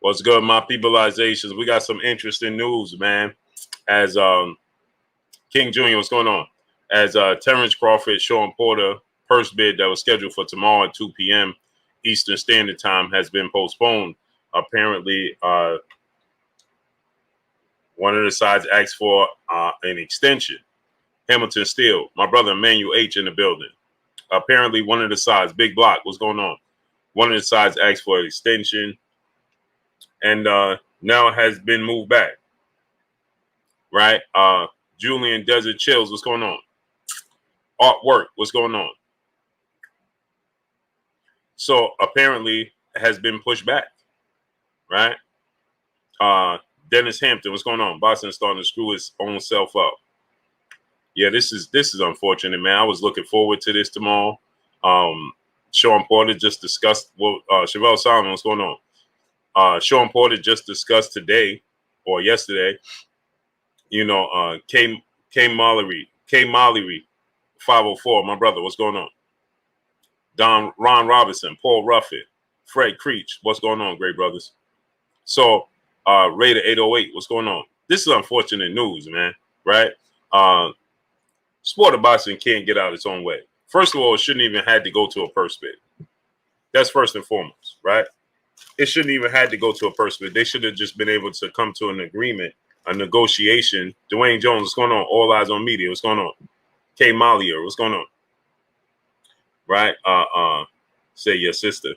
What's good, my peopleizations? We got some interesting news, man. As King Jr., what's going on? As Terence Crawford, Shawn Porter purse bid that was scheduled for tomorrow at 2 p.m. Eastern Standard Time has been postponed. Apparently, one of the sides asked for an extension. Hamilton Steel, my brother Emmanuel H. in the building. Apparently, one of the sides, Big Block, what's going on? One of the sides asked for an extension, and now it has been moved back. Right? Julian Desert Chills, what's going on? Artwork, what's going on? So apparently it has been pushed back, right? Dennis Hampton, what's going on? Boston starting to screw his own self up. Yeah, this is unfortunate, man. I was looking forward to this tomorrow. Shawn Porter just discussed. Well, Chevelle Solomon, what's going on? Shawn Porter just discussed today or yesterday. You know, K Mallory, 504, my brother, what's going on? Ron Robinson, Paul Ruffin, Fred Creech, what's going on, great brothers? So, Raider 808, what's going on? This is unfortunate news, man, right? Sport of boxing can't get out its own way. First of all, it shouldn't even had to go to a purse bid. That's first and foremost, right? It shouldn't even had to go to a purse bid. They should have just been able to come to an agreement, a negotiation. Dwayne Jones, what's going on? All Eyes on Media, what's going on? K. Mollier, what's going on? Right? Say your sister.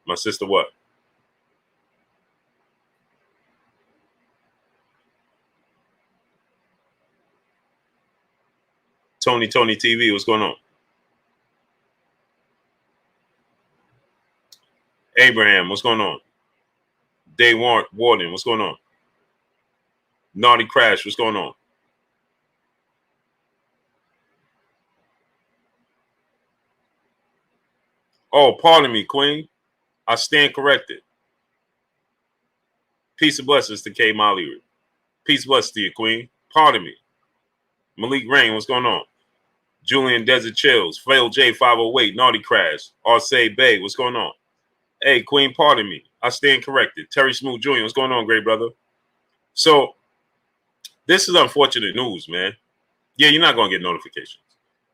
My sister what? Tony TV, what's going on? Abraham, what's going on? Day Warden, what's going on? Naughty Crash, what's going on? Oh, pardon me, Queen. I stand corrected. Peace and blessings to K. Molly. Peace and blessings to you, Queen. Pardon me. Malik Rain, what's going on? Julian Desert Chills, Fail J 508, Naughty Crash, Arsay Bay, what's going on? Hey, Queen, pardon me. I stand corrected. Terry Smooth Jr., what's going on, great brother? So, this is unfortunate news, man. Yeah, you're not going to get notifications.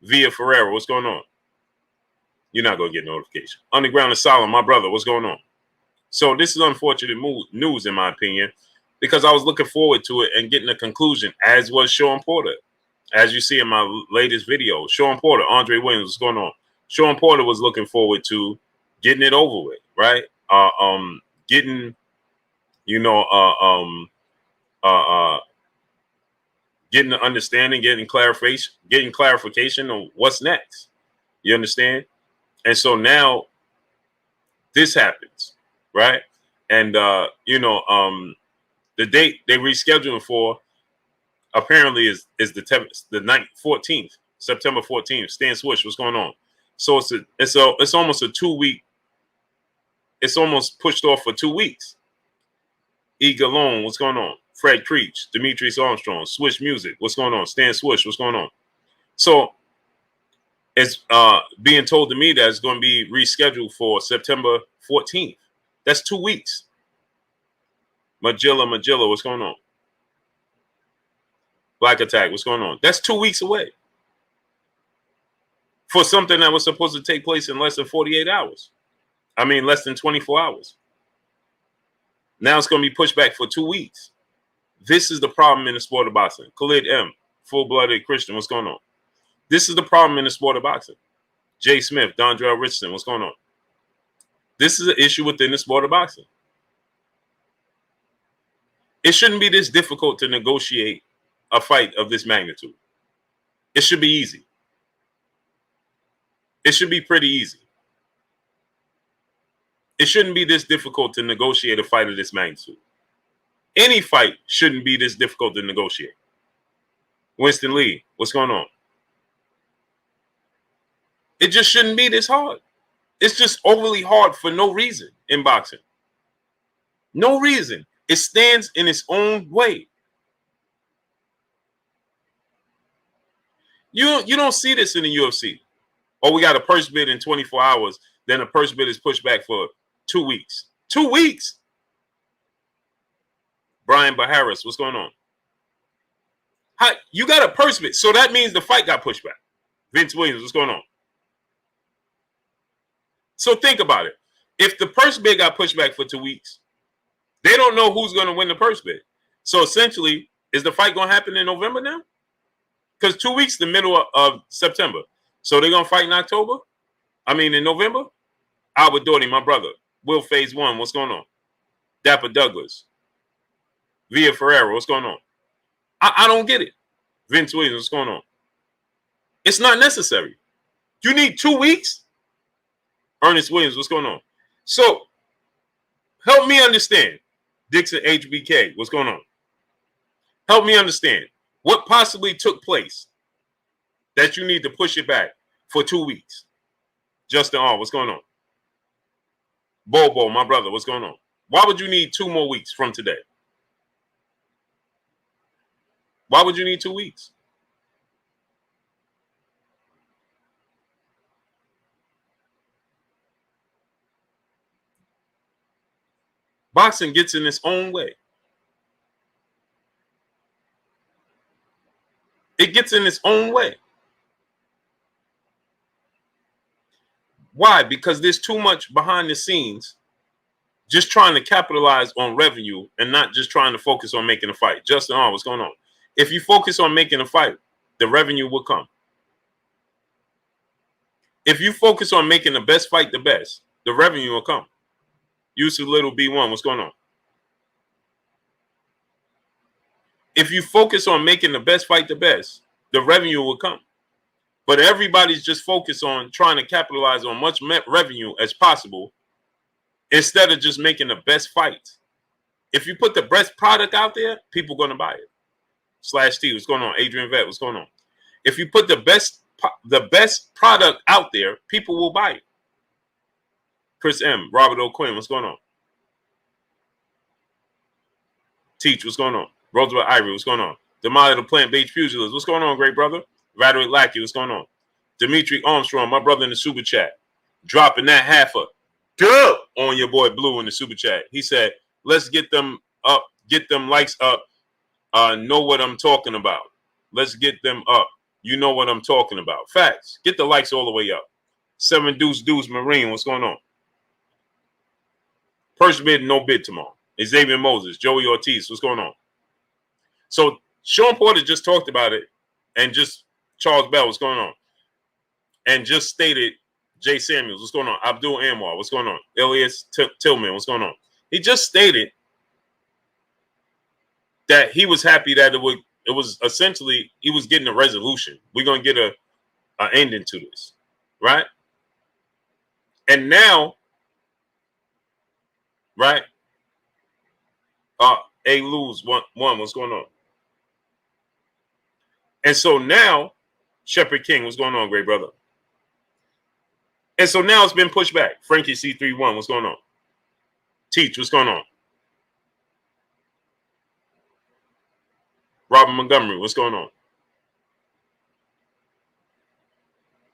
Via Ferreira, what's going on? You're not going to get notification. Underground Asylum, my brother, what's going on? So this is unfortunate news, in my opinion, because I was looking forward to it and getting a conclusion, as was Shawn Porter. As you see in my latest video, Shawn Porter, Andre Williams, what's going on? Shawn Porter was looking forward to getting it over with, right? Getting, you know, getting the understanding, getting clarification on what's next. You understand? And so now this happens, right? And you know, the date they rescheduling for apparently is the 9th, 14th, September 14th. Stan Swish, what's going on? So it's almost a 2 week. It's almost pushed off for 2 weeks. E. Galone, what's going on? Fred Creech, Demetrius Armstrong, Swish Music, what's going on? Stan Swish, what's going on? So it's being told to me that it's going to be rescheduled for September 14th. That's 2 weeks. Magilla, what's going on? Black Attack, what's going on? That's 2 weeks away for something that was supposed to take place in less than 48 hours. I mean, less than 24 hours. Now it's going to be pushed back for 2 weeks. This is the problem in the sport of boxing. Khalid M., full-blooded Christian, what's going on? This is the problem in the sport of boxing. Jay Smith, Dondrell Richardson, what's going on? This is an issue within the sport of boxing. It shouldn't be this difficult to negotiate a fight of this magnitude. It should be easy. It should be pretty easy. It shouldn't be this difficult to negotiate a fight of this magnitude. Any fight shouldn't be this difficult to negotiate. Winston Lee, what's going on? It just shouldn't be this hard. It's just overly hard for no reason in boxing. No reason. It stands in its own way. You don't see this in the UFC. Oh, we got a purse bid in 24 hours. Then a purse bid is pushed back for 2 weeks. 2 weeks? Brian Baharis, what's going on? How, you got a purse bid, so that means the fight got pushed back. Vince Williams, what's going on? So think about it. If the purse bid got pushed back for 2 weeks, they don't know who's going to win the purse bid. So essentially, is the fight going to happen in November now? Because 2 weeks, the middle of September. So they're going to fight in October? I mean, in November? Albert Doherty, my brother. Will Phase 1, what's going on? Dapper Douglas. Via Ferreira, what's going on? I don't get it. Vince Williams, what's going on? It's not necessary. You need 2 weeks? Ernest Williams, what's going on? So, help me understand. Dixon HBK, what's going on? Help me understand. What possibly took place that you need to push it back for 2 weeks? Justin R., what's going on? Bobo, my brother, what's going on? Why would you need 2 more weeks from today? Why would you need 2 weeks? Boxing gets in its own way. It gets in its own way. Why? Because there's too much behind the scenes just trying to capitalize on revenue and not just trying to focus on making a fight. Justin R., what's going on? If you focus on making a fight, the revenue will come. If you focus on making the best fight the best, the revenue will come. Yusuf Little B1, what's going on? If you focus on making the best fight the best, the revenue will come. But everybody's just focused on trying to capitalize on much revenue as possible instead of just making the best fight. If you put the best product out there, people are going to buy it. Slash T, what's going on? Adrian Vet, what's going on? If you put the best product out there, people will buy it. Chris M, Robert O'Quinn, what's going on? Teach, what's going on? Roosevelt Ivory, what's going on? Damali the plant-based pugilist, what's going on, great brother? Radwick Lackey, what's going on? Dimitri Armstrong, my brother in the super chat, dropping that half a dub on your boy Blue in the super chat. He said, let's get them up, get them likes up. Know what I'm talking about. Let's get them up. You know what I'm talking about. Facts. Get the likes all the way up. 7 Deuce Marine, what's going on? Purse bid, no bid tomorrow. Xavier Moses, Joey Ortiz, what's going on? So Shawn Porter just talked about it, and just Charles Bell, what's going on? And just stated Jay Samuels, what's going on? Abdul Anwar, what's going on? Elias Tillman, what's going on? He just stated that he was happy that it was essentially he was getting a resolution. We're gonna get a ending to this, right? And now, right? A lose one. What's going on? And so now, Shepherd King, what's going on, great brother? And so now it's been pushed back. Frankie C31, what's going on? Teach, what's going on? Robert Montgomery, what's going on?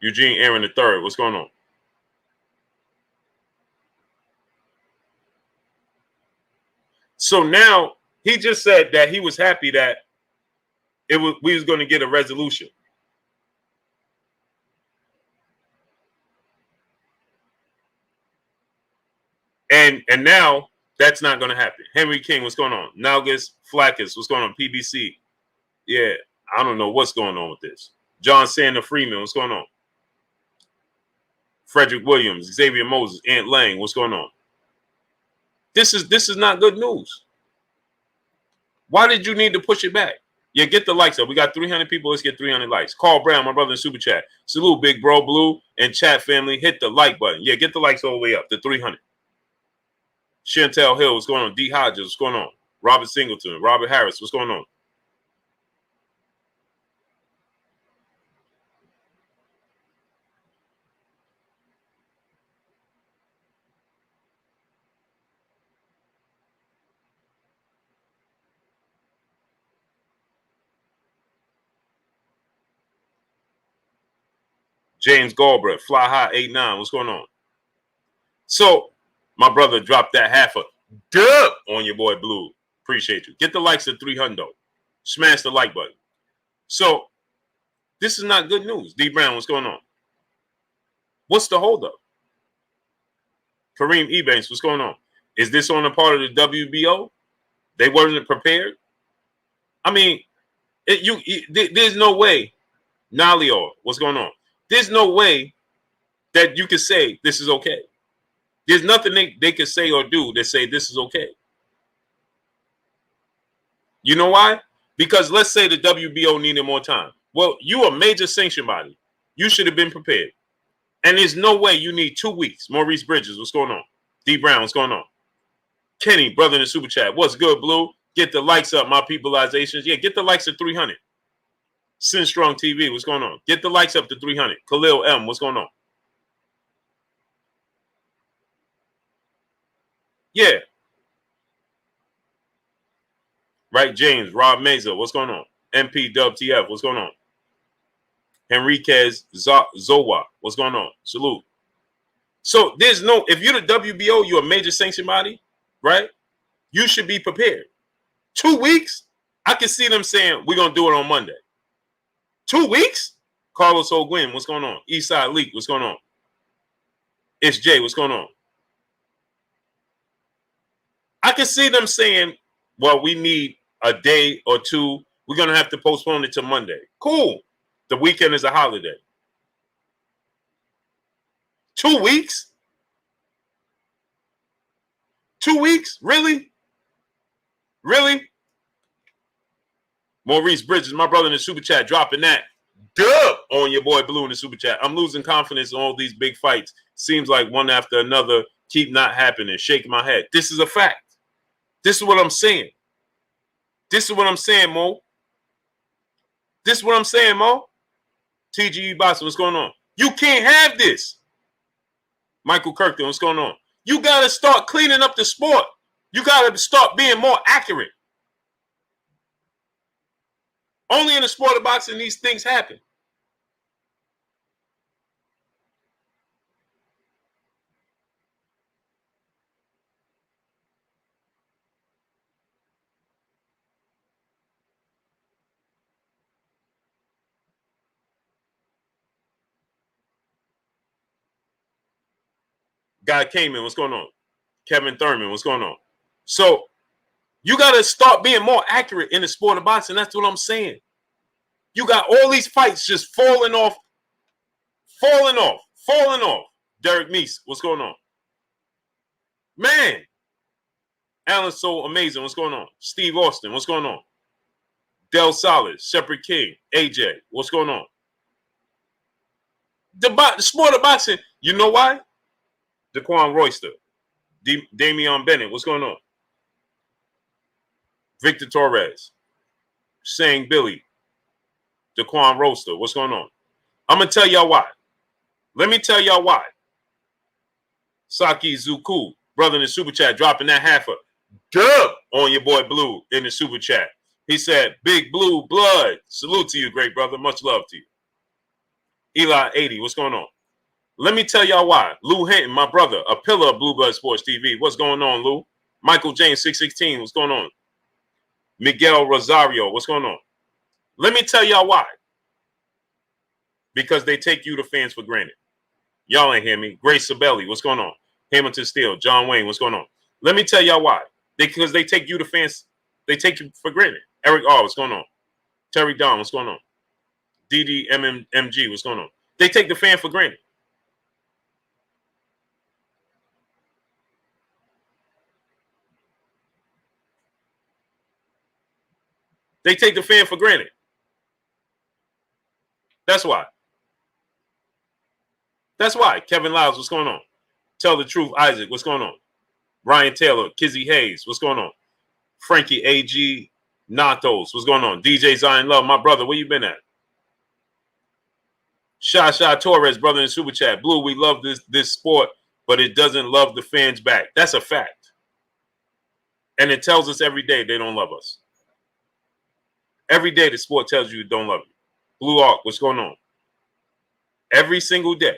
Eugene Aaron III, what's going on? So now he just said that he was happy that we was going to get a resolution. And now that's not going to happen. Henry King, what's going on? Nalgus Flackus, what's going on? PBC. Yeah, I don't know what's going on with this. John Sander Freeman, what's going on? Frederick Williams, Xavier Moses, Ant Lang, what's going on? This is not good news. Why did you need to push it back? Yeah, get the likes up. We got 300 people. Let's get 300 likes. Carl Brown, my brother in Super Chat. Salute, Big Bro Blue and chat family. Hit the like button. Yeah, get the likes all the way up to 300. Chantel Hill, what's going on? D. Hodges, what's going on? Robert Singleton, Robert Harris, what's going on? James Galbraith, Fly High 89, what's going on? So, my brother dropped that half a dub on your boy Blue. Appreciate you. Get the likes of 300. Smash the like button. So, this is not good news. D Brown, what's going on? What's the holdup? Kareem Ebanks, what's going on? Is this on the part of the WBO? They weren't prepared? I mean, there's no way. Nalio, what's going on? There's no way that you can say this is okay. There's nothing they can say or do that say this is okay. You know why? Because let's say the WBO needed more time. Well, you a major sanction body. You should have been prepared. And there's no way you need 2 weeks. Maurice Bridges, what's going on? D Brown, what's going on? Kenny, brother in the super chat, what's good, Blue? Get the likes up, my peopleizations. Yeah, get the likes at 300. Sin Strong TV, what's going on? Get the likes up to 300. Khalil M, what's going on? Yeah. Right, James, Rob Meza, what's going on? MP WTF, what's going on? Henriquez Zowa, what's going on? Salute. So there's no, if you're the WBO, you're a major sanction body, right? You should be prepared. 2 weeks? I can see them saying, we're going to do it on Monday. 2 weeks? Carlos O'Gwin, what's going on? Eastside Leak, what's going on? It's Jay, what's going on? I can see them saying, well, we need a day or two. We're going to have to postpone it to Monday. Cool. The weekend is a holiday. 2 weeks? 2 weeks? Really? Really? Maurice Bridges, my brother in the super chat, dropping that dub on your boy Blue in the super chat. I'm losing confidence in all these big fights. Seems like one after another keep not happening. Shaking my head. This is a fact. This is what I'm saying. This is what I'm saying, Mo. This is what I'm saying, Mo. TGE Boston, what's going on? You can't have this. Michael Kirkton, what's going on? You got to start cleaning up the sport. You got to start being more accurate. Only in the sport of boxing these things happen. Guy came in, what's going on? Kevin Thurman, what's going on? So you got to start being more accurate in the sport of boxing. That's what I'm saying. You got all these fights just falling off. Derek Meese, what's going on? Man. Alan So Amazing, what's going on? Steve Austin, what's going on? Del Salas, Shepard King, AJ, what's going on? The sport of boxing, you know why? Daquan Royster, Damian Bennett, what's going on? Victor Torres, Sang Billy, Daquan Royster, what's going on? I'm going to tell y'all why. Let me tell y'all why. Saki Zuku, brother in the super chat, dropping that half a dub on your boy Blue in the super chat. He said, Big Blue blood. Salute to you, great brother. Much love to you. Eli 80, what's going on? Let me tell y'all why. Lou Hinton, my brother, a pillar of Blue Blood Sports TV. What's going on, Lou? Michael James, 616, what's going on? Miguel Rosario, what's going on? Let me tell y'all why. Because they take you, the fans, for granted. Y'all ain't hear me. Grace Sabelli, what's going on? Hamilton Steele, John Wayne, what's going on? Let me tell y'all why. Because they take you, the fans, they take you for granted. Eric R, what's going on? Terry Don, what's going on? DDMMG, what's going on? They take the fan for granted. They take the fan for granted. That's why. That's why. Kevin Lyles, what's going on? Tell the Truth, Isaac, what's going on? Ryan Taylor, Kizzy Hayes, what's going on? Frankie A.G. Natos, what's going on? DJ Zion Love, my brother, where you been at? Shasha Torres, brother in Super Chat. Blue, we love this sport, but it doesn't love the fans back. That's a fact. And it tells us every day they don't love us. Every day the sport tells you it don't love you. Blue Arc, what's going on? Every single day.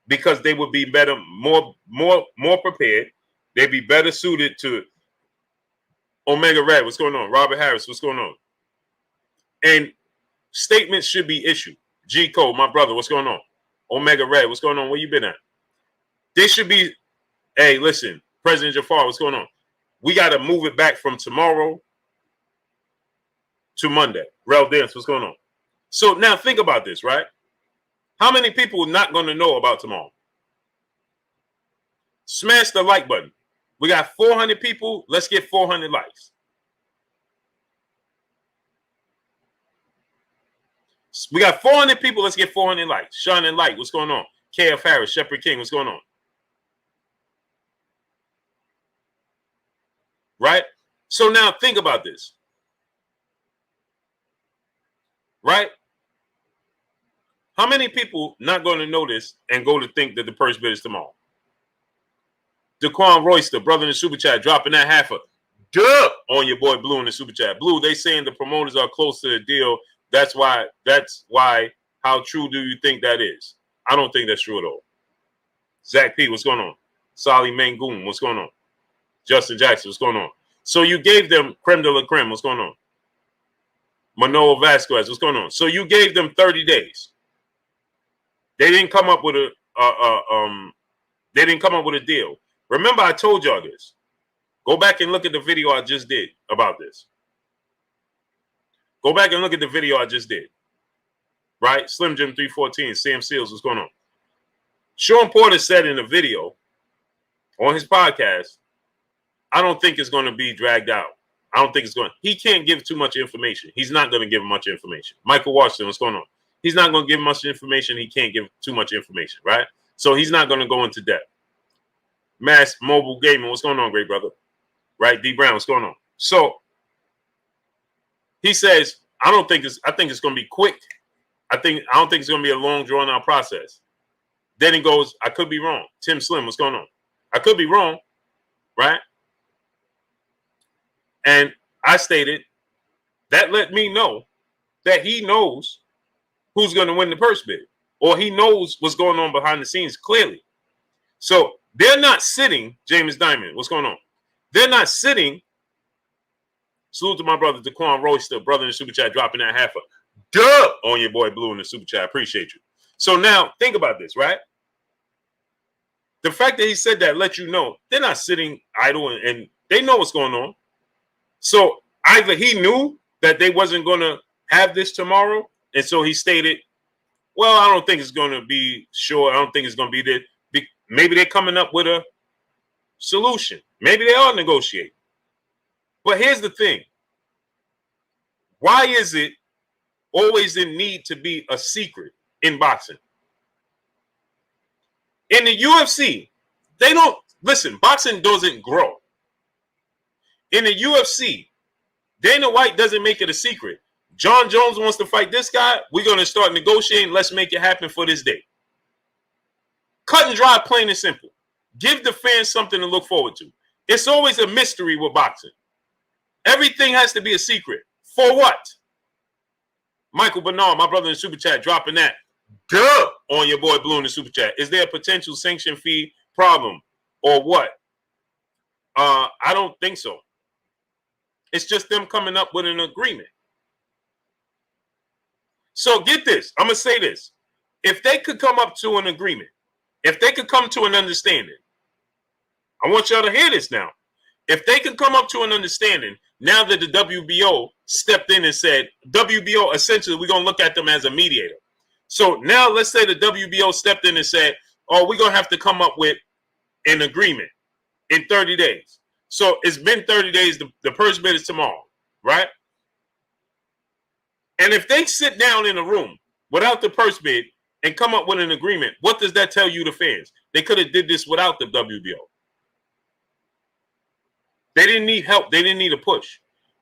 Because they would be better, more prepared. They'd be better suited to Omega Red, what's going on? Robert Harris, what's going on? And statements should be issued. G Code, my brother, what's going on? Omega Red, what's going on? Where you been at? They should be, hey, listen, President Jafar, what's going on? We got to move it back from tomorrow to Monday. Rel Dance, what's going on? So now think about this, right? How many people are not going to know about tomorrow? Smash the like button. We got 400 people. Let's get 400 likes. We got 400 people. Let's get 400 likes. Shawn and Light, what's going on? KF Harris, Shepherd King, what's going on? Right? So now think about this. Right? How many people not going to notice and go to think that the purse bid is tomorrow? Daquan Royster, brother in the super chat, dropping that half a dub on your boy Blue in the super chat. Blue, they saying the promoters are close to the deal. That's why. How true do you think that is? I don't think that's true at all. Zach P, what's going on? Solly Mangoon, what's going on? Justin Jackson, what's going on? So you gave them creme de la creme, what's going on? Manoa Vasquez, what's going on? So you gave them 30 days. They didn't come up with a deal. Remember, I told y'all this. Go back and look at the video I just did about this. Go back and look at the video I just did. Right? Slim Jim 314, Sam Seals, what's going on? Shawn Porter said in a video on his podcast, I don't think it's going to be dragged out. I don't think it's going to. He can't give too much information. He's not going to give much information. Michael Washington, what's going on? He's not going to give much information. He can't give too much information, right? So he's not going to go into depth. Mass Mobile Gaming, what's going on, great brother? Right? D Brown, what's going on? So he says, I think it's going to be quick. I don't think it's going to be a long, drawn-out process. Then he goes, I could be wrong. Tim Slim, what's going on? I could be wrong, right? And I stated that let me know that he knows who's going to win the purse bid, or he knows what's going on behind the scenes clearly. So they're not sitting, James Diamond, what's going on? They're not sitting. Salute to my brother, Daquan Royster, brother in the super chat, dropping that half a dub on your boy Blue in the super chat. Appreciate you. So now think about this, right? The fact that he said that let you know they're not sitting idle and they know what's going on. So either he knew that they wasn't going to have this tomorrow, and so he stated, well, I don't think it's going to be sure. I don't think it's going to be there. Maybe they're coming up with a solution. Maybe they are negotiating. But here's the thing. Why is it always in need to be a secret in boxing? In the UFC, they don't, listen, boxing doesn't grow. In the UFC, Dana White doesn't make it a secret. John Jones wants to fight this guy. We're going to start negotiating. Let's make it happen for this day. Cut and dry, plain and simple. Give the fans something to look forward to. It's always a mystery with boxing. Everything has to be a secret. For what? Michael Bernard, my brother in the super chat, dropping that dub on your boy Blue in the super chat. Is there a potential sanction fee problem or what? I don't think so. It's just them coming up with an agreement. So get this. I'm going to say this. If they could come up to an agreement, if they could come to an understanding, I want y'all to hear this now. If they could come up to an understanding, now that the WBO stepped in and said, WBO, essentially, we're going to look at them as a mediator. So now let's say the WBO stepped in and said, oh, we're going to have to come up with an agreement in 30 days. So it's been 30 days. The purse bid is tomorrow, right? And if they sit down in a room without the purse bid and come up with an agreement, what does that tell you, the fans? They could have did this without the WBO. They didn't need help. They didn't need a push.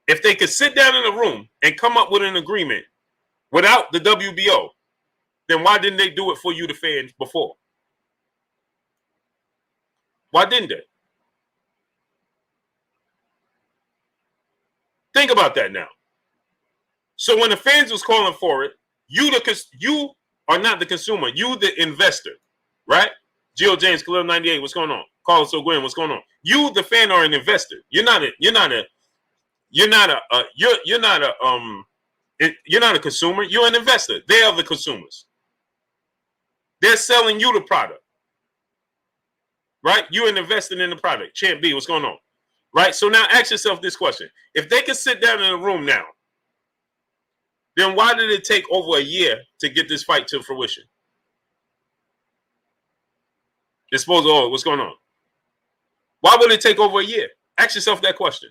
If they could sit down in a room and come up with an agreement without the WBO, then why didn't they do it for you, the fans, before? Why didn't they? Think about that now. So when the fans was calling for it, you are not the consumer. You the investor, right? Gio James, Khalil 98, what's going on? Carlos O'Gwen, what's going on? You, the fan, are an investor. You're not a You're not you're not a consumer. You're an investor. They are the consumers. They're selling you the product, right? You're an investor in the product. Champ B, what's going on, right? So now ask yourself this question: if they can sit down in a room now, then why did it take over a year to get this fight to fruition? What's going on? Why would it take over a year? Ask yourself that question.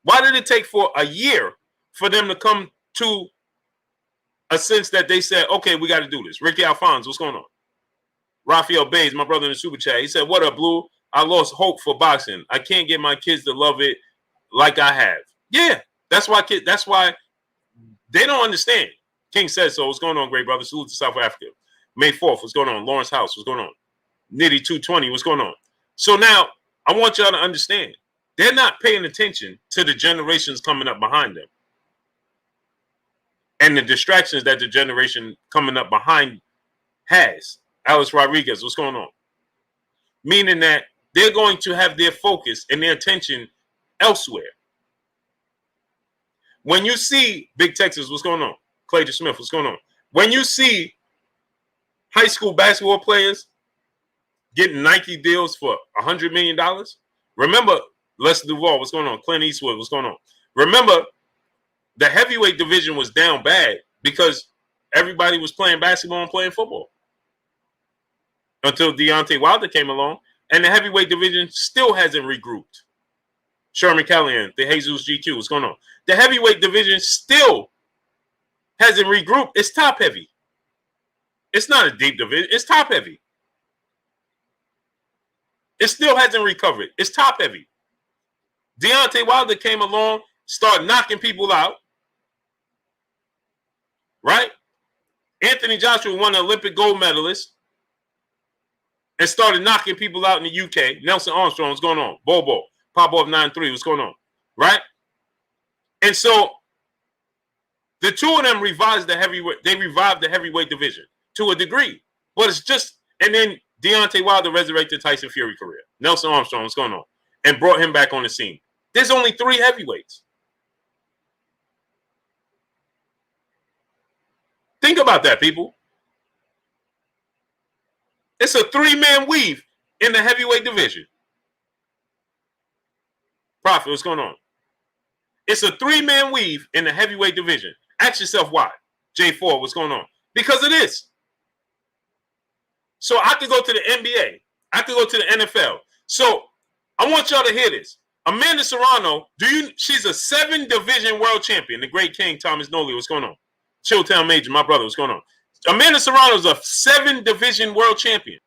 Why did it take for a year for them to come to a sense that they said, okay, we got to do this? Ricky Alphonse, what's going on? Raphael Bays, my brother in the super chat, he said, what up, Blue? I lost hope for boxing. I can't get my kids to love it like I have. Yeah, that's why they don't understand. King says so. What's going on, great brother? Salute to South Africa. May 4th, what's going on? Lawrence House, what's going on? Nitty 220, what's going on? So now I want y'all to understand. They're not paying attention to the generations coming up behind them and the distractions that the generation coming up behind has. Alex Rodriguez, what's going on? Meaning that they're going to have their focus and their attention elsewhere. When you see Big Texas, what's going on? Clayton Smith, what's going on? When you see high school basketball players getting Nike deals for $100 million, remember Lester Duval, what's going on? Clint Eastwood, what's going on? Remember, the heavyweight division was down bad because everybody was playing basketball and playing football until Deontay Wilder came along, and the heavyweight division still hasn't regrouped. Sherman Callahan, the Jesus GQ, what's going on? The heavyweight division still hasn't regrouped. It's top heavy. It's not a deep division. It's top heavy. It still hasn't recovered. It's top heavy. Deontay Wilder came along, started knocking people out, right? Anthony Joshua won an Olympic gold medalist and started knocking people out in the UK. Nelson Armstrong, what's going on? Bobo, Popov 9-3, what's going on? Right? And so the two of them revived the heavyweight division to a degree. But it's just, and then Deontay Wilder resurrected Tyson Fury career. Nelson Armstrong, what's going on? And brought him back on the scene. There's only 3 heavyweights. Think about that, people. It's a 3-man weave in the heavyweight division. Prophet, what's going on? It's a 3-man weave in the heavyweight division. Ask yourself why. J4, what's going on? Because of this. So I could go to the NBA. I could go to the NFL. So I want y'all to hear this. Amanda Serrano, she's a 7-division world champion. The great King Thomas Noley, what's going on? Chilltown Major, my brother, what's going on? Amanda Serrano is a 7-division world champion.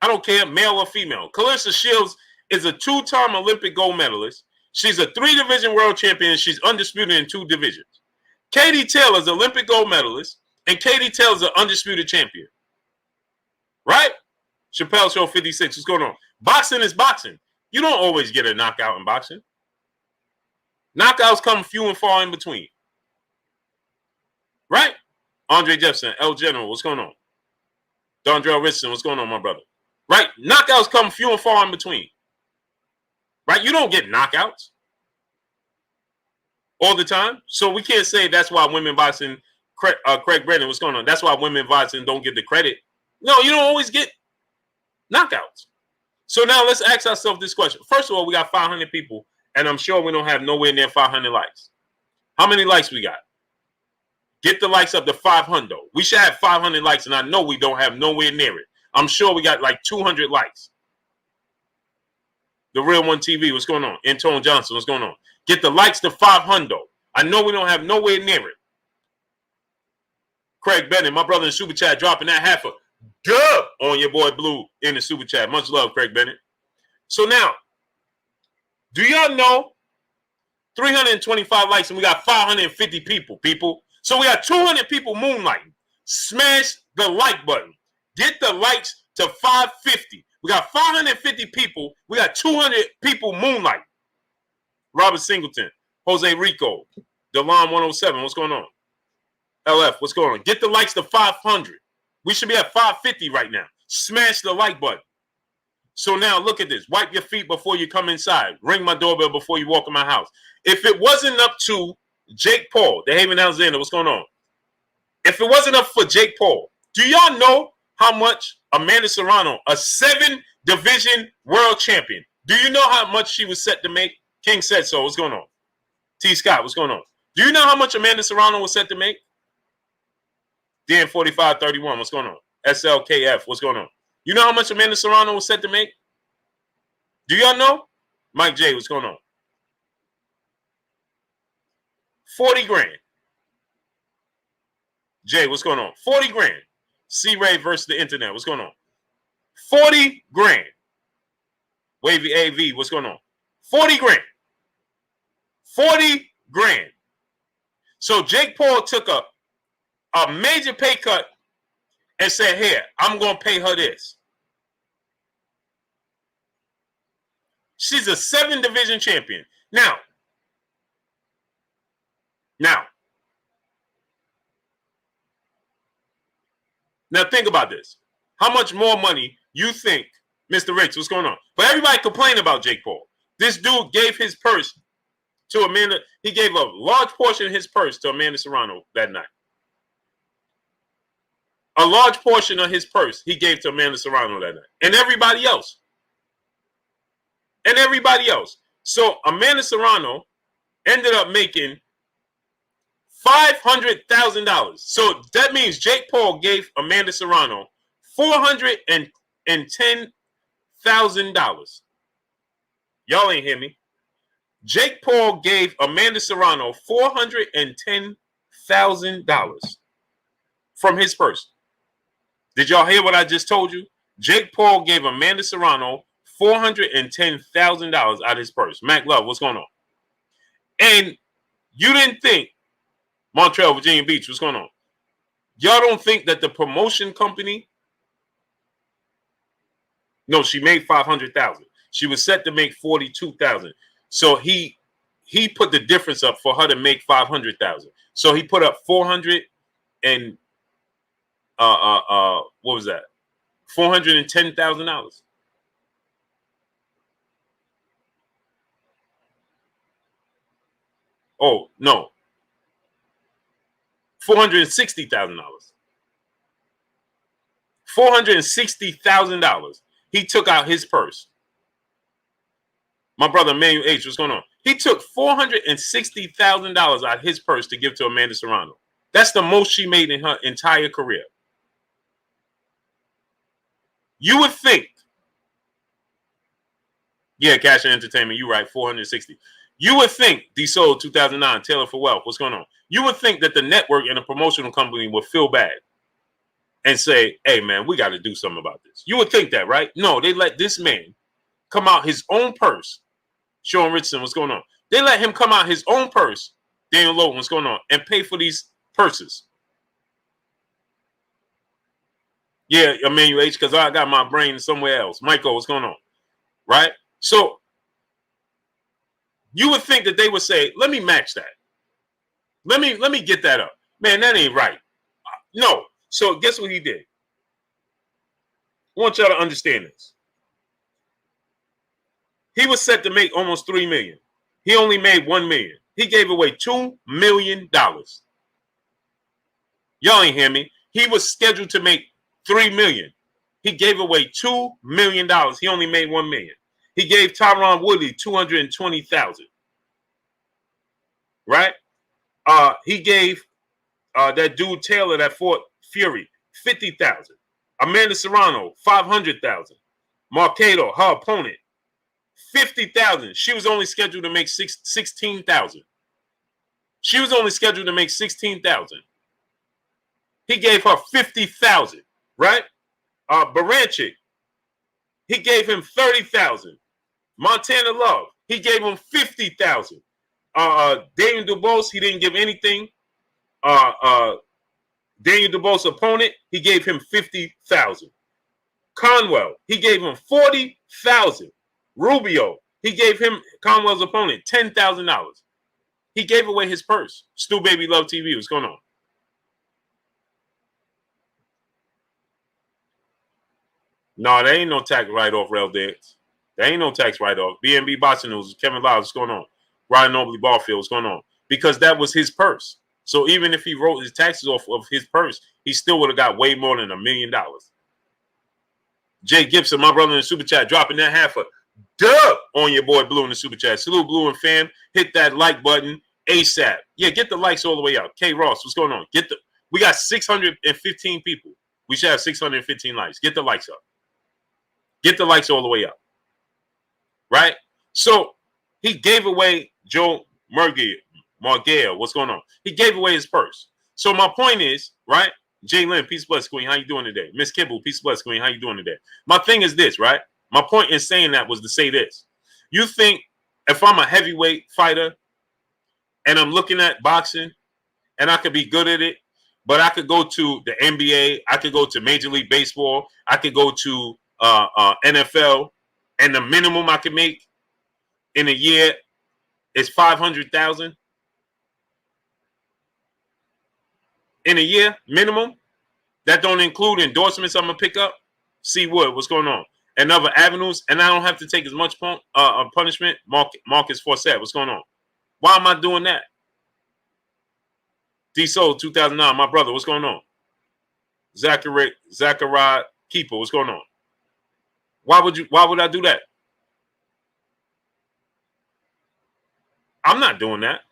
I don't care, male or female. Clarissa Shields is a 2-time Olympic gold medalist. She's a 3-division world champion. She's undisputed in 2 divisions. Katie Taylor is an Olympic gold medalist, and Katie Taylor is an undisputed champion. Right? Chappelle Show 56, what's going on? Boxing is boxing. You don't always get a knockout in boxing. Knockouts come few and far in between. Right? Andre Jefferson, El General, what's going on? Dondrell Richardson, what's going on, my brother? Right? Knockouts come few and far in between. Right? You don't get knockouts all the time. So we can't say that's why women boxing, Craig Brennan, what's going on? That's why women boxing don't get the credit. No, you don't always get knockouts. So now let's ask ourselves this question. First of all, we got 500 people, and I'm sure we don't have nowhere near 500 likes. How many likes we got? Get the likes up to 500. We should have 500 likes, and I know we don't have nowhere near it. I'm sure we got like 200 likes. The Real One TV, what's going on? Antone Johnson, what's going on? Get the likes to 500. I know we don't have nowhere near it. Craig Bennett, my brother in Super Chat, dropping that half a dub on your boy Blue in the Super Chat. Much love, Craig Bennett. So now, do y'all know 325 likes and we got 550 people? So we got 200 people moonlighting. Smash the like button. Get the likes to 550. We got 550 people. We got 200 people moonlighting. Robert Singleton, Jose Rico, Delon 107. What's going on? LF, what's going on? Get the likes to 500. We should be at 550 right now. Smash the like button. So now look at this. Wipe your feet before you come inside. Ring my doorbell before you walk in my house. If it wasn't up to Jake Paul, the Haven Alexander, what's going on? If it wasn't up for Jake Paul, do y'all know how much Amanda Serrano, a 7-division world champion, do you know how much she was set to make? King said so. What's going on? T. Scott, what's going on? Do you know how much Amanda Serrano was set to make? Dan 4531, what's going on? SLKF, what's going on? You know how much Amanda Serrano was set to make? Do y'all know? Mike J, what's going on? 40 grand. Jay, what's going on? 40 grand. C-Ray versus the internet, what's going on? 40 grand. Wavy AV, what's going on? 40 grand. 40 grand. So Jake Paul took a major pay cut and said, here, I'm going to pay her this. She's a 7-division champion. Now, think about this. How much more money you think, Mr. Ricks, what's going on? But everybody complained about Jake Paul. This dude gave his purse to Amanda. He gave a large portion of his purse to Amanda Serrano that night. A large portion of his purse he gave to Amanda Serrano that night. And everybody else. So Amanda Serrano ended up making $500,000. So that means Jake Paul gave Amanda Serrano $410,000. Y'all ain't hear me. Jake Paul gave Amanda Serrano $410,000 from his purse. Did y'all hear what I just told you? Jake Paul gave Amanda Serrano $410,000 out of his purse. Mac Love, what's going on? And you didn't think, Montreal, Virginia Beach, what's going on? Y'all don't think that the promotion company, no, she made $500,000. She was set to make $42,000. So he put the difference up for her to make $500,000. So he put up $400 and what was that? $410,000. Oh no, $460,000. $460,000. He took out his purse. My brother Emmanuel H, what's going on? He took $460,000 out of his purse to give to Amanda Serrano. That's the most she made in her entire career. You would think, yeah, Cash and Entertainment, you're right, 460. You would think, D-Soul 2009, Taylor for Wealth, what's going on? You would think that the network and the promotional company would feel bad and say, hey, man, we got to do something about this. You would think that, right? No, they let this man come out his own purse. Shawn Richardson, what's going on? They let him come out his own purse, Daniel Logan, what's going on, and pay for these purses. Yeah, Emmanuel H, because I got my brain somewhere else. Michael, what's going on? Right? So you would think that they would say, let me match that. Let me get that up. Man, that ain't right. No. So guess what he did? I want y'all to understand this. He was set to make almost $3 million. He only made $1 million. He gave away $2 million. Y'all ain't hear me. He was scheduled to make $3 million. He gave away $2 million. He only made $1 million. He gave Tyron Woodley $220,000. Right? He gave that dude Taylor that fought Fury $50,000. Amanda Serrano $500,000. Marcado, her opponent, $50,000. She was only scheduled to make $16,000. She was only scheduled to make $16,000. He gave her $50,000. Right? Baranchik, he gave him $30,000. Montana Love, he gave him $50,000. Daniel Dubois, he didn't give anything. Daniel Dubois' opponent, he gave him $50,000. Conwell, he gave him $40,000. Rubio, he gave him Conwell's opponent $10,000. He gave away his purse. Stu Baby Love TV, what's going on? No, there ain't no tax write-off, Rail Dance. There ain't no tax write-off. BNB Boxing News, Kevin Lyles, what's going on? Ryan Nobley Barfield, what's going on? Because that was his purse. So even if he wrote his taxes off of his purse, he still would have got way more than $1 million. Jay Gibson, my brother in the super chat, dropping that half a dub on your boy Blue in the super chat. Salute Blue and fam. Hit that like button ASAP. Yeah, get the likes all the way out. K Ross, what's going on? We got 615 people. We should have 615 likes. Get the likes up. Get the likes all the way up. Right? So he gave away Joe Margale. What's going on? He gave away his purse. So my point is, right? Jay Lynn, peace bless queen. How you doing today? Miss Kibble, peace bless queen. How you doing today? My thing is this, right? My point in saying that was to say this. You think if I'm a heavyweight fighter and I'm looking at boxing and I could be good at it, but I could go to the NBA, I could go to Major League Baseball, I could go to NFL, and the minimum I could make in a year is $500,000 in a year minimum. That don't include endorsements I'm gonna pick up. See what's going on, and other avenues, and I don't have to take as much punishment. Marcus Forsett, what's going on? Why am I doing that? D Soul 2009, my brother, what's going on? Zachariah Keeper, what's going on? Why would I do that? I'm not doing that.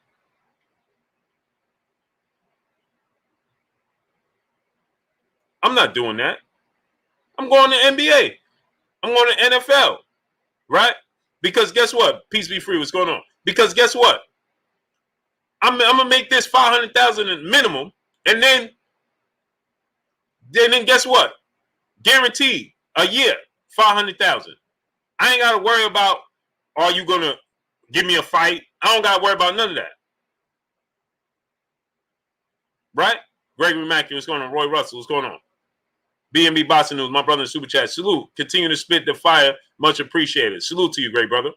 I'm not doing that. I'm going to NBA. I'm going to NFL. Right? Because guess what? Peace be free. What's going on? Because guess what? I'm gonna make this $500,000 minimum, and then guess what? Guaranteed a year $500,000. I ain't gotta worry about, are you gonna give me a fight? I don't gotta worry about none of that. Right? Gregory Mackey, what's going on? Roy Russell, what's going on? BNB Boxing News, my brother in Super Chat. Salute. Continue to spit the fire. Much appreciated. Salute to you, great brother.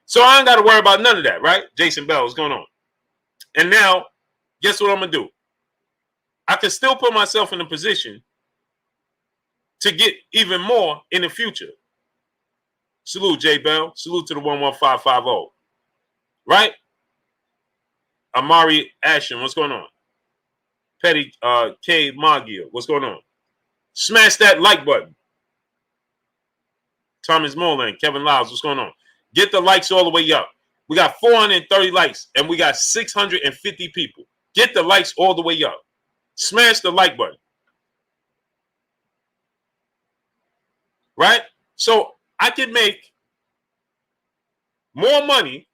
So I ain't got to worry about none of that, right? Jason Bell, what's going on? And now, guess what I'm going to do? I can still put myself in a position to get even more in the future. Salute, J Bell. Salute to the 11550. Right? Amari Ashton, what's going on? Petty K. Magia, what's going on? Smash that like button. Thomas Moreland, Kevin Lyles, what's going on? Get the likes all the way up. We got 430 likes, and we got 650 people. Get the likes all the way up. Smash the like button. Right? So I can make more money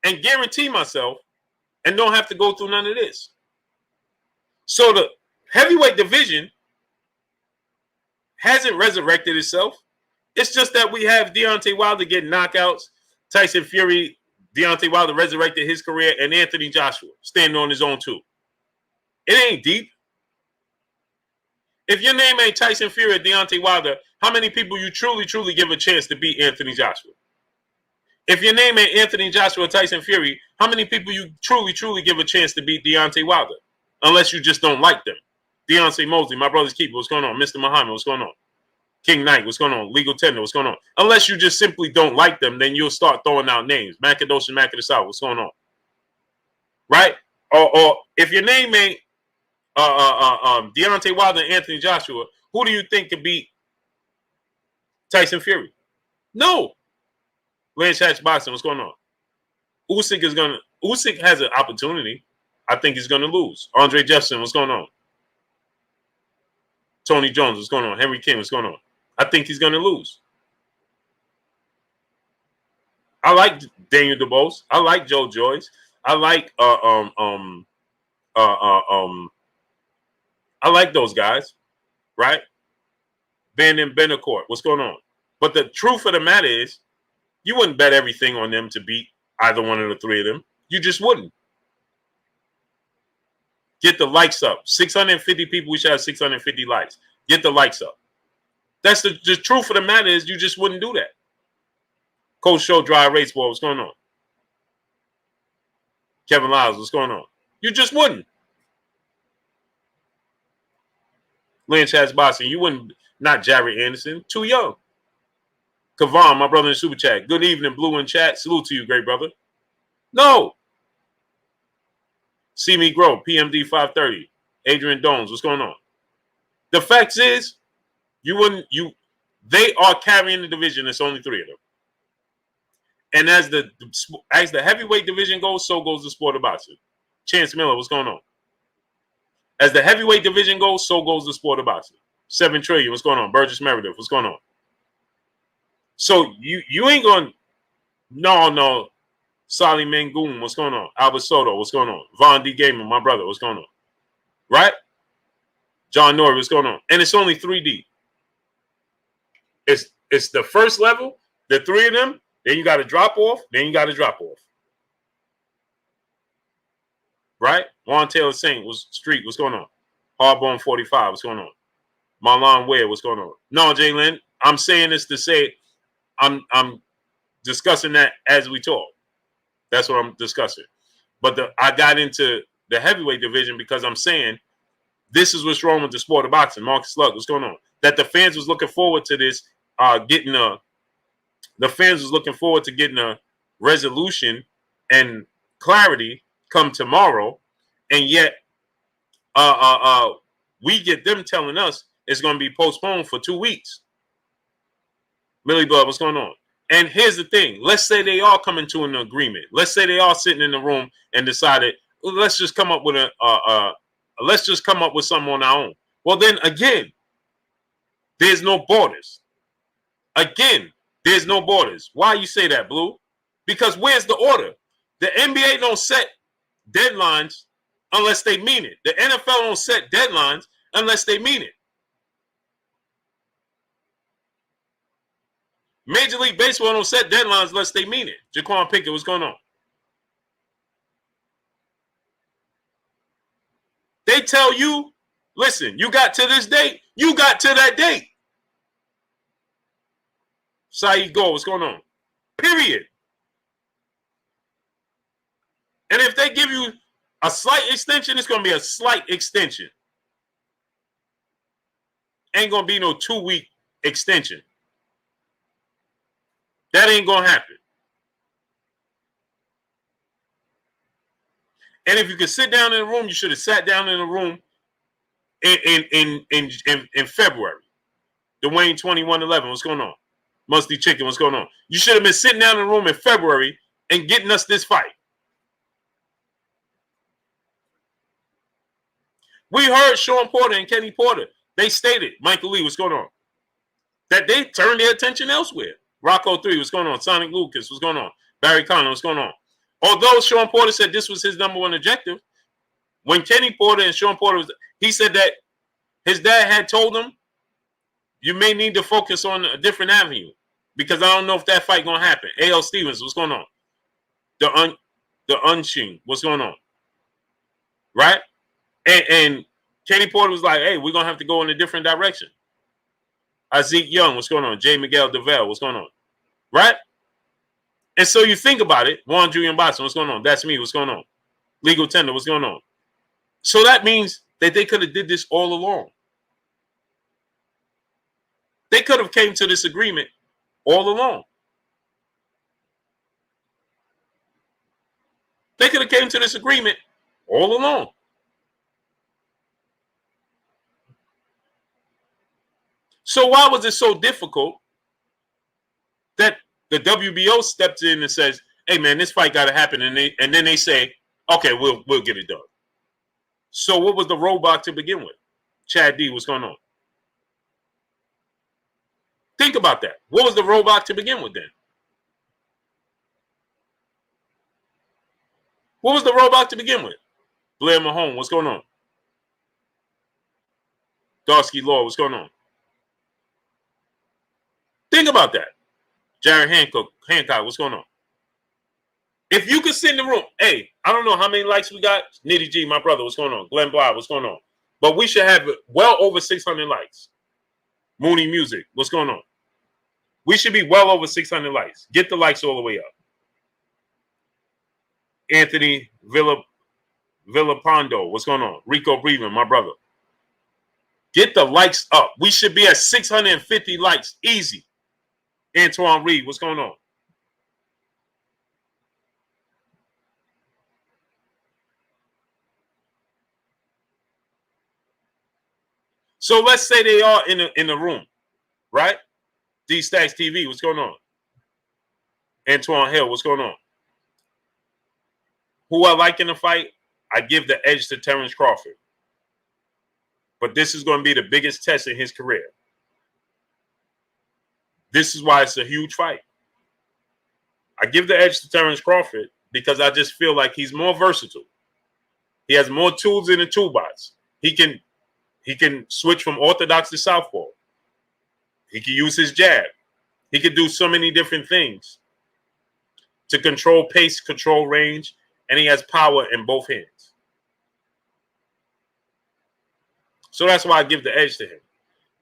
and guarantee myself and don't have to go through none of this. So the heavyweight division hasn't resurrected itself. It's just that we have Deontay Wilder getting knockouts, Tyson Fury, Deontay Wilder resurrected his career, and Anthony Joshua standing on his own too. It ain't deep. If your name ain't Tyson Fury or Deontay Wilder, how many people you truly give a chance to beat Anthony Joshua? If your name ain't Anthony Joshua or Tyson Fury, how many people you truly give a chance to beat Deontay Wilder? Unless you just don't like them. Deontay Mosley, my brother's keeper, what's going on? Mr. Muhammad, what's going on? King Knight, what's going on? Legal Tender, what's going on? Unless you just simply don't like them, then you'll start throwing out names. Macadocian, Mac of the South, what's going on? Right? Or if your name ain't Deontay Wilder and Anthony Joshua, who do you think could beat Tyson Fury? No. Lance Hatch Boxing, what's going on? Usyk has an opportunity. I think he's gonna lose. Andre Jefferson, what's going on? Tony Jones, what's going on? Henry King, what's going on? I think he's gonna lose. I like Daniel DeBose. I like Joe Joyce. I like I like those guys, right? Ben and Benacourt, what's going on? But the truth of the matter is, you wouldn't bet everything on them to beat either one of the three of them. You just wouldn't. Get the likes up. 650 people, we should have 650 likes. Get the likes up. That's the truth of the matter is you just wouldn't do that. Coach Show Dry Race Ball, what's going on? Kevin Lyles, what's going on? You just wouldn't. Lynch has boxing. You wouldn't Not Jared Anderson. Too young. Kavan, my brother in Super Chat. Good evening, Blue in chat. Salute to you, great brother. No. See me grow. PMD 530. Adrian Dones. What's going on? The fact is, they are carrying the division. It's only 3 of them. And as the heavyweight division goes, so goes the sport of boxing. Chance Miller, what's going on? As the heavyweight division goes, so goes the sport of boxing. 7 Trillion, what's going on? Burgess Meredith, what's going on? So you ain't going, no. Sally Mangoon, what's going on? Albert Soto, what's going on? Von D. Gaiman, my brother, what's going on? Right? John Norrie, what's going on? And it's only 3D. It's the first level, the 3 of them, then you got to drop off, Right? Juan Taylor Saint, Street, what's going on? Hardbone 45, what's going on? Marlon Ware, what's going on? No, Jalen, I'm saying this to say I'm discussing that as we talk. That's what I'm discussing. But I got into the heavyweight division because I'm saying this is what's wrong with the sport of boxing. Marcus Slug, what's going on? That the fans was looking forward to this, the fans was looking forward to getting a resolution and clarity come tomorrow, and yet we get them telling us it's going to be postponed for 2 weeks. Millie Bud, what's going on? And here's the thing. Let's say they are coming to an agreement. Let's say they are sitting in the room and decided, well, let's just come up with something on our own. Well, then again, there's no borders. Again, there's no borders. Why you say that, Blue? Because where's the order? The NBA don't set deadlines unless they mean it. The NFL don't set deadlines unless they mean it. Major League Baseball don't set deadlines unless they mean it. Jaquan Pinkett, what's going on? They tell you, listen, you got to this date, you got to that date. Saeed Go, what's going on? Period. And if they give you a slight extension, it's going to be a slight extension. Ain't going to be no 2-week extension. That ain't going to happen. And if you could sit down in the room, you should have sat down in the room in February. Dwayne 2111, what's going on? Musty Chicken, what's going on? You should have been sitting down in the room in February and getting us this fight. We heard Shawn Porter and Kenny Porter. They stated, Michael Lee, what's going on? That they turned their attention elsewhere. Rocco 3, what's going on? Sonic Lucas, what's going on? Barry Connor, what's going on? Although Shawn Porter said this was his number one objective, when Kenny Porter and Shawn Porter, he said that his dad had told him, you may need to focus on a different avenue because I don't know if that fight going to happen. A.L. Stevens, what's going on? The Unching, what's going on? Right? And Kenny Porter was like, hey, we're going to have to go in a different direction. Zeke Young, what's going on? J. Miguel DeVell, what's going on? Right? And so you think about it. Juan Julian Boston, what's going on? That's me, what's going on? Legal Tender, what's going on? So that means that they could have did this all along. They could have came to this agreement all along. They could have came to this agreement all along. So why was it so difficult that the WBO steps in and says, hey, man, this fight got to happen. And then they say, okay, we'll get it done. So what was the roadblock to begin with? Chad D, what's going on? Think about that. What was the roadblock to begin with then? What was the roadblock to begin with? Blair Mahone, what's going on? Darsky Law, what's going on? Think about that. Jared Hancock, what's going on? If you could sit in the room, hey, I don't know how many likes we got. Nitty G, my brother, what's going on? Glenn Bly, what's going on? But we should have well over 600 likes. Mooney Music, what's going on? We should be well over 600 likes. Get the likes all the way up. Anthony Villapondo, what's going on? Rico Breven, my brother. Get the likes up. We should be at 650 likes. Easy. Antoine Reed, what's going on? So let's say they are in the room, right? D Stacks TV, what's going on? Antoine Hill, what's going on? Who I like in the fight, I give the edge to Terence Crawford. But this is going to be the biggest test in his career. This is why it's a huge fight. I give the edge to Terence Crawford because I just feel like he's more versatile. He has more tools in the toolbox. He can switch from orthodox to southpaw. He can use his jab. He can do so many different things to control pace, control range, and he has power in both hands. So that's why I give the edge to him.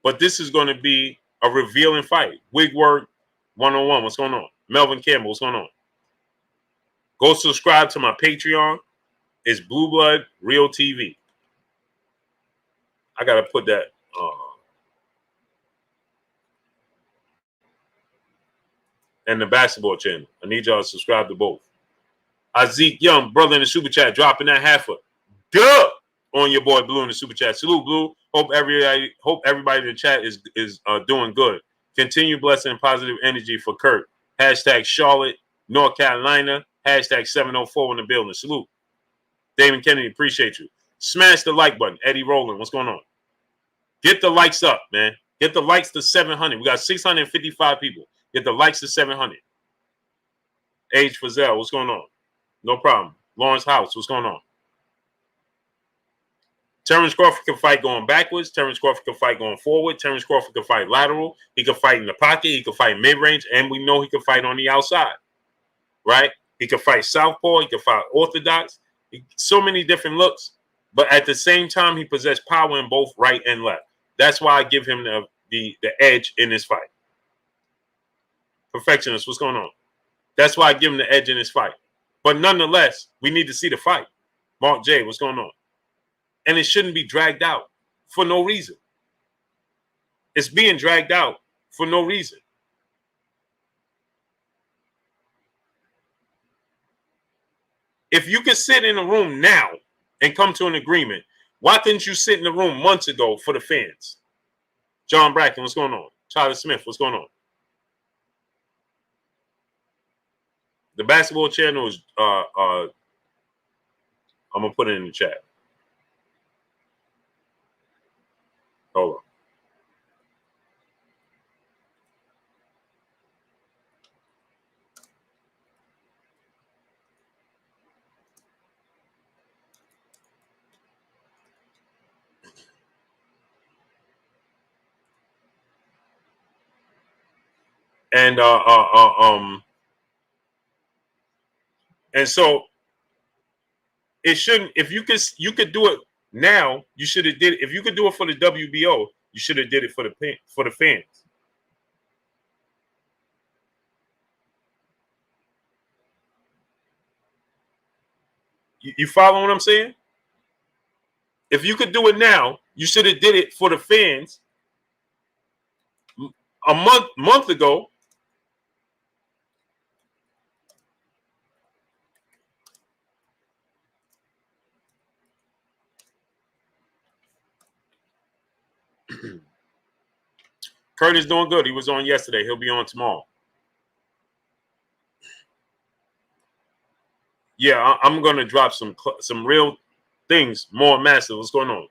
But this is going to be a revealing fight. Wigword 101, what's going on? Melvin Campbell, what's going on? Go subscribe to my Patreon. It's Blue Blood Real TV. I got to put that. And the basketball channel. I need y'all to subscribe to both. Azik Young, brother in the super chat, dropping that half duh on your boy Blue in the super chat. Salute, Blue. Hope everybody in the chat is doing good. Continue blessing and positive energy for Kurt. Hashtag Charlotte, North Carolina. Hashtag 704 in the building. Salute. Damon Kennedy, appreciate you. Smash the like button. Eddie Rowland, what's going on? Get the likes up, man. Get the likes to 700. We got 655 people. Get the likes to 700. Age Fazell, what's going on? No problem. Lawrence House, what's going on? Terence Crawford can fight going backwards. Terence Crawford can fight going forward. Terence Crawford can fight lateral. He can fight in the pocket. He can fight mid-range. And we know he can fight on the outside, right? He can fight southpaw. He can fight orthodox. So many different looks. But at the same time, he possessed power in both right and left. That's why I give him the edge in this fight. Perfectionist, what's going on? That's why I give him the edge in this fight. But nonetheless, we need to see the fight. Mark J, what's going on? And it shouldn't be dragged out for no reason. It's being dragged out for no reason. If you could sit in a room now and come to an agreement, why couldn't you sit in the room months ago for the fans? John Bracken, what's going on? Charlie Smith, what's going on? The basketball channel is, I'm going to put it in the chat. Hold on. And so it shouldn't. If you could do it now, you should have did it. If you could do it for the WBO, you should have did it for the fans. You follow what I'm saying? If you could do it now, you should have did it for the fans a month ago. Kurt is doing good. He was on yesterday. He'll be on tomorrow. Yeah, I'm going to drop some real things, more massive. What's going on?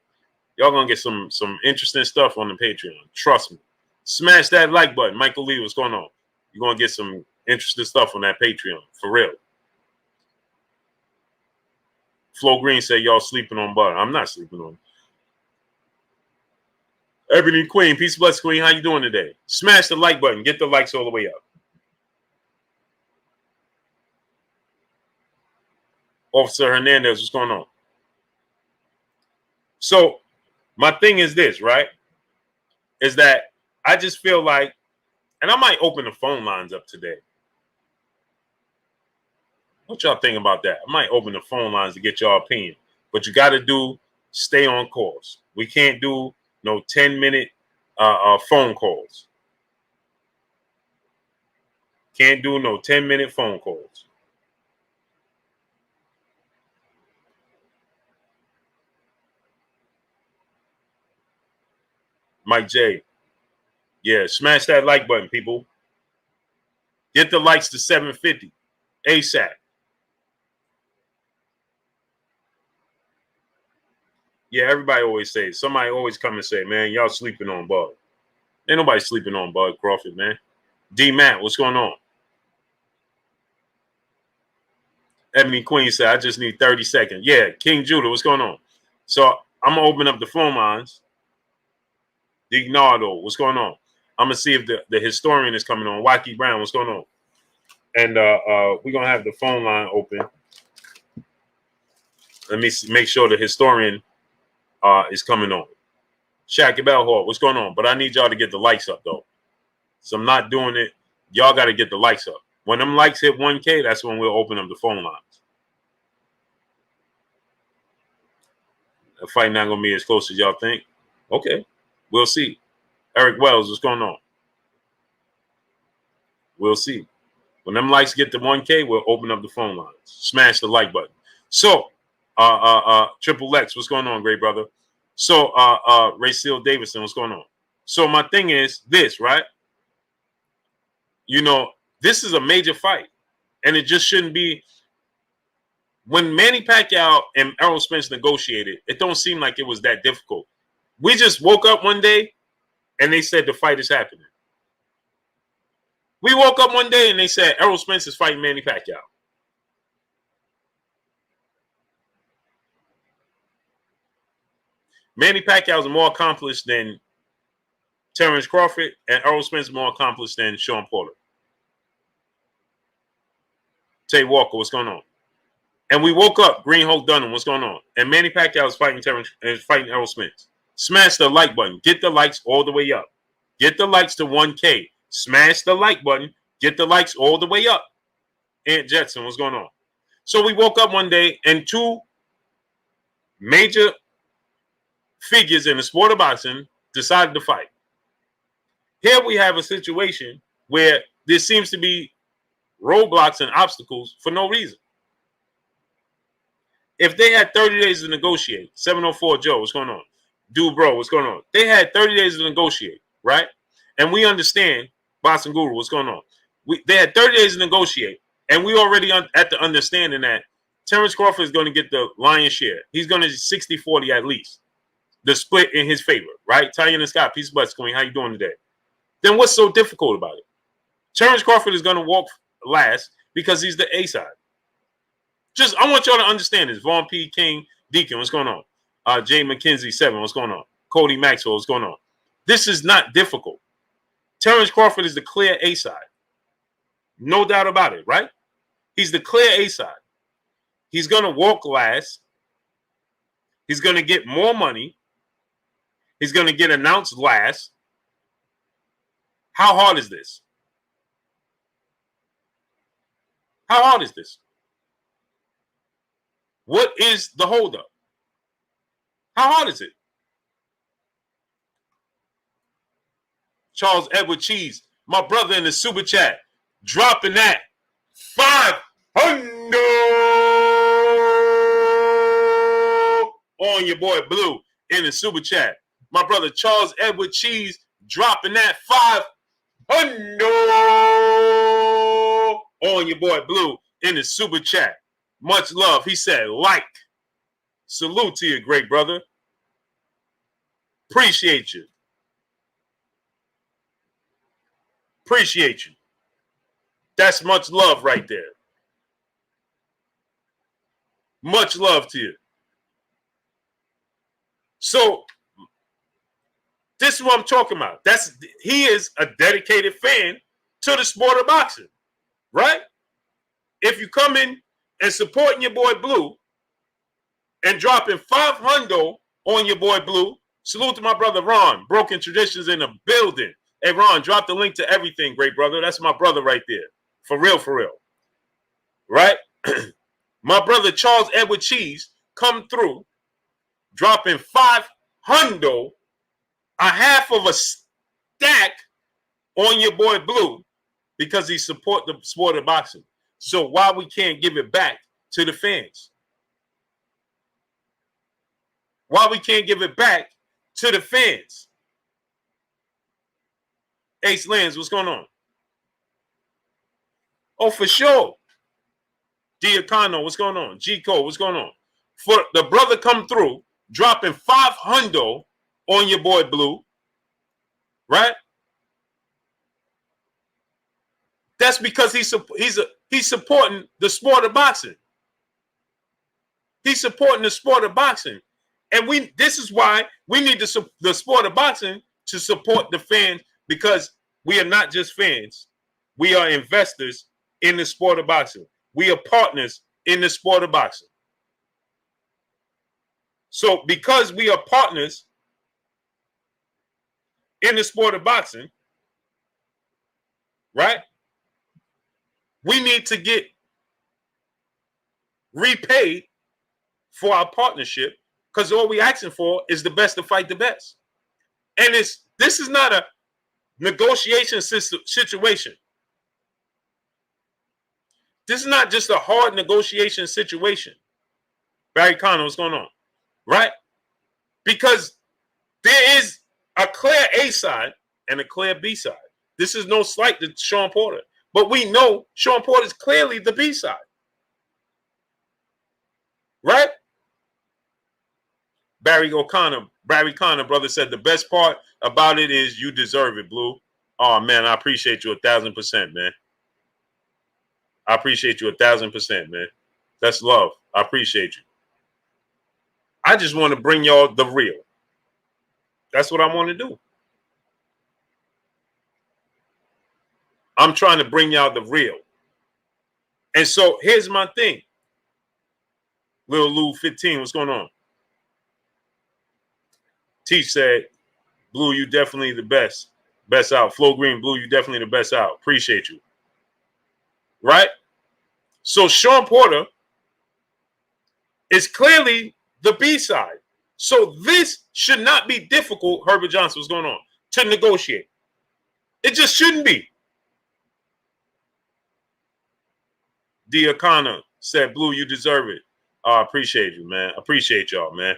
Y'all going to get some interesting stuff on the Patreon. Trust me. Smash that like button. Michael Lee, what's going on? You're going to get some interesting stuff on that Patreon. For real. Flo Green said y'all sleeping on butter. I'm not sleeping on. Ebony Queen, peace bless Queen. How you doing today? Smash the like button. Get the likes all the way up. Officer Hernandez, what's going on? So my thing is this, right? Is that I just feel like, and I might open the phone lines up today. What y'all think about that? I might open the phone lines to get y'all opinion. But you got to stay on course. We can't do no 10-minute phone calls. Can't do no 10-minute phone calls. Mike J. Yeah, smash that like button, people. Get the likes to 750 ASAP. Yeah, everybody always says. Somebody always come and say, man, y'all sleeping on Bud. Ain't nobody sleeping on Bud Crawford, man. D. Matt, what's going on? Ebony Queen said, I just need 30 seconds. Yeah, King Judah, what's going on? So I'm going to open up the phone lines. Dignardo, what's going on? I'm going to see if the historian is coming on. Wacky Brown, what's going on? And we're going to have the phone line open. Let me make sure the historian is coming on. Shaq Bellhawk, what's going on? But I need y'all to get the likes up, though. So I'm not doing it. Y'all got to get the likes up. When them likes hit 1K, that's when we'll open up the phone lines. The fight not going to be as close as y'all think. Okay, we'll see. Eric Wells, what's going on? We'll see. When them likes get to 1K, we'll open up the phone lines. Smash the like button. So, Triple X, what's going on, great brother? So, Ray Seal Davidson, what's going on? So, my thing is this, right? You know, this is a major fight. And it just shouldn't be. When Manny Pacquiao and Errol Spence negotiated, it don't seem like it was that difficult. We just woke up one day and they said the fight is happening. We woke up one day and they said Errol Spence is fighting Manny Pacquiao. Manny Pacquiao is more accomplished than Terence Crawford, and Errol Spence is more accomplished than Shawn Porter. Tay Walker, what's going on? And we woke up, Green Hulk Dunham, what's going on? And Manny Pacquiao is fighting Terence and fighting Errol Spence. Smash the like button. Get the likes all the way up. Get the likes to 1K. Smash the like button. Get the likes all the way up. Aunt Jetson, what's going on? So we woke up one day and two major figures in the sport of boxing decided to fight. Here we have a situation where there seems to be roadblocks and obstacles for no reason. If they had 30 days to negotiate, 704 Joe, what's going on? Dude, bro, what's going on? They had 30 days to negotiate, right? And we understand, Boxing Guru, what's going on? They had 30 days to negotiate, and we already at the understanding that Terence Crawford is going to get the lion's share. He's going to 60-40 at least. The split in his favor, right? Tanya and Scott, peace, bless, Queen. How you doing today? Then what's so difficult about it? Terence Crawford is going to walk last because he's the A side. Just, I want y'all to understand this. Vaughn P. King, Deacon, what's going on? Jay McKenzie, 7, what's going on? Cody Maxwell, what's going on? This is not difficult. Terence Crawford is the clear A side. No doubt about it, right? He's the clear A side. He's going to walk last. He's going to get more money. He's going to get announced last. How hard is this? How hard is this? What is the holdup? How hard is it? Charles Edward Cheese, my brother in the super chat, dropping that 500 on your boy Blue in the super chat. My brother Charles Edward Cheese dropping that 500 on your boy Blue in the super chat. Much love. He said, like. Salute to you, great brother. Appreciate you. Appreciate you. That's much love right there. Much love to you. So, this is what I'm talking about. He is a dedicated fan to the sport of boxing, right? If you come in and supporting your boy Blue and dropping 500 on your boy Blue, salute to my brother Ron, Broken Traditions in the building. Hey, Ron, drop the link to everything, great brother. That's my brother right there. For real, for real. Right? My brother Charles Edward Cheese come through, dropping 500 a half of a stack on your boy Blue because he support the sport of boxing. So why we can't give it back to the fans? Why we can't give it back to the fans? Ace Lands, what's going on? Oh, for sure. Diacano, what's going on? G Code, what's going on? For the brother come through, dropping 500 on your boy Blue, right? That's because he's supporting the sport of boxing. He's supporting the sport of boxing. And this is why we need the sport of boxing to support the fans, because we are not just fans. We are investors in the sport of boxing. We are partners in the sport of boxing. So because we are partners in the sport of boxing, right? We need to get repaid for our partnership, because all we're asking for is the best to fight the best. And this is not a negotiation situation. This is not just a hard negotiation situation. Barry Connor, what's going on? Right? Because there is a clear A side and a clear B side. This is no slight to Shawn Porter, but we know Shawn Porter is clearly the B side. Right? Barry Connor, brother, said the best part about it is you deserve it, Blue. Oh, man, I appreciate you 1,000%, man. I appreciate you 1,000%, man. That's love. I appreciate you. I just want to bring y'all the real. That's what I want to do. I'm trying to bring y'all the real. And so here's my thing. Lil Lou 15, what's going on? Teach said, Blue, you definitely the best. Best out. Flo Green, Blue, you definitely the best out. Appreciate you. Right? So Shawn Porter is clearly the B side. So this should not be difficult, Herbert Johnson, what's going on, to negotiate. It just shouldn't be. Diacana said, Blue, you deserve it. I appreciate you, man. Appreciate y'all, man.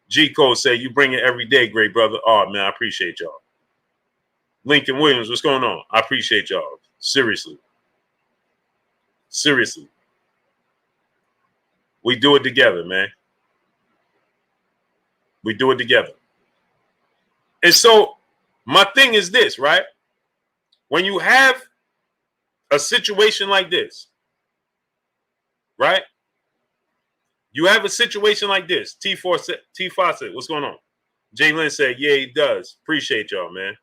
G Code said, you bring it every day, great brother. Oh, man, I appreciate y'all. Lincoln Williams, what's going on? I appreciate y'all. Seriously. Seriously. We do it together, man. We do it together. And so my thing is this, right? When you have a situation like this, right? You have a situation like this. T5 said, what's going on? Jay Lynn said, yeah, he does. Appreciate y'all, man.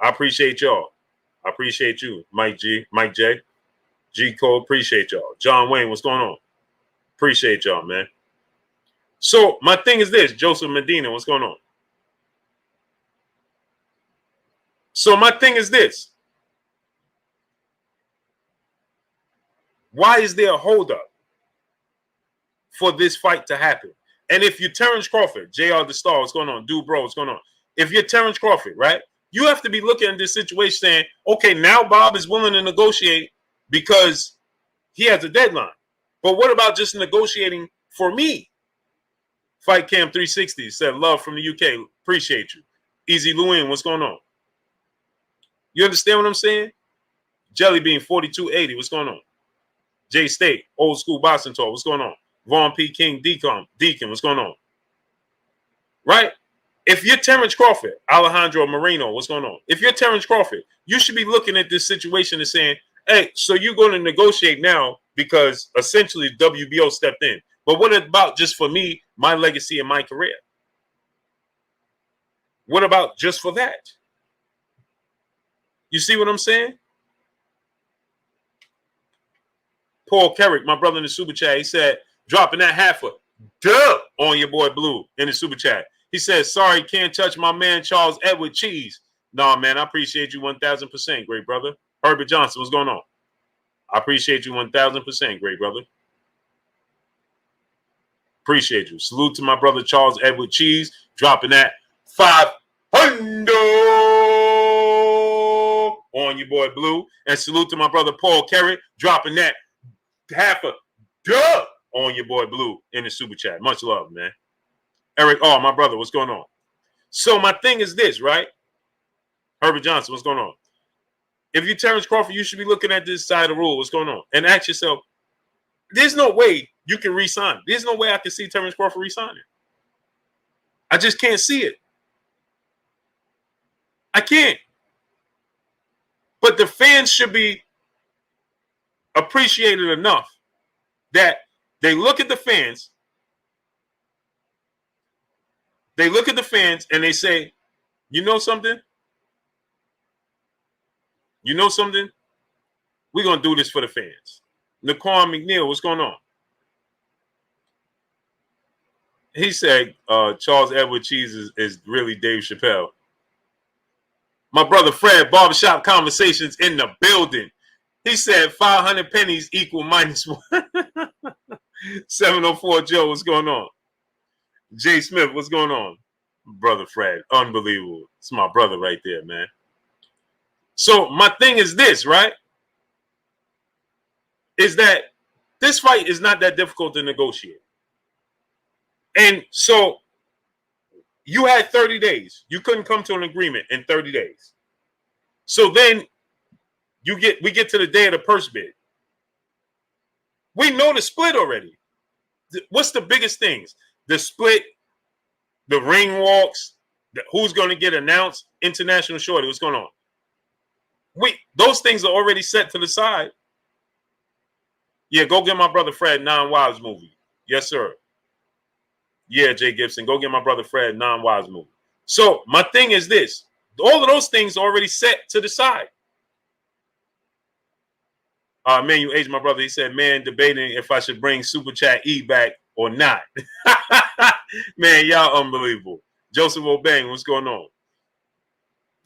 I appreciate y'all. I appreciate you, Mike J. G Cole, appreciate y'all. John Wayne, what's going on? Appreciate y'all, man. So my thing is this, Joseph Medina, what's going on? So my thing is this. Why is there a holdup for this fight to happen? And if you're Terence Crawford, JR the Star, what's going on? Dude, bro, what's going on? If you're Terence Crawford, right, you have to be looking at this situation saying, okay, now Bob is willing to negotiate because he has a deadline. But what about just negotiating for me? Fight Cam 360 said, love from the UK. Appreciate you. Easy Lewin, what's going on? You understand what I'm saying? Jelly Bean 4280, what's going on? J State, Old School Boxing Talk, what's going on? Vaughn P. King Deacon, what's going on? Right? If you're Terence Crawford, Alejandro Moreno, what's going on? If you're Terence Crawford, you should be looking at this situation and saying, hey, so you're going to negotiate now because essentially WBO stepped in. But what about just for me, my legacy and my career? What about just for that? You see what I'm saying? Paul Carrick, my brother in the super chat, he said, dropping that half a dub on your boy Blue in the super chat. He said, sorry, can't touch my man Charles Edward Cheese. No, man, I appreciate you 1,000%, great brother. Herbert Johnson, what's going on? I appreciate you 1,000%, great brother. Appreciate you. Salute to my brother Charles Edward Cheese, dropping that 500 on your boy Blue. And salute to my brother Paul Carrot dropping that half a duh on your boy Blue in the super chat. Much love, man. Eric, my brother, what's going on? So my thing is this, right? Herbert Johnson, what's going on? If you're Terence Crawford, you should be looking at this side of the rule. What's going on? And ask yourself, there's no way you can re-sign. There's no way I can see Terence Crawford re-signing. I just can't see it. I can't. But the fans should be appreciated enough that they look at the fans. They look at the fans and they say, you know something? You know something? We're going to do this for the fans. Naquan McNeil, what's going on? He said Charles Edward Cheese is really Dave Chappelle. My brother Fred, Barbershop Conversations in the building. He said 500 pennies equal -1. 704 Joe, what's going on? Jay Smith, what's going on? Brother Fred, unbelievable. It's my brother right there, man. So my thing is this, right? Is that this fight is not that difficult to negotiate. And so you had 30 days. You couldn't come to an agreement in 30 days. So then we get to the day of the purse bid. We know the split already. What's the biggest things? The split, the ring walks, who's going to get announced, international shorty, what's going on? Those things are already set to the side. Yeah, go get my brother Fred Non-Wives movie. Yes, sir. Yeah, Jay Gibson, go get my brother Fred Non-Wives movie. So my thing is this. All of those things are already set to the side. Man, you aged my brother. He said, man, debating if I should bring Super Chat E back or not. Man, y'all unbelievable. Joseph O'Bang, what's going on?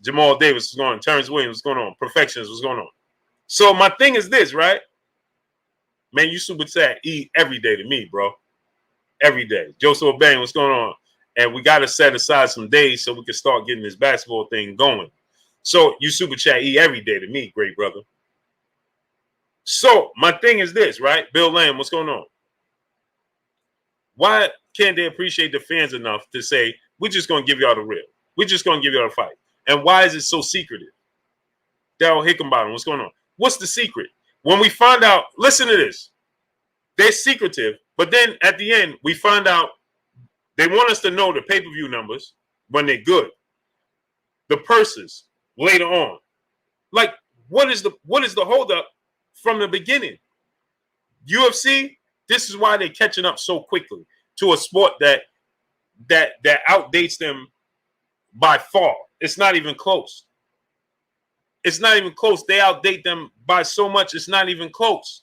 Jamal Davis, what's going on? Terrence Williams, what's going on? Perfectionist, what's going on? So my thing is this, right? Man, you Super Chat E every day to me, bro. Every day. Joseph O'Bang, what's going on? And we got to set aside some days so we can start getting this basketball thing going. So you Super Chat E every day to me, great brother. So my thing is this, right? Bill Lamb, what's going on? Why can't they appreciate the fans enough to say, we're just going to give y'all the real. We're just going to give y'all a fight. And why is it so secretive? Daryl Hickenbottom, what's going on? What's the secret? When we find out, listen to this. They're secretive, but then at the end, we find out they want us to know the pay-per-view numbers when they're good. The purses later on. Like, what is the holdup from the beginning? UFC, this is why they're catching up so quickly to a sport that outdates them by far. It's not even close. It's not even close. They outdate them by so much, it's not even close.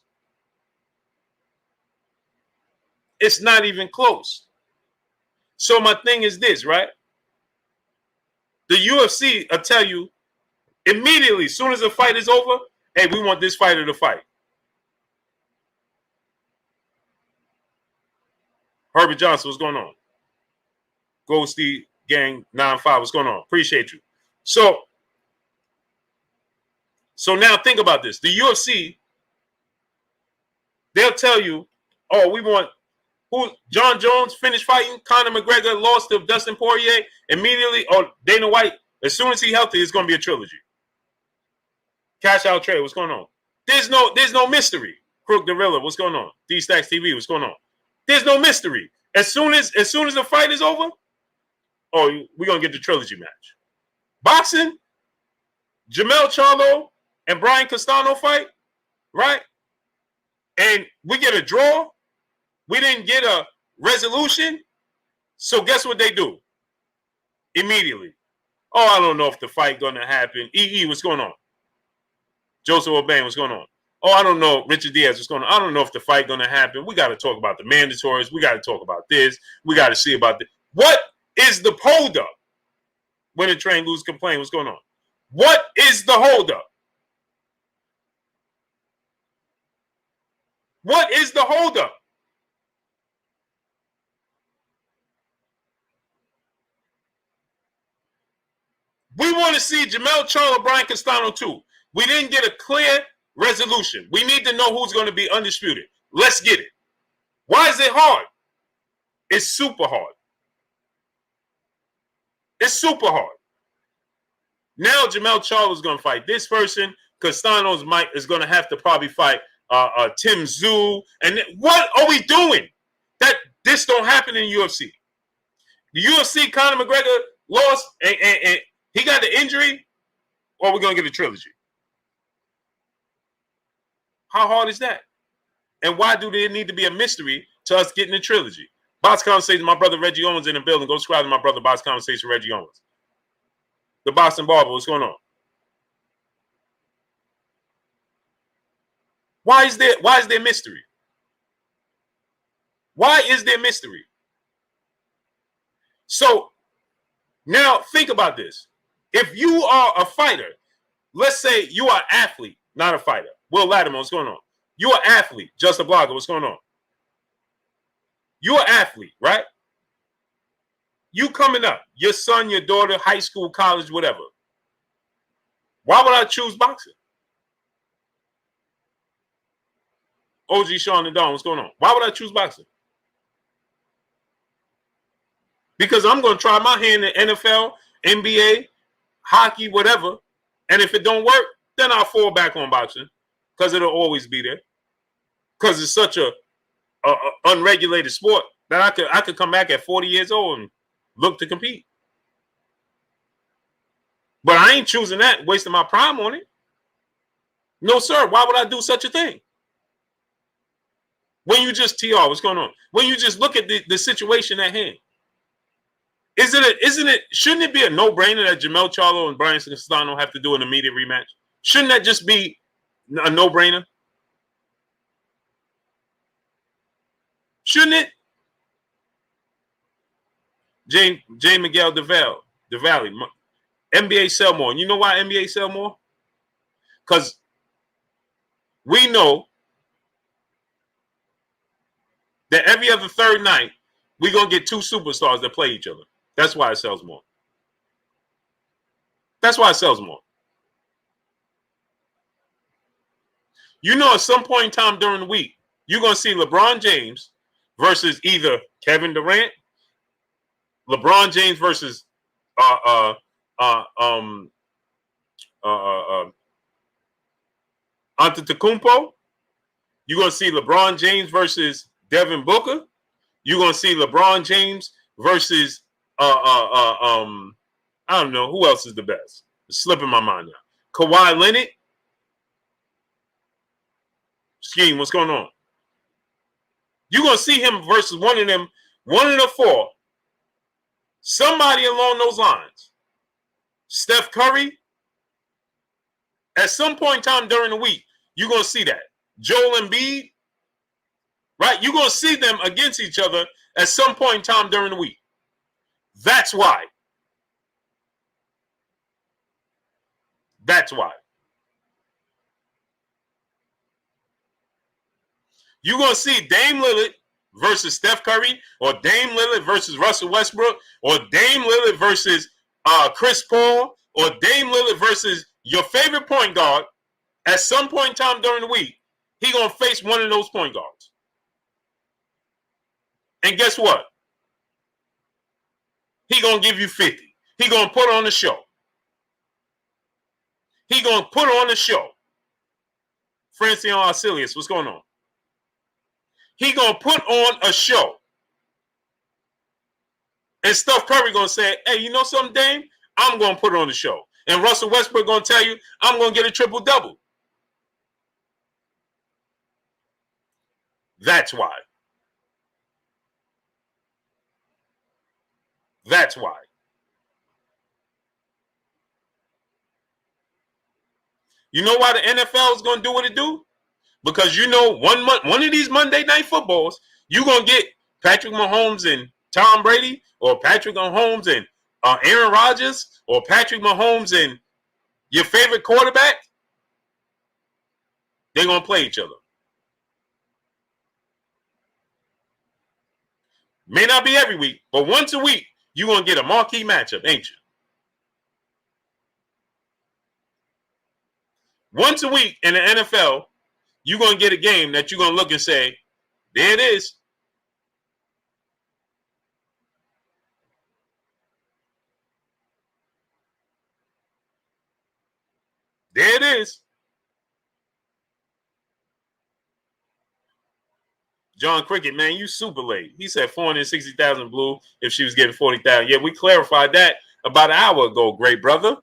It's not even close. So my thing is this, right? The UFC will tell you immediately, as soon as the fight is over, hey, we want this fighter to fight. Herbert Johnson, what's going on? Ghosty Gang 95, what's going on? Appreciate you. So now think about this. The UFC, they'll tell you, oh, we want John Jones finished fighting, Conor McGregor lost to Dustin Poirier immediately, or Dana White, as soon as he's healthy, it's going to be a trilogy. Cash Out Trade, what's going on? There's no mystery. Crook Gorilla, what's going on? D-Stacks TV, what's going on? There's no mystery. As soon as the fight is over, oh, we're going to get the trilogy match. Boxing, Jamel Charlo and Brian Castano fight, right? And we get a draw. We didn't get a resolution. So guess what they do? Immediately. Oh, I don't know if the fight going to happen. EE, what's going on? Joseph O'Bain, what's going on? Oh, I don't know. Richard Diaz, what's going on? I don't know if the fight going to happen. We got to talk about the mandatories. We got to talk about this. We got to see about this. What is the holdup? When the train lose complain, what's going on? What is the holdup? What is the holdup? see Jermell Charlo, Brian Castano too. We didn't get a clear resolution. We need to know who's going to be undisputed. Let's get it. Why is it hard? It's super hard. It's super hard. Now Jermell Charlo is going to fight this person. Castano's Mike is going to have to probably fight Tim Tszyu. And what are we doing? That this don't happen in UFC. The UFC, Conor McGregor lost and he got the injury, or we're going to get a trilogy. How hard is that? And why do there need to be a mystery to us getting a trilogy? Box Conversation, my brother Reggie Owens in the building. Go subscribe to my brother Box Conversation, Reggie Owens. The Boston Barber, what's going on? Why is there mystery? Why is there mystery? So now think about this. If you are a fighter, let's say you are an athlete, not a fighter. Will Latimer, what's going on? You're an athlete. Just a blogger, what's going on? You're an athlete, right? You coming up, your son, your daughter, high school, college, whatever. Why would I choose boxing? OG Shawn and Don, what's going on? Why would I choose boxing? Because I'm going to try my hand in NFL, NBA, hockey, whatever. And if it don't work, then I'll fall back on boxing because it'll always be there. Because it's such a unregulated sport that I could come back at 40 years old and look to compete. But I ain't choosing that, wasting my prime on it. No, sir. Why would I do such a thing? When you just TR, what's going on? When you just look at the situation at hand. Shouldn't it be a no-brainer that Jermell Charlo and Brian Castano have to do an immediate rematch? Shouldn't that just be a no-brainer? Shouldn't it? J. Miguel DeValley, NBA sell more. And you know why NBA sell more? Because we know that every other third night, we're going to get two superstars that play each other. That's why it sells more. That's why it sells more. You know, at some point in time during the week, you're going to see LeBron James versus either Kevin Durant, LeBron James versus Antetokounmpo. You're going to see LeBron James versus Devin Booker. You're going to see LeBron James versus I don't know who else is the best. It's slipping my mind now. Kawhi Leonard. Scheme, what's going on? You're going to see him versus one of the four. Somebody along those lines. Steph Curry. At some point in time during the week, you're going to see that. Joel Embiid. Right? You're going to see them against each other at some point in time during the week. That's why. That's why. You're going to see Dame Lillard versus Steph Curry, or Dame Lillard versus Russell Westbrook, or Dame Lillard versus Chris Paul, or Dame Lillard versus your favorite point guard. At some point in time during the week, he's going to face one of those point guards. And guess what? He going to give you 50. He going to put on the show. He going to put on the show. Francione Arcelius, what's going on? He going to put on a show. And Steph Curry going to say, hey, you know something, Dame? I'm going to put on the show. And Russell Westbrook going to tell you, I'm going to get a triple-double. That's why. That's why. You know why the NFL is going to do what it do? Because you know one of these Monday Night Footballs, you're going to get Patrick Mahomes and Tom Brady, or Patrick Mahomes and Aaron Rodgers, or Patrick Mahomes and your favorite quarterback. They're going to play each other. May not be every week, but once a week, you're going to get a marquee matchup, ain't you? Once a week in the NFL, you're going to get a game that you're going to look and say, there it is. There it is. John Cricket, man, you super late. He said 460,000 blue if she was getting 40,000. Yeah, we clarified that about an hour ago, great brother.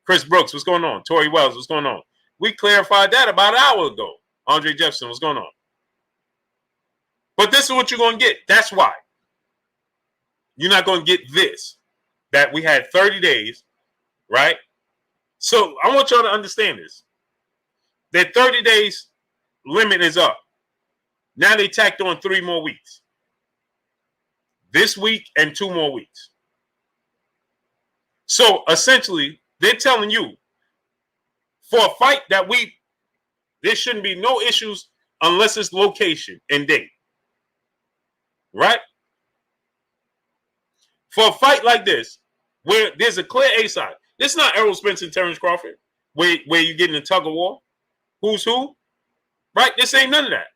Chris Brooks, what's going on? Tori Wells, what's going on? We clarified that about an hour ago. Andre Jefferson, what's going on? But this is what you're going to get. That's why. You're not going to get this. That we had 30 days, right? So I want y'all to understand this. That 30 days limit is up. Now they tacked on 3 more weeks. This week and 2 more weeks. So essentially, they're telling you for a fight that there shouldn't be no issues unless it's location and date. Right? For a fight like this, where there's a clear A side. This is not Errol Spence and Terence Crawford, where you get in a tug of war. Who's who? Right? This ain't none of that.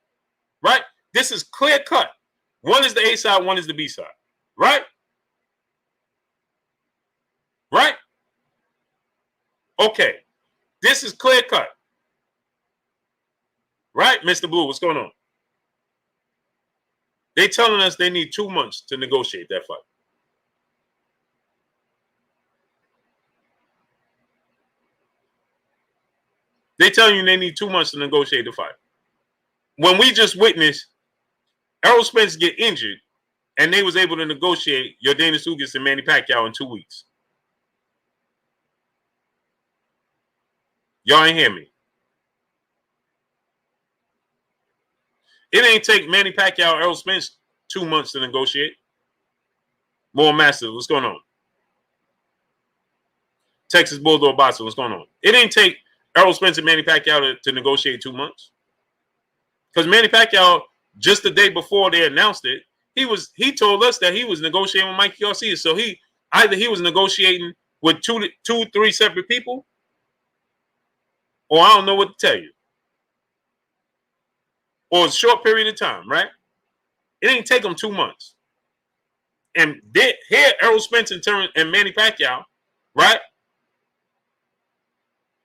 Right? This is clear cut. One is the A side, one is the B side. Right? Right? Okay. This is clear cut. Right, Mr. Blue? What's going on? They telling us they need 2 months to negotiate that fight. They telling you they need 2 months to negotiate the fight. When we just witnessed Errol Spence get injured and they was able to negotiate Yordenis Ugas and Manny Pacquiao in 2 weeks. Y'all ain't hear me. It ain't take Manny Pacquiao or Errol Spence 2 months to negotiate. More massive, what's going on? Texas Bulldog Boxer, what's going on? It ain't take Errol Spence and Manny Pacquiao to negotiate 2 months. Because Manny Pacquiao, just the day before they announced it, he told us that he was negotiating with Mikey Garcia. So either he was negotiating with two, 3 separate people, or I don't know what to tell you. Or a short period of time, right? It didn't take them 2 months. And here, Errol Spence and Manny Pacquiao, right?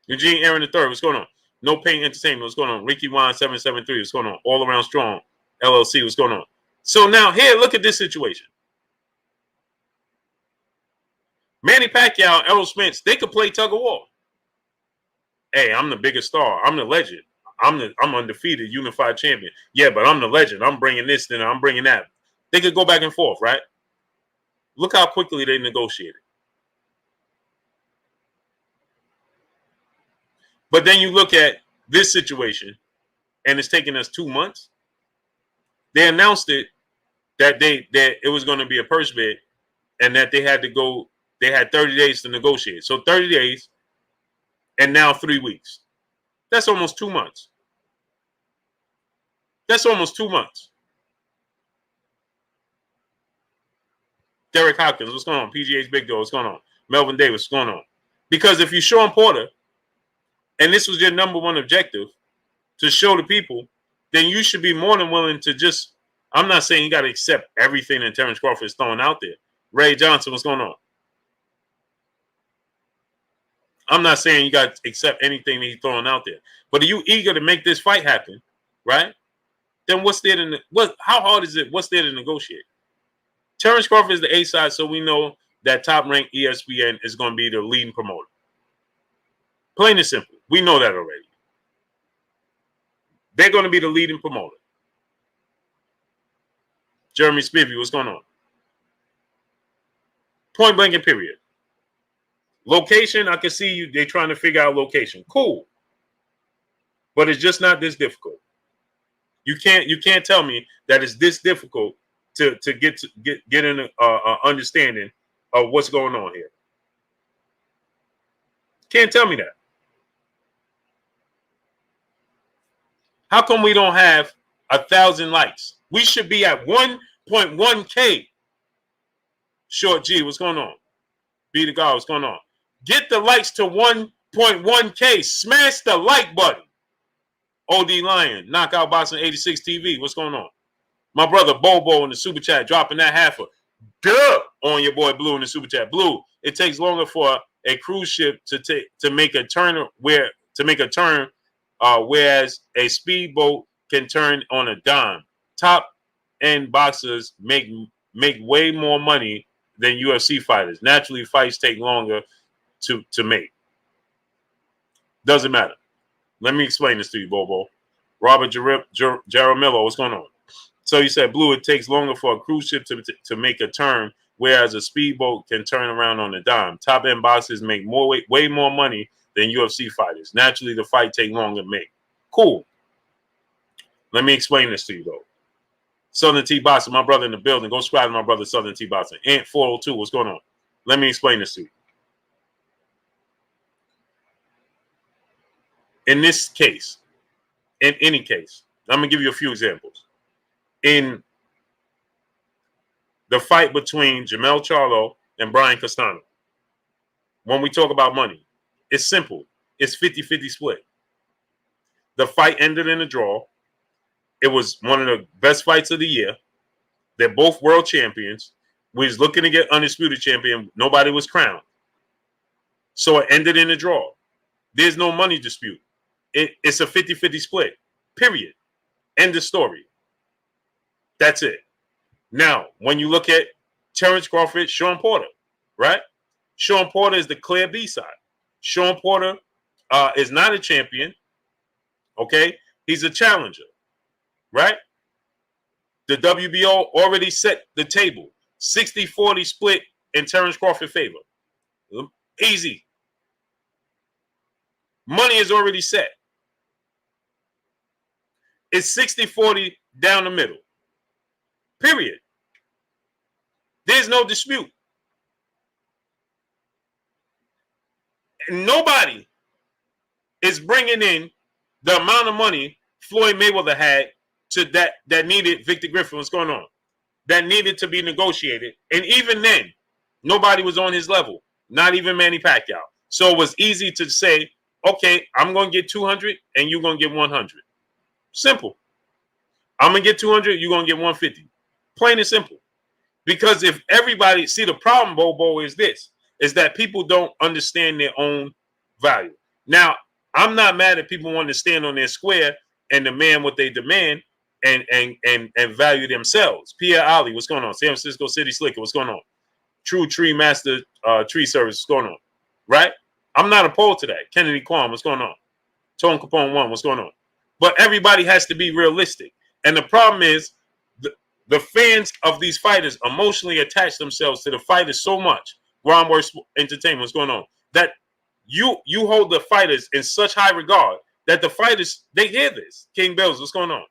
Eugene Aaron III, what's going on? No Pain Entertainment, what's going on? Ricky Wine 773, what's going on? All Around Strong, LLC, what's going on? So now here, look at this situation. Manny Pacquiao, Errol Spence, they could play tug of war. Hey, I'm the biggest star. I'm the legend. I'm undefeated, unified champion. Yeah, but I'm the legend. I'm bringing this, then I'm bringing that. They could go back and forth, right? Look how quickly they negotiated. But then you look at this situation, and it's taking us 2 months. They announced it that it was going to be a purse bid, and that they had 30 days to negotiate. So 30 days, and now 3 weeks. That's almost 2 months. That's almost 2 months. Derek Hopkins, what's going on? PGA's Big Dog, what's going on? Melvin Davis, what's going on? Because if you're Shawn Porter, and this was your number one objective, to show the people, then you should be more than willing to just, I'm not saying you got to accept everything that Terence Crawford is throwing out there. Ray Johnson, what's going on? I'm not saying you got to accept anything that he's throwing out there. But are you eager to make this fight happen, right? Then how hard is it? What's there to negotiate? Terence Crawford is the A side, so we know that top-ranked ESPN is going to be the leading promoter. Plain and simple. We know that already. They're going to be the leading promoter. Jeremy Spivey, what's going on? Point blank and period. Location, I can see you. They're trying to figure out location. Cool. But it's just not this difficult. You can't tell me that it's this difficult to get an understanding of what's going on here. Can't tell me that. How come we don't have 1,000 likes? We should be at 1.1K. Short G, what's going on? Be the God, what's going on? Get the likes to 1 .1K. Smash the like button. OD Lion, Knockout Boxing 86 TV. What's going on? My brother Bobo in the super chat dropping that half a duh on your boy Blue in the super chat. Blue, it takes longer for a cruise ship to make a turn whereas a speedboat can turn on a dime. Top end boxers make way more money than UFC fighters. Naturally, fights take longer to make. Doesn't matter. Let me explain this to you, Bobo. Robert Jaramillo, what's going on? So you said, Blue, it takes longer for a cruise ship to make a turn, whereas a speedboat can turn around on a dime. Top-end boxers make way more money than UFC fighters. Naturally, the fight take longer to make. Cool. Let me explain this to you, though. Southern T Boxing, my brother in the building. Go subscribe to my brother, Southern T Boxing. Ant 402, what's going on? Let me explain this to you. In this case, in any case, I'm going to give you a few examples. In the fight between Jamel Charlo and Brian Castano, when we talk about money, it's simple. It's 50-50 split. The fight ended in a draw. It was one of the best fights of the year. They're both world champions. We was looking to get undisputed champion. Nobody was crowned. So it ended in a draw. There's no money dispute. It's a 50-50 split. Period. End of story. That's it. Now, when you look at Terence Crawford, Shawn Porter, right? Shawn Porter is the clear B-side. Shawn Porter is not a champion, okay? He's a challenger, right? The WBO already set the table. 60-40 split in Terence Crawford's favor. Easy. Money is already set. It's 60-40 down the middle. Period. There's no dispute. And nobody is bringing in the amount of money Floyd Mayweather had to that needed Victor Griffin. What's going on? That needed to be negotiated. And even then, nobody was on his level. Not even Manny Pacquiao. So it was easy to say, okay, I'm going to get 200 and you're going to get 100. Simple. I'm going to get 200, you're going to get 150. Plain and simple. Because if everybody, see the problem, Bobo, is this, is that people don't understand their own value. Now, I'm not mad at people wanting to stand on their square and demand what they demand and value themselves. Pierre Ali, what's going on? San Francisco City Slicker, what's going on? True Tree Master Tree Service, what's going on? Right? I'm not opposed to that. Kennedy Kwan, what's going on? Tone Capone 1, what's going on? But everybody has to be realistic. And the problem is the fans of these fighters emotionally attach themselves to the fighters so much. Groundworks Entertainment, what's going on? That you hold the fighters in such high regard that the fighters, they hear this. King Bells, what's going on?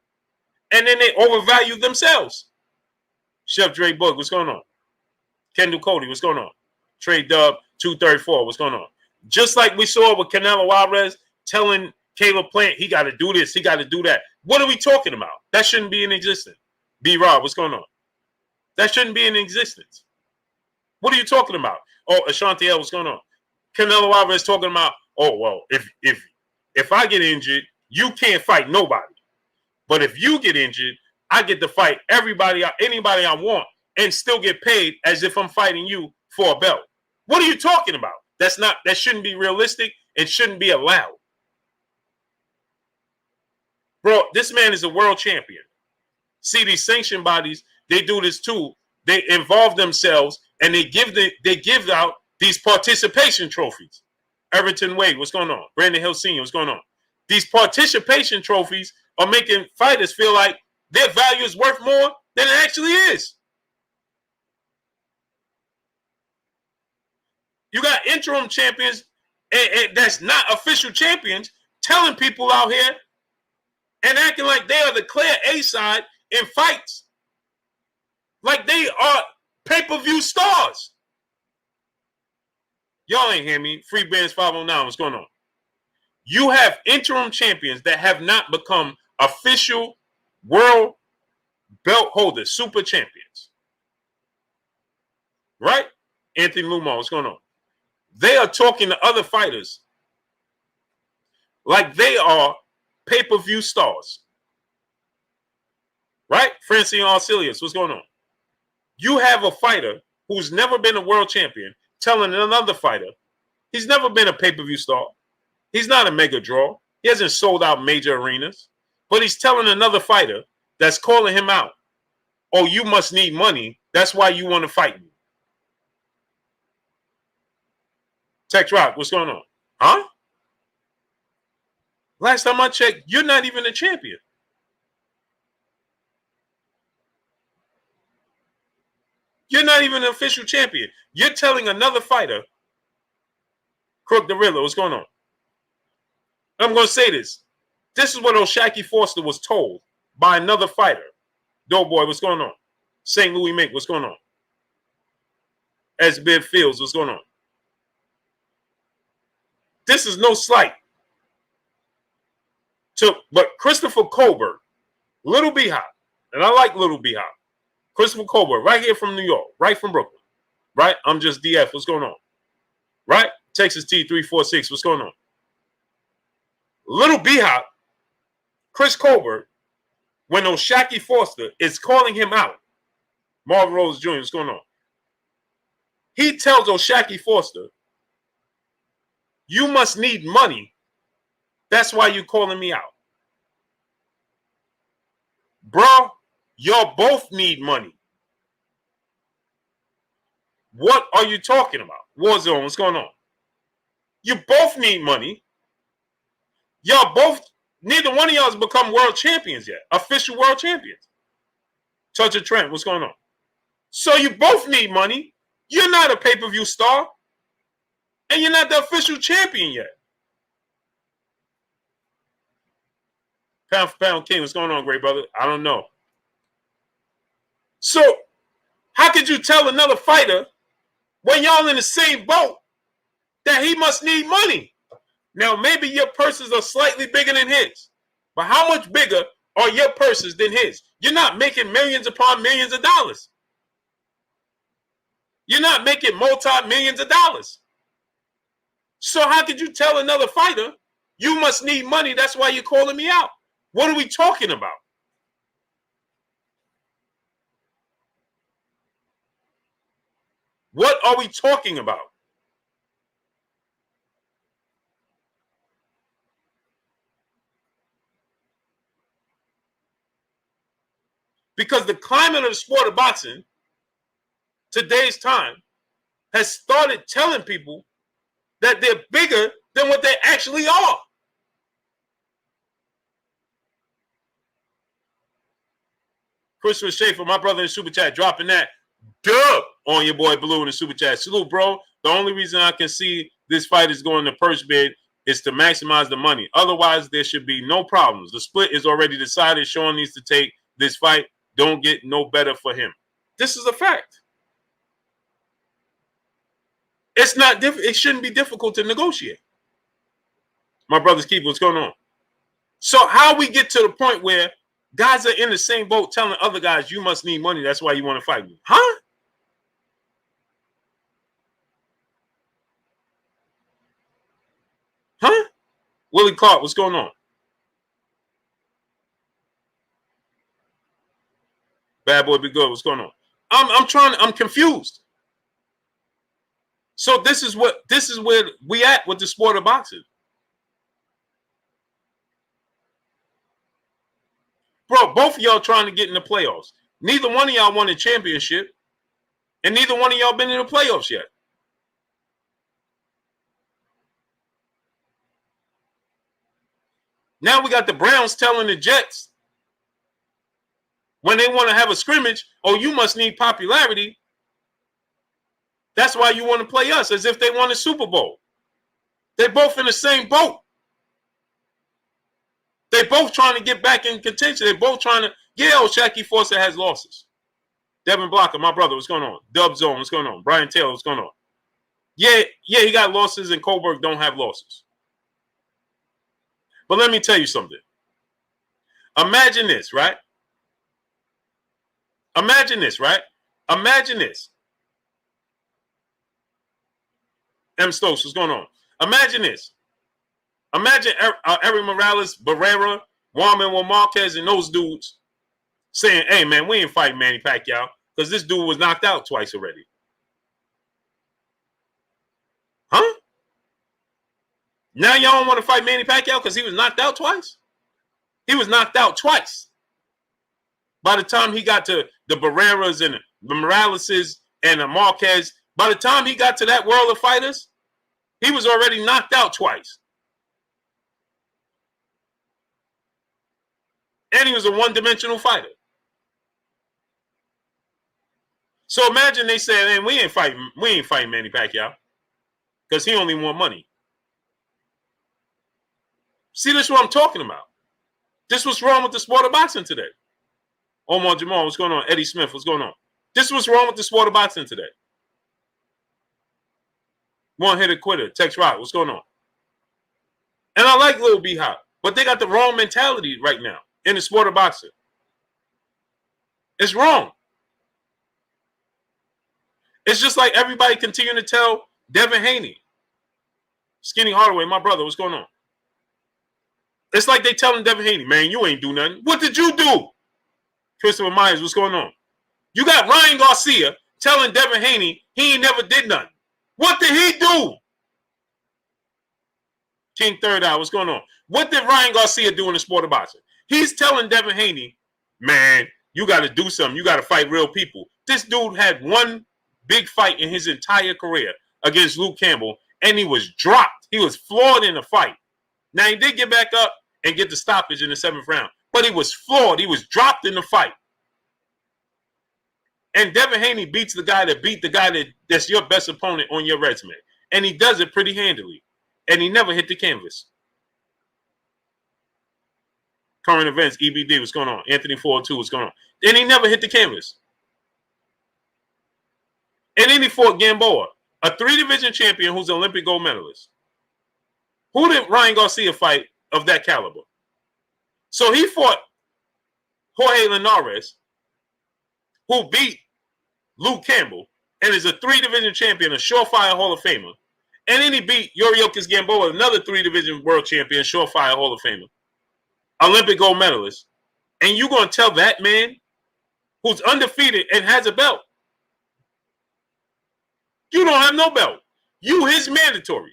And then they overvalue themselves. Chef Dre Book, what's going on? Kendall Cody, what's going on? Trey Dub 234, what's going on? Just like we saw with Canelo Alvarez telling Caleb Plant, he got to do this, he got to do that. What are we talking about? That shouldn't be in existence. B-Rob, what's going on? That shouldn't be in existence. What are you talking about? Oh, Ashanti L, what's going on? Canelo Alvarez talking about, oh, well, if I get injured, you can't fight nobody. But if you get injured, I get to fight anybody I want and still get paid as if I'm fighting you for a belt. What are you talking about? That shouldn't be realistic. It shouldn't be allowed. Bro, this man is a world champion. See, these sanction bodies, they do this too. They involve themselves and they give out these participation trophies. Everton Wade, what's going on? Brandon Hill Sr., what's going on? These participation trophies are making fighters feel like their value is worth more than it actually is. You got interim champions and that's not official champions telling people out here and acting like they are the clear A side in fights. Like they are pay-per-view stars. Y'all ain't hear me. Free Bands 509, what's going on? You have interim champions that have not become official world belt holders, super champions. Right? Anthony Lumar, what's going on? They are talking to other fighters like they are pay-per-view stars. Right? Francine Arcelius, what's going on? You have a fighter who's never been a world champion telling another fighter he's never been a pay-per-view star. He's not a mega draw. He hasn't sold out major arenas. But he's telling another fighter that's calling him out, oh, you must need money. That's why you want to fight me. Tex Rock, what's going on? Huh? Last time I checked, you're not even a champion. You're not even an official champion. You're telling another fighter, Crook the Riddler, what's going on? I'm going to say this. This is what O'Shaquie Foster was told by another fighter. Doughboy, what's going on? St. Louis Mink, what's going on? S. Fields, what's going on? This is no slight. But Christopher Colbert, Little B-Hop, and I like Little B-Hop. Christopher Colbert, right here from New York, right from Brooklyn. Right? I'm just DF. What's going on? Right? Texas T346. What's going on? Little B-Hop, Chris Colbert, when O'Shaquie Foster is calling him out, Marvin Rose Jr., what's going on? He tells O'Shaquie Foster, you must need money. That's why you're calling me out. Bro, y'all both need money. What are you talking about? Warzone, what's going on? You both need money. Y'all both, neither one of y'all has become world champions yet. Official world champions. Touch of Trent, what's going on? So you both need money. You're not a pay-per-view star. And you're not the official champion yet. Pound for pound king, what's going on, great brother? I don't know. So, how could you tell another fighter when y'all in the same boat that he must need money? Now, maybe your purses are slightly bigger than his. But how much bigger are your purses than his? You're not making millions upon millions of dollars. You're not making multi-millions of dollars. So how could you tell another fighter, you must need money, that's why you're calling me out? What are we talking about? What are we talking about? Because the climate of the sport of boxing, today's time, has started telling people that they're bigger than what they actually are. Christopher Schaefer, my brother in the Super Chat, dropping that dub on your boy Blue in the Super Chat. Salute, bro. The only reason I can see this fight is going to purse bid is to maximize the money. Otherwise, there should be no problems. The split is already decided. Shawn needs to take this fight. Don't get no better for him. This is a fact. It's not it shouldn't be difficult to negotiate. My brother's keeper, what's going on? So how we get to the point where guys are in the same boat telling other guys, you must need money, that's why you want to fight me. Huh? Huh? Willie Clark, what's going on? Bad boy be good, what's going on? I'm confused. So this is where we at with the sport of boxing. Bro, both of y'all trying to get in the playoffs. Neither one of y'all won a championship, and neither one of y'all been in the playoffs yet. Now we got the Browns telling the Jets when they want to have a scrimmage, oh, you must need popularity. That's why you want to play us, as if they won a Super Bowl. They're both in the same boat. They're both trying to get back in contention. They're both trying to. Yeah, O'Shaquie Foster has losses. Devin Blocker, my brother, what's going on? Dub Zone, what's going on? Brian Taylor, what's going on? Yeah, he got losses, and Colberg don't have losses. But let me tell you something. Imagine this, right? Imagine this, right? Imagine this. M. Stokes, what's going on? Imagine this. Imagine Erik Morales, Barrera, Juan Marquez, and those dudes saying, hey, man, we ain't fighting Manny Pacquiao because this dude was knocked out twice already. Huh? Now y'all don't want to fight Manny Pacquiao because he was knocked out twice? He was knocked out twice. By the time he got to the Barreras and the Moraleses and the Marquez, by the time he got to that world of fighters, he was already knocked out twice. And he was a one-dimensional fighter. So imagine they said, man, we ain't fighting Manny Pacquiao because he only want money. See, this is what I'm talking about. This was wrong with the sport of boxing today. Omar Jamal, what's going on? Eddie Smith, what's going on? This is what's wrong with the sport of boxing today. One-hitter quitter, Tex Rock, what's going on? And I like Lil B-Hop, but they got the wrong mentality right now in the sport of boxing. It's wrong. It's just like everybody continuing to tell Devin Haney, Skinny Hardaway, my brother, what's going on? It's like they telling Devin Haney, man, you ain't do nothing. What did you do? Christopher Myers, what's going on? You got Ryan Garcia telling Devin Haney he ain't never did nothing. What did he do? King Third Eye, what's going on? What did Ryan Garcia do in the sport of boxing? He's telling Devin Haney, man, you got to do something. You got to fight real people. This dude had one big fight in his entire career against Luke Campbell, and he was dropped. He was floored in the fight. Now, he did get back up and get the stoppage in the 7th round, but he was floored. He was dropped in the fight. And Devin Haney beats the guy that's your best opponent on your resume. And he does it pretty handily. And he never hit the canvas. Current events, EBD, what's going on? Anthony 402, what's going on? And he never hit the canvas. And then he fought Gamboa, a 3-division champion who's an Olympic gold medalist. Who did Ryan Garcia fight of that caliber? So he fought Jorge Linares, who beat Luke Campbell and is a 3-division champion, a surefire Hall of Famer. And then he beat Yuriorkis Gamboa, another 3-division world champion, surefire Hall of Famer, Olympic gold medalist. And you're going to tell that man who's undefeated and has a belt, you don't have no belt. You his mandatory.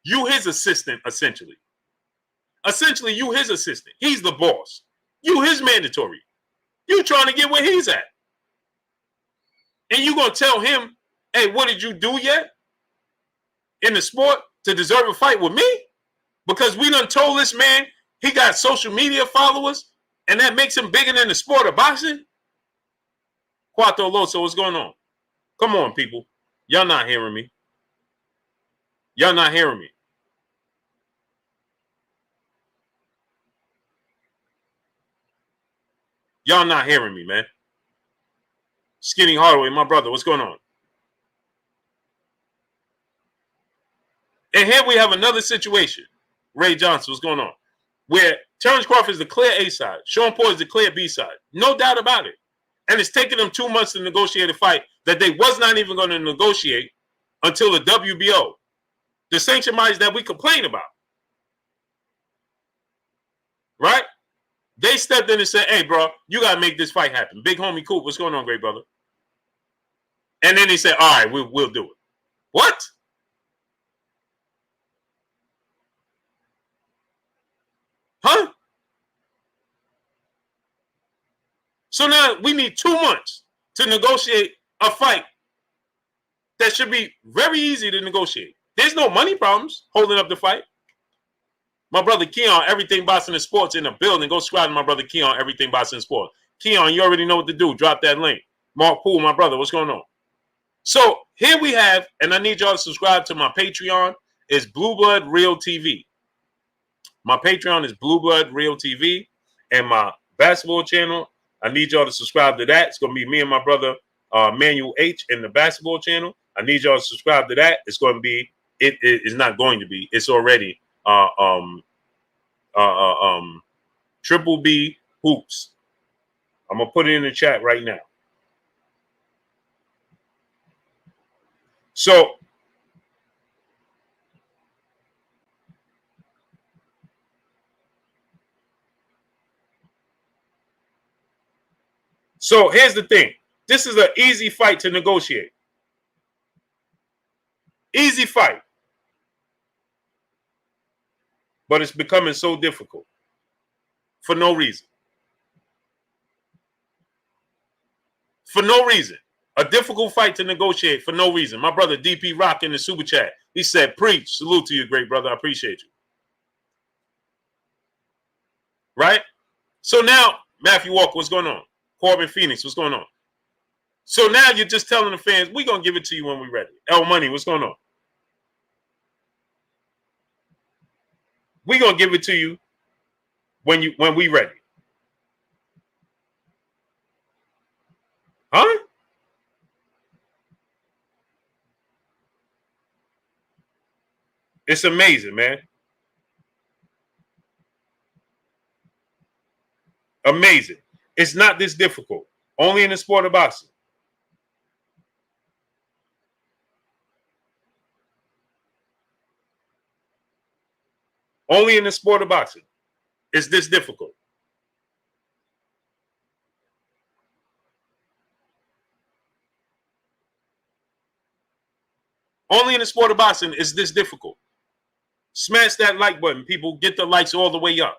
You his assistant, essentially. Essentially, you his assistant. He's the boss. You his mandatory. You trying to get where he's at. And you going to tell him, hey, what did you do yet in the sport to deserve a fight with me? Because we done told this man he got social media followers and that makes him bigger than the sport of boxing? Cuatro Loso, what's going on? Come on, people. Y'all not hearing me. Y'all not hearing me. Y'all not hearing me, man. Skinny Hardaway, my brother, what's going on? And here we have another situation. Ray Johnson, what's going on? Where Terence Crawford is the clear A side. Shawn Porter is the clear B side. No doubt about it. And it's taken them 2 months to negotiate a fight that they was not even going to negotiate until the WBO. The sanction bodies that we complain about. Right? They stepped in and said, hey, bro, you got to make this fight happen. Big homie Coop, what's going on, great brother? And then they said, all right, we'll do it. What? Huh? So now we need 2 months to negotiate a fight that should be very easy to negotiate. There's no money problems holding up the fight. My brother Keon, Everything Boxing and Sports in the building. Go subscribe to my brother Keon, Everything Boxing and Sports. Keon, you already know what to do. Drop that link. Mark Poole, my brother, what's going on? So here we have, and I need y'all to subscribe to my Patreon, is Blue Blood Real TV. My Patreon is Blue Blood Real TV. And my basketball channel, I need y'all to subscribe to that. It's going to be me and my brother Manuel H in the basketball channel. I need y'all to subscribe to that. It's going to be, it is not going to be, it's already Triple B Hoops. I'm going to put it in the chat right now. So So here's the thing. This is an easy fight to negotiate. Easy fight. But it's becoming so difficult for no reason. For no reason. A difficult fight to negotiate for no reason. My brother DP Rock in the super chat. He said, preach. Salute to you, great brother. I appreciate you. Right? So now, Matthew Walker, what's going on? Corbin Phoenix, what's going on? So now you're just telling the fans, we're going to give it to you when we're ready. L Money, what's going on? We're going to give it to you when we ready. Huh? It's amazing, man. Amazing. It's not this difficult. Only in the sport of boxing. Only in the sport of boxing is this difficult. Only in the sport of boxing is this difficult. Smash that like button, people. Get the likes all the way up.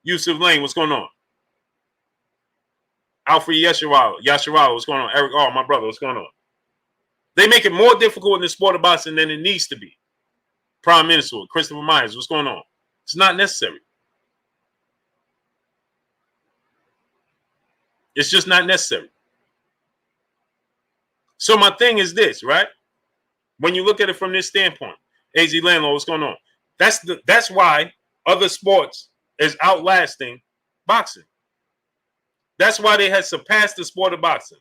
Yusuf Lane, what's going on? Alfred Yasharala, what's going on? Eric my brother, what's going on? They make it more difficult in the sport of boxing than it needs to be. Prime Minister, Christopher Myers, what's going on? It's not necessary. It's just not necessary. So my thing is this, right? When you look at it from this standpoint, AZ Landlord, what's going on? That's why other sports is outlasting boxing. That's why they had surpassed the sport of boxing.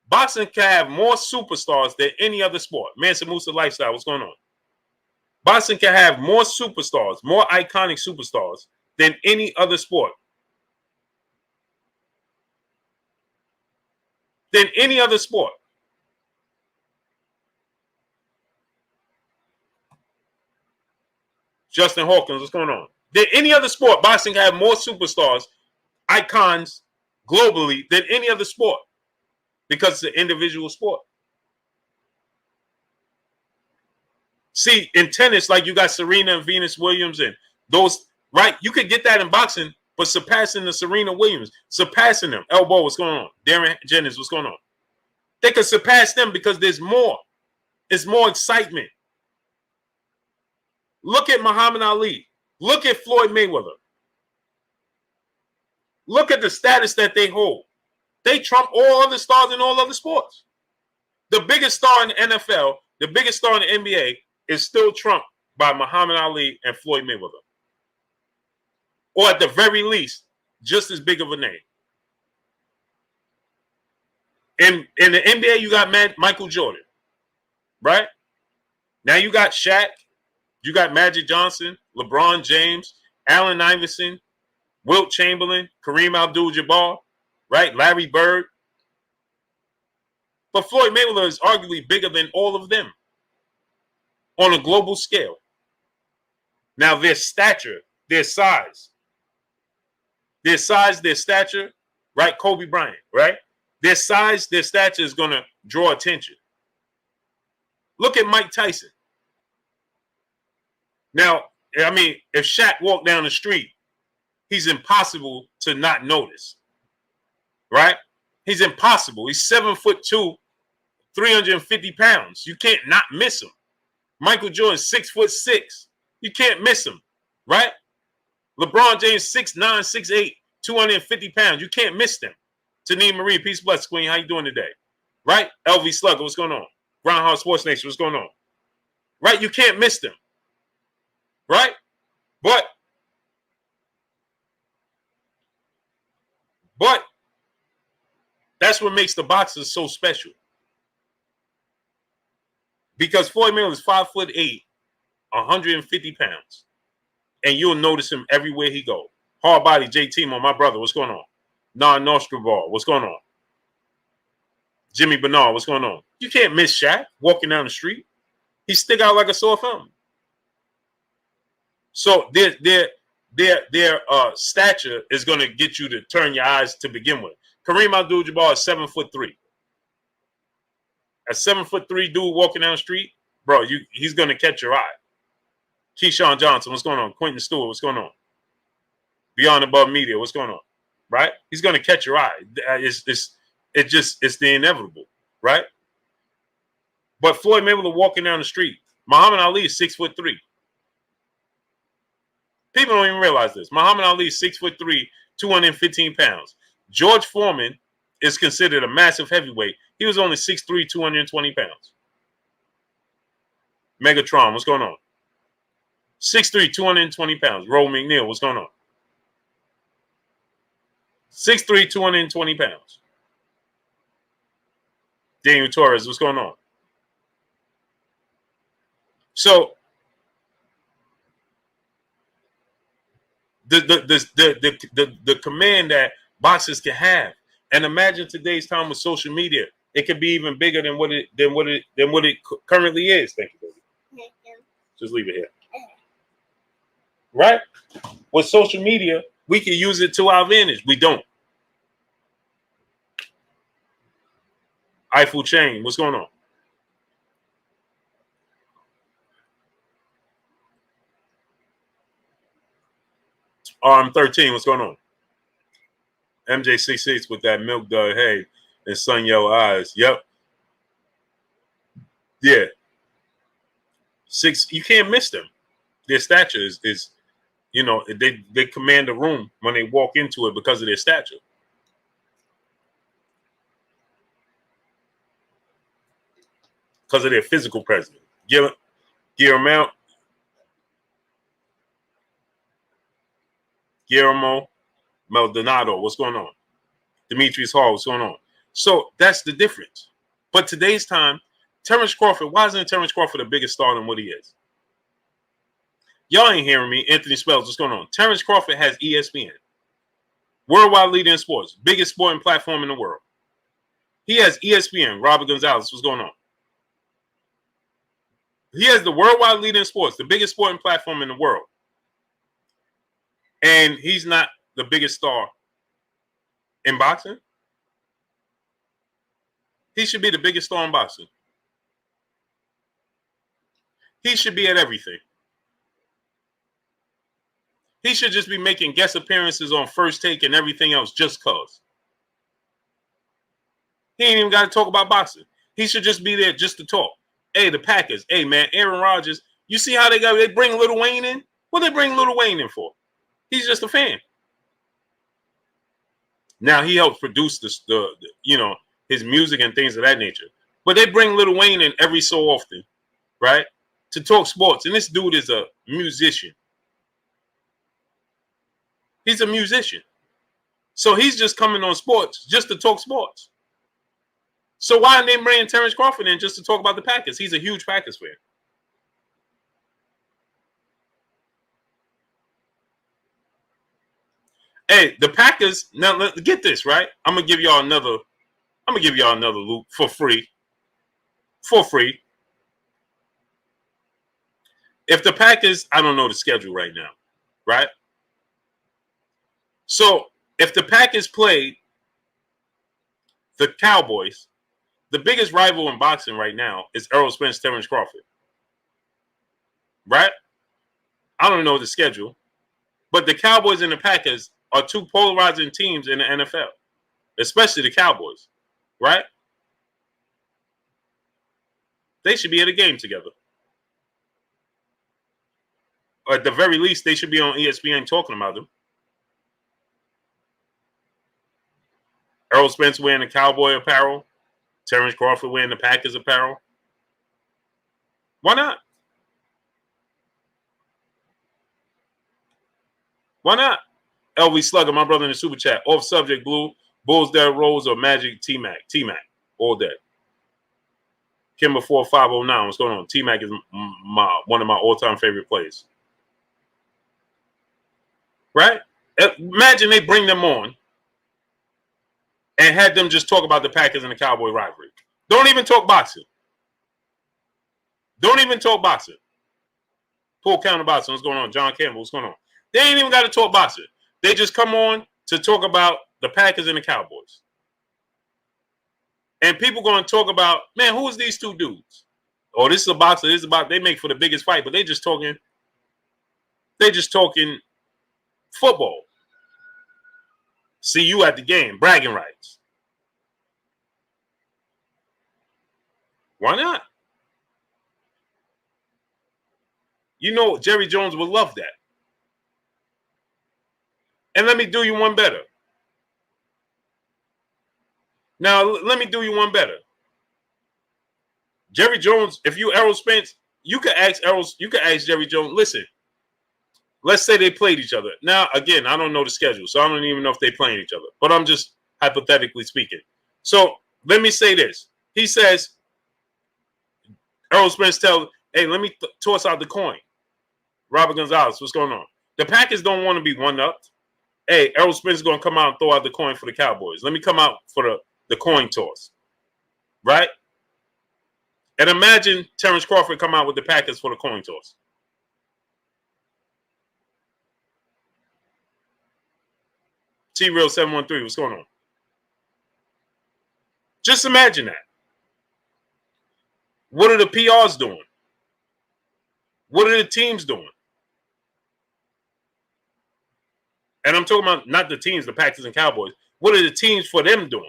Boxing can have more superstars than any other sport. Mansa Musa Lifestyle, what's going on? Boxing can have more superstars, more iconic superstars than any other sport. Than any other sport. Justin Hawkins, what's going on? Than any other sport, boxing can have more superstars, icons globally than any other sport because it's an individual sport. See, in tennis, like you got Serena and Venus Williams and those, right? You could get that in boxing, but surpassing the Serena Williams, surpassing them. Elbow, what's going on? Darren Jennings, what's going on? They could surpass them because there's more. It's more excitement. Look at Muhammad Ali. Look at Floyd Mayweather. Look at the status that they hold. They trump all other stars in all other sports. The biggest star in the NFL, the biggest star in the NBA is still trumped by Muhammad Ali and Floyd Mayweather. Or at the very least, just as big of a name. In the NBA, you got Michael Jordan, right? Now you got Shaq, you got Magic Johnson, LeBron James, Allen Iverson, Wilt Chamberlain, Kareem Abdul-Jabbar, right? Larry Bird. But Floyd Mayweather is arguably bigger than all of them on a global scale. Now their stature, their size, their stature, right? Kobe Bryant, right? Their size, their stature is going to draw attention. Look at Mike Tyson. Now, I mean, if Shaq walked down the street, he's impossible to not notice, right? He's impossible. He's 7'2", 350 pounds. You can't not miss him. Michael Jordan, 6'6". You can't miss him, right? LeBron James, 6'9", 6'8", 250 pounds. You can't miss them. Tanine Marie, peace bless, Queen. How you doing today? Right? LV Slugger, what's going on? Groundhog Sports Nation, what's going on? Right? You can't miss them. Right? But that's what makes the boxers so special. Because Floyd Mayweather is 5'8", 150 pounds. And you'll notice him everywhere he goes. Hard body, JT, my brother, what's going on? Non-Nostraball, what's going on? Jimmy Bernard, what's going on? You can't miss Shaq walking down the street. He stick out like a sore thumb. So their stature is going to get you to turn your eyes to begin with. Kareem Abdul-Jabbar is 7'3". A 7'3" dude walking down the street, bro, he's gonna catch your eye. Keyshawn Johnson, what's going on? Quentin Stewart, what's going on? Beyond Above Media, what's going on? Right? He's gonna catch your eye. It's the inevitable, right? But Floyd Mayweather walking down the street. Muhammad Ali is 6'3". People don't even realize this. Muhammad Ali is 6'3", 215 pounds. George Foreman is considered a massive heavyweight. He was only 6'3", 220 pounds. Megatron, what's going on? 6'3", 220 pounds. Roll McNeil, what's going on? 6'3", 220 pounds. Daniel Torres, what's going on? So the command that boxers can have, and imagine today's time with social media, it could be even bigger than what it currently is. Thank you, baby. Thank you. Just leave it here. Right? With social media, we can use it to our advantage. We don't. Eiffel Chain, what's going on? RM13, what's going on? MJ66 with that milk dud hay and sun yellow eyes. Yep. Yeah. 6, you can't miss them. Their stature is they command the room when they walk into it because of their stature. Because of their physical presence. Guillermo Maldonado, what's going on? Demetrius Hall, what's going on? So that's the difference. But today's time, Terence Crawford, why isn't Terence Crawford the biggest star than what he is? Y'all ain't hearing me. Anthony Spells, what's going on? Terence Crawford has ESPN. Worldwide leader in sports. Biggest sporting platform in the world. He has ESPN. Robert Gonzalez, what's going on? He has the worldwide leader in sports, the biggest sporting platform in the world. And he's not the biggest star in boxing. He should be the biggest star in boxing. He should be at everything. He should just be making guest appearances on First Take and everything else just cause. He ain't even got to talk about boxing. He should just be there just to talk. Hey, the Packers. Hey, man, Aaron Rodgers. You see how they bring Lil Wayne in? What they bring Lil Wayne in for? He's just a fan. Now he helps produce his music and things of that nature. But they bring Lil Wayne in every so often, right? To talk sports. And this dude is a musician. He's a musician. So he's just coming on sports just to talk sports. So why aren't they bringing Terence Crawford in just to talk about the Packers? He's a huge Packers fan. Hey, the Packers, now get this, right? I'm gonna give y'all another loop for free. For free. If the Packers, I don't know the schedule right now, right? So if the Packers played the Cowboys, the biggest rival in boxing right now is Errol Spence, Terence Crawford. Right? I don't know the schedule. But the Cowboys and the Packers are two polarizing teams in the NFL. Especially the Cowboys. Right? They should be at a game together. Or at the very least, they should be on ESPN talking about them. Errol Spence wearing the Cowboy apparel. Terence Crawford wearing the Packers apparel. Why not? Why not? LV Slugger, my brother in the super chat. Off subject, Blue. Bulls, Derrick Rose, or Magic T-Mac. T-Mac. All day. Kimber 4509. What's going on? T-Mac is one of my all-time favorite players. Right? Imagine they bring them on and had them just talk about the Packers and the Cowboy rivalry. Don't even talk boxing. Don't even talk boxing. Full counter boxing. What's going on? John Campbell. What's going on? They ain't even got to talk boxing. They just come on to talk about the Packers and the Cowboys. And people going to talk about, man, who is these two dudes? Oh, this is a boxer. This is about, they make for the biggest fight, but they just talking football. See you at the game, bragging rights. Why not? You know, Jerry Jones would love that. And let me do you one better. Now, let me do you one better. Jerry Jones, if you Errol Spence, you could ask Jerry Jones, listen, let's say they played each other. Now, again, I don't know the schedule, so I don't even know if they're playing each other. But I'm just hypothetically speaking. So let me say this. He says, Errol Spence tells, hey, let me toss out the coin. Robert Gonzalez, what's going on? The Packers don't want to be one-upped. Hey, Errol Spence is going to come out and throw out the coin for the Cowboys. Let me come out for the coin toss. Right? And imagine Terence Crawford come out with the Packers for the coin toss. T-Real 713, what's going on? Just imagine that. What are the PRs doing? What are the teams doing? And I'm talking about not the teams, the Packers and Cowboys. What are the teams for them doing?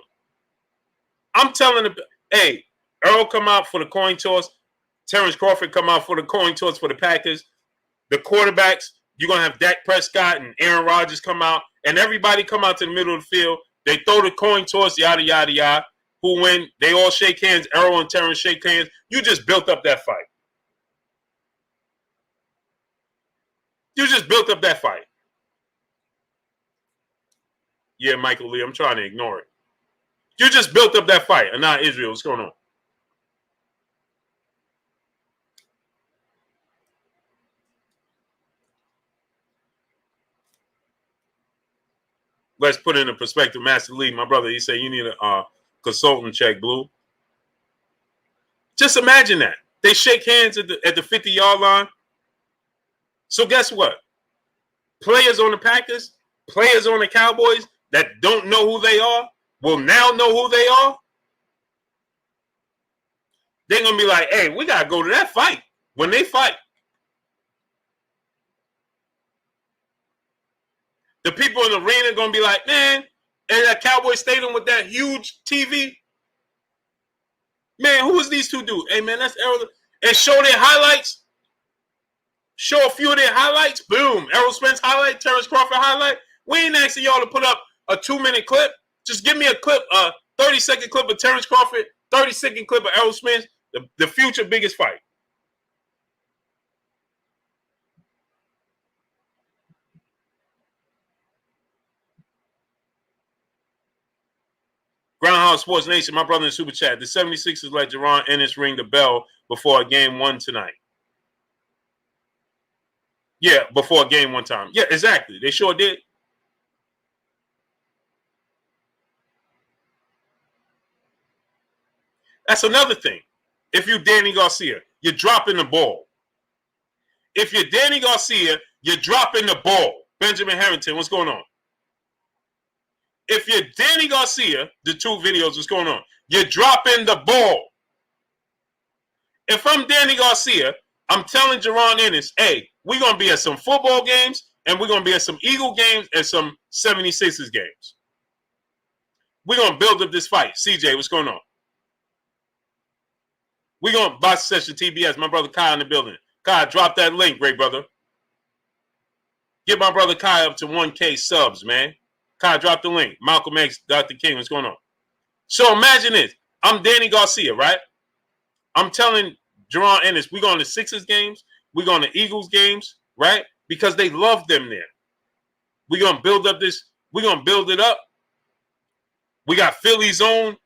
I'm telling them, hey, Earl come out for the coin toss. Terence Crawford come out for the coin toss for the Packers. The quarterbacks, you're going to have Dak Prescott and Aaron Rodgers come out. And everybody come out to the middle of the field. They throw the coin toss, yada, yada, yada. Who win? They all shake hands. Earl and Terence shake hands. You just built up that fight. You just built up that fight. Yeah, Michael Lee, I'm trying to ignore it. You just built up that fight. And now Israel, what's going on? Let's put it in perspective. Master Lee, my brother, he said you need a consultant check, Blue. Just imagine that. They shake hands at the 50-yard line. So guess what? Players on the Packers, players on the Cowboys that don't know who they are will now know who they are. They're going to be like, hey, we got to go to that fight when they fight. The people in the arena are going to be like, man, in that Cowboy Stadium with that huge TV, man, who is these two dudes? Hey, man, that's Errol. And show their highlights. Show a few of their highlights. Boom. Errol Spence highlight, Terence Crawford highlight. We ain't asking y'all to put up a 2-minute clip. Just give me a clip, a 30-second clip of Terence Crawford, 30-second clip of Errol Spence, the future biggest fight. Groundhog Sports Nation, my brother in Super Chat. The 76ers let Jerron Ennis ring the bell before a game one tonight. Yeah, before a game one time. Yeah, exactly. They sure did. That's another thing. If you're Danny Garcia, you're dropping the ball. If you're Danny Garcia, you're dropping the ball. Benjamin Harrington, what's going on? If you're Danny Garcia, the two videos, what's going on? You're dropping the ball. If I'm Danny Garcia, I'm telling Jerron Ennis, hey, we're going to be at some football games and we're going to be at some Eagle games and some 76ers games. We're going to build up this fight. CJ, what's going on? We're going to Box Session TBS. My brother Kai in the building. Kai, drop that link, great brother. Get my brother Kai up to 1K subs, man. Kai, drop the link. Malcolm X, Dr. King, what's going on? So imagine this. I'm Danny Garcia, right? I'm telling Jerron Ennis, we're going to Sixers games. We're going to Eagles games, right? Because they love them there. We're going to build up this. We're going to build it up. We got Philly's own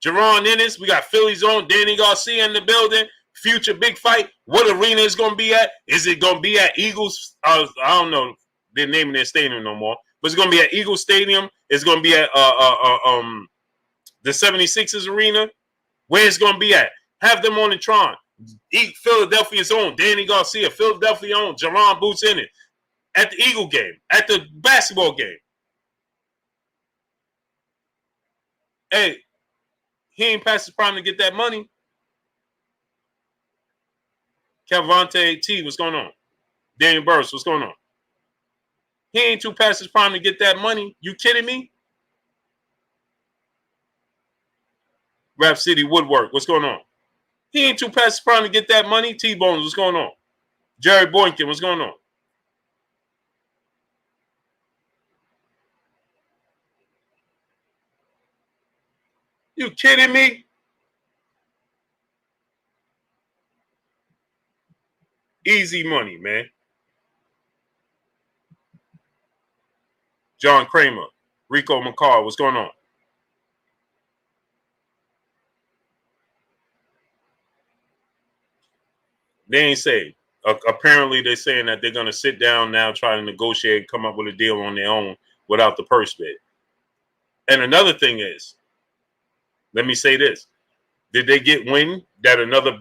Jerron Ennis. We got Philly's own Danny Garcia in the building. Future big fight. What arena is going to be at? Is it going to be at Eagles? I don't know. They're naming their stadium no more. But it's going to be at Eagles Stadium. It's going to be at the 76ers arena. Where it's going to be at? Have them on the Tron. Philadelphia's own Danny Garcia. Philadelphia own Jerron Boots in it. At the Eagle game. At the basketball game. Hey, He ain't past his prime to get that money. Calvante T, what's going on? Daniel Burris, what's going on? He ain't too past his prime to get that money. You kidding me? Rap City Woodwork, what's going on? He ain't too past his prime to get that money. T-Bones, what's going on? Jerry Boynton, what's going on? You kidding me? Easy money, man. John Kramer, Rico McCall, what's going on? They ain't say. Apparently, they're saying that they're going to sit down now, try to negotiate, come up with a deal on their own without the purse bid. And another thing is, let me say this: did they get wind that a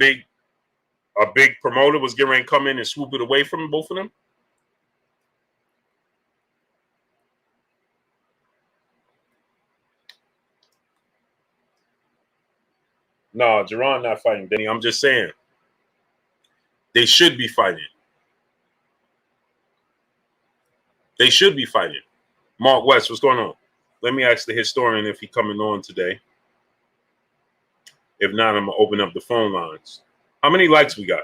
big promoter was getting ready to come in and swoop it away from both of them? No, Jerron not fighting Denny. I'm just saying they should be fighting. They should be fighting. Mark West, what's going on? Let me ask the historian if he's coming on today. If not, I'm going to open up the phone lines. How many likes we got?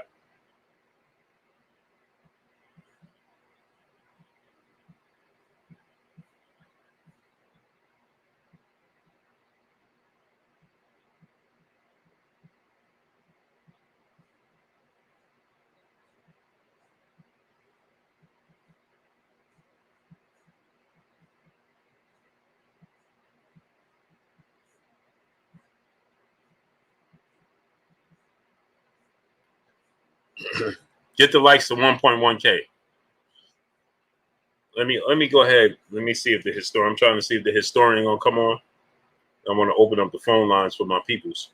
Get the likes to 1.1K. Let me go ahead. Let me see if the historian. I'm trying to see if the historian gonna come on. I want to open up the phone lines for my peoples.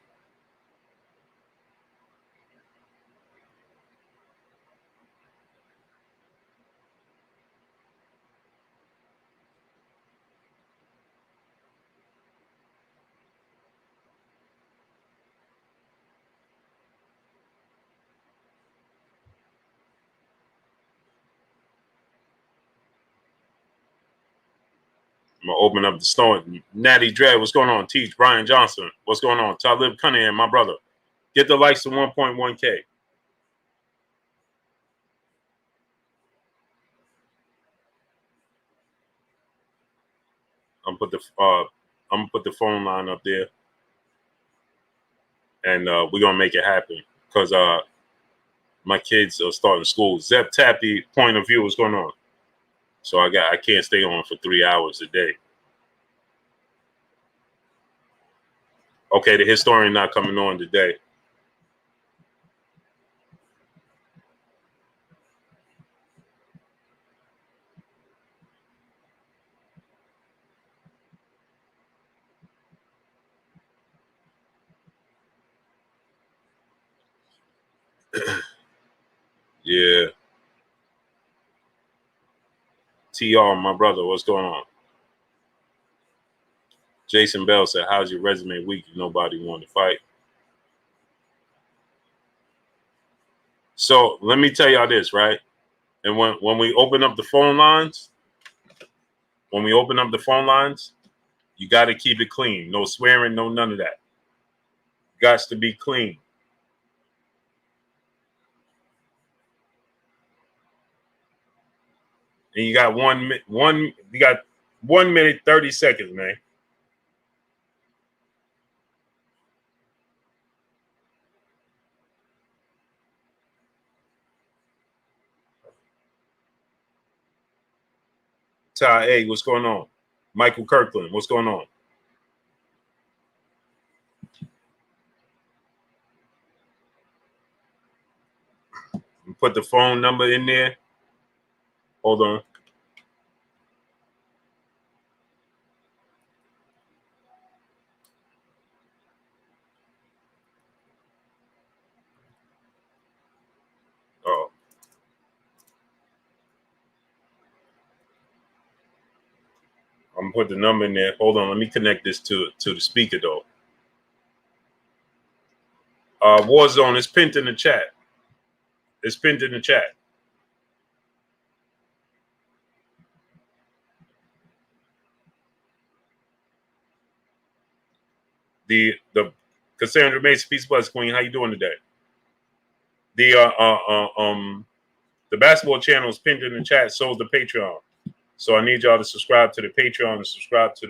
I'm gonna open up the stone. Natty Dread, what's going on? Teach Brian Johnson, what's going on? Talib Cunningham, my brother. Get the likes to 1.1K. I'm gonna put the phone line up there, and we're gonna make it happen because my kids are starting school. Zep Tappy point of view, what's going on? So I can't stay on for 3 hours a day. Okay, the historian not coming on today. Yeah. TR, my brother, what's going on? Jason Bell said, how's your resume week? Nobody wanted to fight. So let me tell y'all this, right? And when we open up the phone lines, you got to keep it clean. No swearing, no none of that. Got to be clean. And you got you got 1 minute 30 seconds, man. Ty A, what's going on? Michael Kirkland, what's going on? Put the phone number in there. Hold on. Oh. I'm gonna put the number in there. Hold on, let me connect this to the speaker though. Warzone is pinned in the chat. It's pinned in the chat. The Cassandra Mason, Peace Bless Queen. How you doing today? The basketball channel is pinned in the chat. So is the Patreon. So I need y'all to subscribe to the Patreon and subscribe to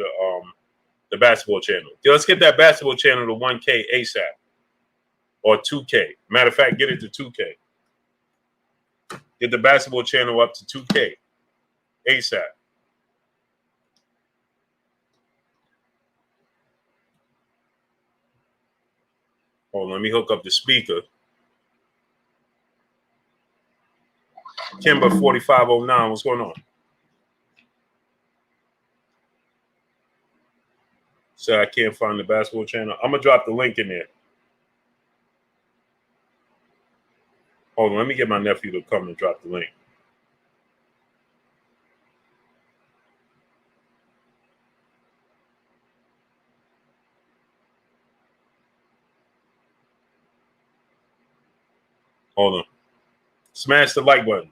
the basketball channel. Let's get that basketball channel to 1K ASAP or 2K. Matter of fact, get it to 2K. Get the basketball channel up to 2K ASAP. Hold on, let me hook up the speaker. Kimber 4509, what's going on? So I can't find the basketball channel. I'm gonna drop the link in there. Hold on, let me get my nephew to come and drop the link. Hold on. Smash the like button.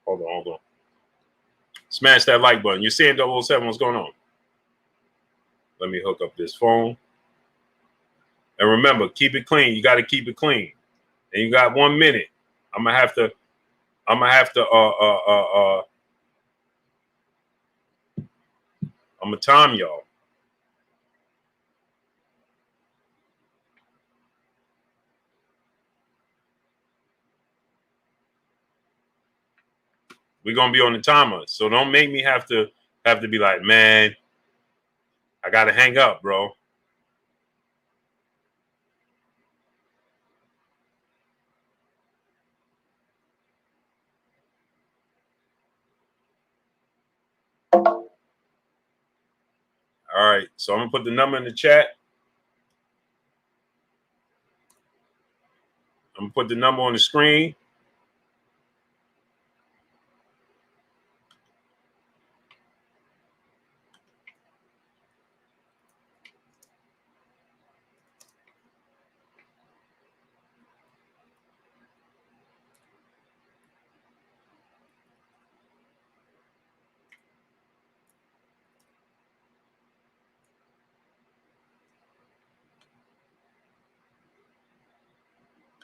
Hold on. Smash that like button. You're seeing 007. What's going on? Let me hook up this phone. And remember, keep it clean. You got to keep it clean. And you got 1 minute. I'm gonna have to I'm gonna time y'all. We're gonna be on the timer. So don't make me have to be like, man, I gotta hang up, bro. All right, so I'm gonna put the number in the chat. I'm gonna put the number on the screen.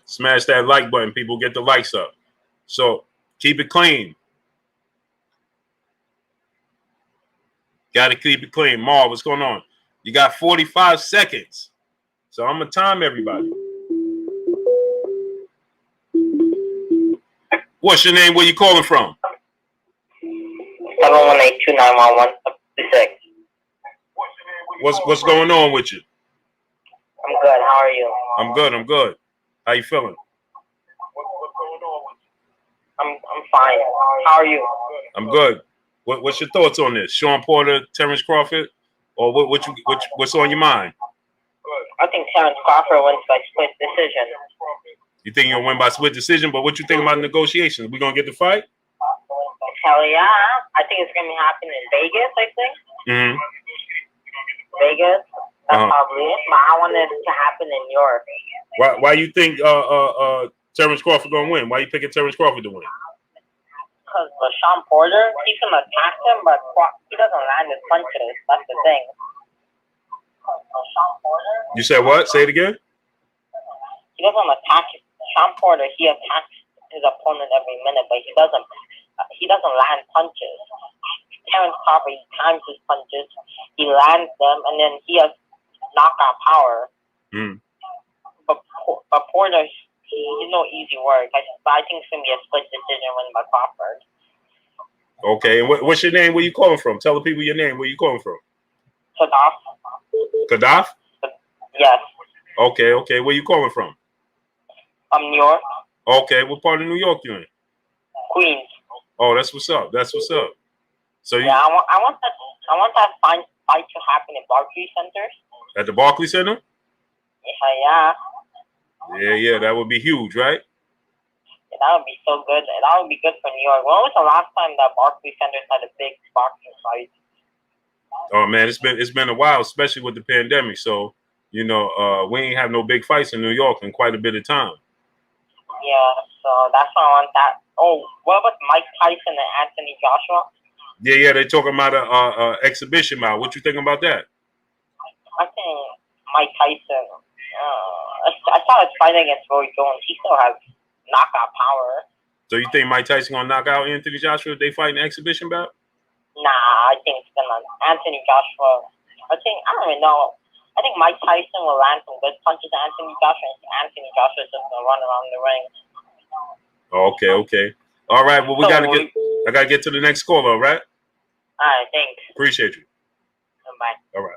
Smash that like button, people. Get the likes up. So keep it clean. Got to keep it clean. Mar, what's going on? You got 45 seconds. So I'm going to time everybody. What's your name? Where you calling from? 718-291-156. What's going on with you? I'm good. How are you? I'm good. How you feeling? I'm fine. How are you? I'm good. What's your thoughts on this? Shawn Porter, Terence Crawford, or what's on your mind? I think Terence Crawford wins by split decision. You think you'll win by split decision? But what you think about negotiations? We gonna get the fight? Hell yeah! I think it's gonna be happening in Vegas. I think. Mm-hmm. Vegas. That's probably it. But I want it to happen in Europe. Why you think Terence Crawford gonna win? Why you picking Terence Crawford to win? Because Shawn Porter, he's gonna attack him, but he doesn't land his punches. That's the thing. Shawn Porter. You said what? Say it again. He doesn't attack Shawn Porter. He attacks his opponent every minute, but he doesn't land punches. Terence Crawford, he times his punches, he lands them, and then he has knockout power. Mm. But Porter, he's no easy work. I think it's gonna be a split decision win by Crawford. Okay, and what's your name? Where you calling from? Tell the people your name. Where you calling from? Sadaf. Gaddafi? Yes. Okay, okay. Where you calling from? New York. Okay, what part of New York you in? Queens. Oh, that's what's up. That's what's up. So you, yeah, I want that fight to happen in Barclays Center. At the Barclays Center? Yeah. Yeah, that would be huge, right? Yeah, that would be so good. That would be good for New York. When was the last time that Barclays Center had a big boxing fight? Oh man, it's been a while, especially with the pandemic. So, we ain't have no big fights in New York in quite a bit of time. Yeah, so that's why I want that. Oh, what about Mike Tyson and Anthony Joshua? Yeah, they're talking about a exhibition bout. What you think about that? I think Mike Tyson. I saw his fight against Roy Jones. He still has knockout power. So you think Mike Tyson gonna knock out Anthony Joshua if they fight an exhibition bout? Nah, I think it's gonna Anthony Joshua. I don't even know. I think Mike Tyson will land some good punches at Anthony Joshua, and Anthony Joshua is just gonna run around the ring. Okay. All right. Well, I gotta get to the next caller. All right. All right. Thanks. Appreciate you. Bye. All right.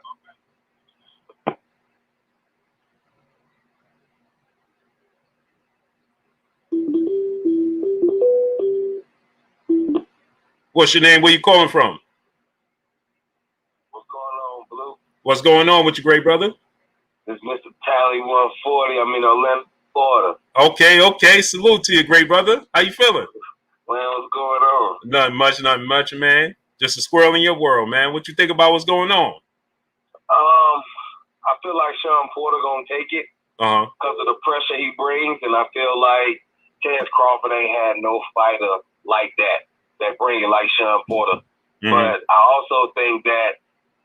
What's your name? Where you calling from? What's going on, Blue? What's going on with you, great brother? It's Mr. Tally 140. I'm in Orlando, Florida. Okay. Salute to you, great brother. How you feeling? Well, what's going on? Nothing much, man. Just a squirrel in your world, man. What you think about what's going on? I feel like Shawn Porter gonna take it Uh-huh. because of the pressure he brings, and I feel like Terence Crawford ain't had no fighter like that bring it like Shawn Porter. Mm-hmm. But I also think that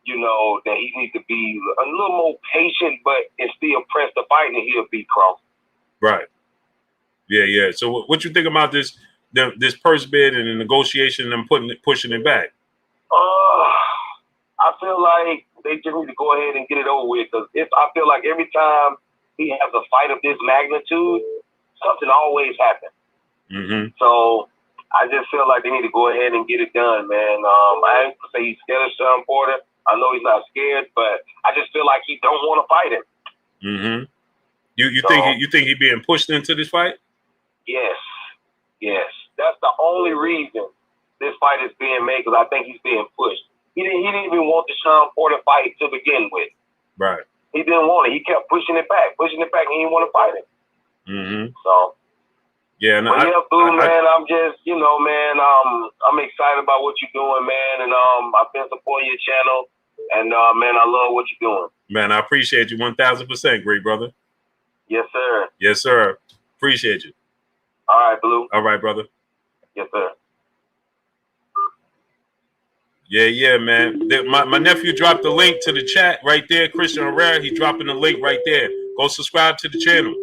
that he needs to be a little more patient, but and still press the fight, and he'll beat Crawford. Right. Yeah. So what you think about this purse bid and the negotiation and them pushing it back? I feel like they just need to go ahead and get it over with, because I feel like every time he has a fight of this magnitude, something always happens. Mm-hmm. So I just feel like they need to go ahead and get it done, man. I ain't gonna say he's scared of Shawn Porter. I know he's not scared, but I just feel like he don't want to fight him. Mm-hmm. You think he being pushed into this fight? Yes. That's the only reason this fight is being made, because I think he's being pushed. He didn't even want the Shawn Porter fight to begin with. Right. He didn't want it. He kept pushing it back, and he didn't want to fight him. Mm-hmm. So. Yeah, no, Blue, man, I'm just, man, I'm excited about what you're doing, man, and I've been supporting your channel, and man, I love what you're doing. Man, I appreciate you 1,000%, great brother. Yes, sir. Yes, sir. Appreciate you. All right, Blue. All right, brother. Yes, sir. Yeah, man. My nephew dropped the link to the chat right there. Christian Herrera, he dropping the link right there. Go subscribe to the channel.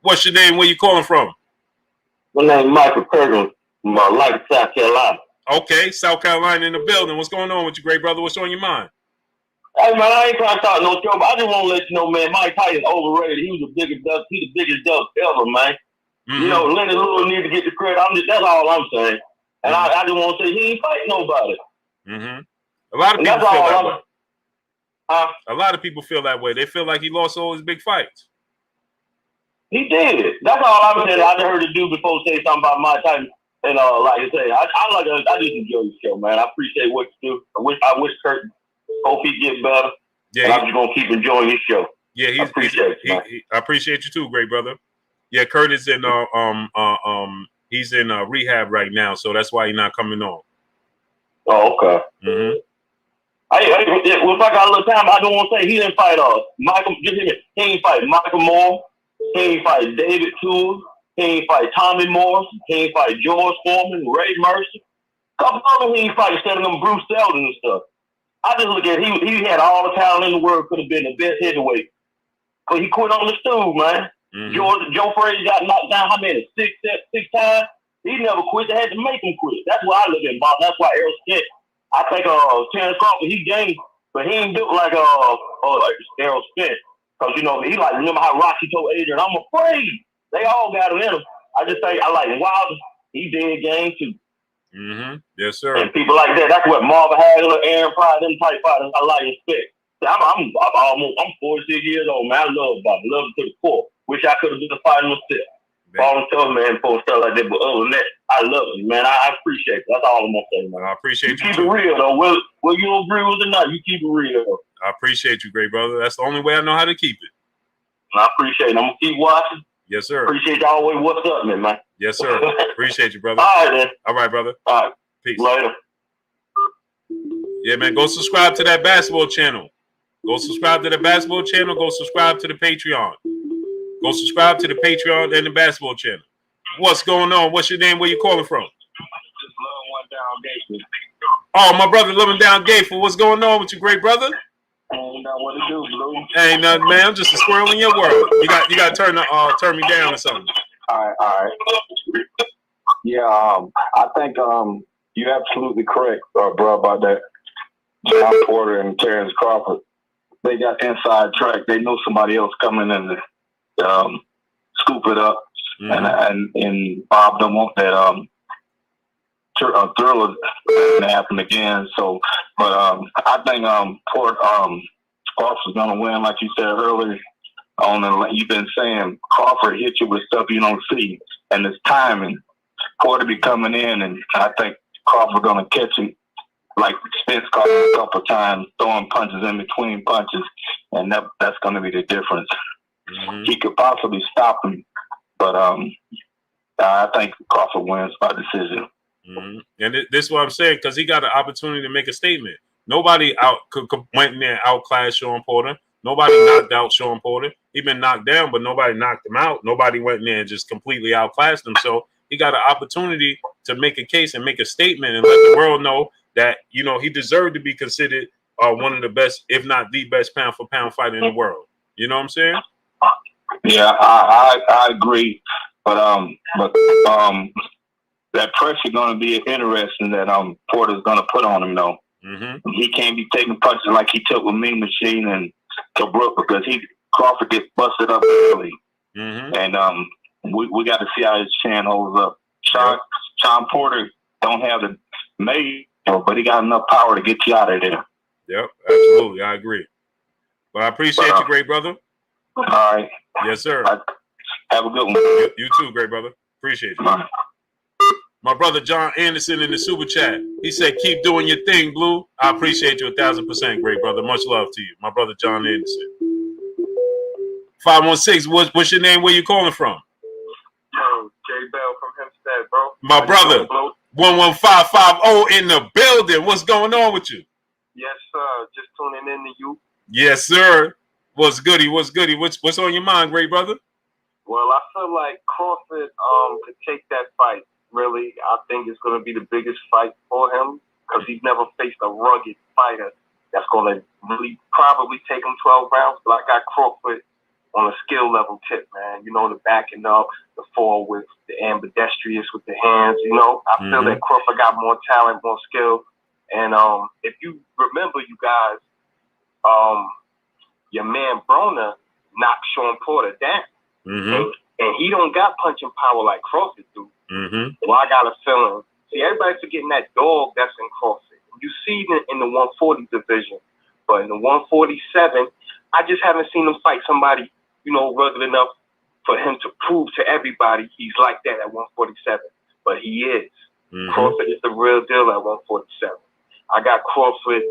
What's your name? Where you calling from? My name is Michael Perkins from Light, South Carolina. Okay, South Carolina in the building. What's going on with you, great brother? What's on your mind? Hey, man, I ain't trying to talk no trouble. I just want to let you know, man, Mike Tyson overrated. He was the biggest duck. He the biggest duck ever, man. Mm-hmm. Lenny Lewis need to get the credit. That's all I'm saying. And I just want to say he ain't fighting nobody. Mm-hmm. A lot of people feel that way. A lot of people feel that way. They feel like he lost all his big fights. He did. That's all I'm saying. I just heard the dude before say something about Mike Tyson. And like I say, I just enjoy the show, man. I appreciate what you do. I wish Kurt hope he get better. Yeah, and I'm just gonna keep enjoying his show. Yeah, I appreciate you too, great brother. Yeah, Kurt is in he's in rehab right now, so that's why he's not coming on. Oh, okay. Mm-hmm. If I got a little time, I don't want to say he didn't fight Michael. He ain't fight Michael Moore. He ain't fight David Toole. He ain't fight Tommy Morris. He ain't fight George Foreman, Ray Mercer. Couple of them he ain't fight instead of them Bruce Seldon and stuff. I just look at he had all the talent in the world, could have been the best heavyweight. But he quit on the stool, man. Mm-hmm. Joe Frazier got knocked down how many? Six times? He never quit. They had to make him quit. That's why I look at Bob. That's why Errol Spence. I think Terence Crawford, he gained, but he ain't built like Errol Spence. Because, he remember how Rocky told Adrian, I'm afraid. They all got him in him. I just say, I like Wilder. He did game too. Mm-hmm. Yes, sir. And people like that, that's what Marvin Hagler, Aaron Pryor, them type fighters, I like respect. I'm 46 years old, man. I love boxing, love it to the core. Wish I could have been a fighter myself. All I'm telling man for stuff like that, but other than that, I love it, man. I appreciate it. That's all I'm gonna say, man. I appreciate you. Keep it real though. Will you agree with it or not? You keep it real. I appreciate you, great brother. That's the only way I know how to keep it. I appreciate it. I'm gonna keep watching. Yes, sir. Appreciate you always. What's up, man? Yes, sir. Appreciate you, brother. All right, then. All right, brother. All right. Peace. Later. Yeah, man. Go subscribe to that basketball channel. Go subscribe to the basketball channel. Go subscribe to the Patreon. Go subscribe to the Patreon and the basketball channel. What's going on? What's your name? Where you calling from? Just love one down Gateful. Oh, my brother living down Gateful. What's going on with you, great brother? Ain't know what to do, Blue. Ain't nothing, man. I'm just a squirrel in your world. You got to turn me down or something. All right. Yeah, I think you're absolutely correct, bro, about that. John Porter and Terence Crawford, they got inside track. They know somebody else coming in to scoop it up, and Bob don't want that thriller to happen again. So, but I think Crawford's gonna win, like you said earlier. You've been saying Crawford hit you with stuff you don't see, and it's timing. Porter be coming in, and I think Crawford gonna catch him, like Spence caught him a couple times, throwing punches in between punches, and that's gonna be the difference. He could possibly stop him, but I think Crawford wins by decision. And this is what I'm saying, because he got an opportunity to make a statement. Nobody went in there and outclassed Shawn Porter. Nobody knocked out Shawn Porter. He been knocked down, but nobody knocked him out. Nobody went in there and just completely outclassed him. So he got an opportunity to make a case and make a statement and let the world know that, you know, he deserved to be considered one of the best, if not the best pound for pound fighter in the world. You know what I'm saying? Yeah, I agree. But that pressure going to be interesting that Porter's going to put on him, though. He can't be taking punches like he took with Mean Machine and Tobruk, because Crawford gets busted up early. And we got to see how his chin holds up. Shawn Porter don't have the made, but he got enough power to get you out of there. Yep, absolutely. I agree. But I appreciate you, great brother. All right. Yes, sir. Have a good one. You too, great brother. Appreciate you. Bye. My brother John Anderson in the super chat. He said, "Keep doing your thing, Blue." I appreciate you 1,000%, great brother. Much love to you, my brother John Anderson. 516. What's your name? Where you calling from? Yo, J Bell from Hempstead, bro. My brother. 11550 in the building. What's going on with you? Yes, sir. Just tuning in to you. Yes, sir. What's goody? What's goody? What's on your mind, great brother? Well, I feel like Crawford could take that fight. Really, I think it's going to be the biggest fight for him, because he's never faced a rugged fighter that's going to really probably take him 12 rounds. But I got Crawford on a skill level tip, man. You know, the backing up, the fall with the ambidextrous with the hands. You know, I feel that Crawford got more talent, more skill. And if you remember, you guys, your man Broner knocked Shawn Porter down. And he don't got punching power like Crawford do. Well, I got a feeling. See, everybody's forgetting that dog that's in Crawford. You see it in the 140 division, but in the 147, I just haven't seen him fight somebody, you know, rugged enough for him to prove to everybody he's like that at 147. But he is. Crawford is the real deal at 147. I got Crawford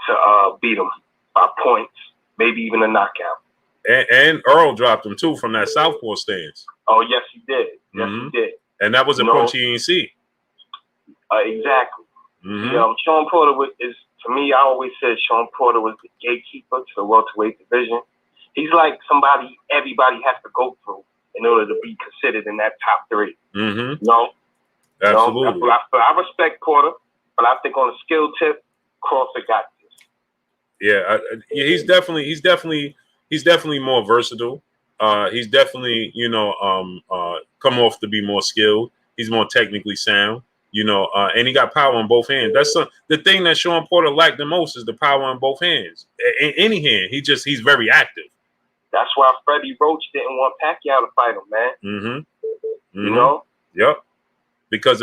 to beat him by points, maybe even a knockout. And Earl dropped him too from that southpaw stance. Oh, yes, he did. Yes, he did. And that was a punch he didn't see. Exactly. Shawn Porter is, to me, I always said Shawn Porter was the gatekeeper to the welterweight division. He's like somebody everybody has to go through in order to be considered in that top three. No, absolutely. You know, I respect Porter, but I think on a skill tip, Crawford got this. Yeah, he's definitely more versatile. He's definitely, you know, come off to be more skilled. He's more technically sound, you know, and he got power on both hands. That's the thing that Shawn Porter lacked the most, is the power on both hands. In any hand, he's very active. That's why Freddie Roach didn't want Pacquiao to fight him, man. You know? Yep. Because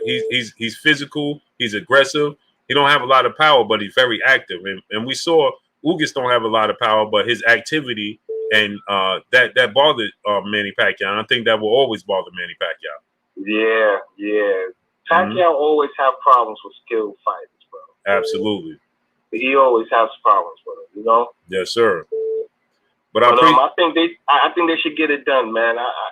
he's physical, he's aggressive. He don't have a lot of power, but he's very active. And we saw Ugas don't have a lot of power, but his activity and that bothered Manny Pacquiao. And I think that will always bother Manny Pacquiao. Yeah. Pacquiao always have problems with skilled fighters, bro. Absolutely. He always has problems with them, you know. Yes, sir. But I think they should get it done, man. I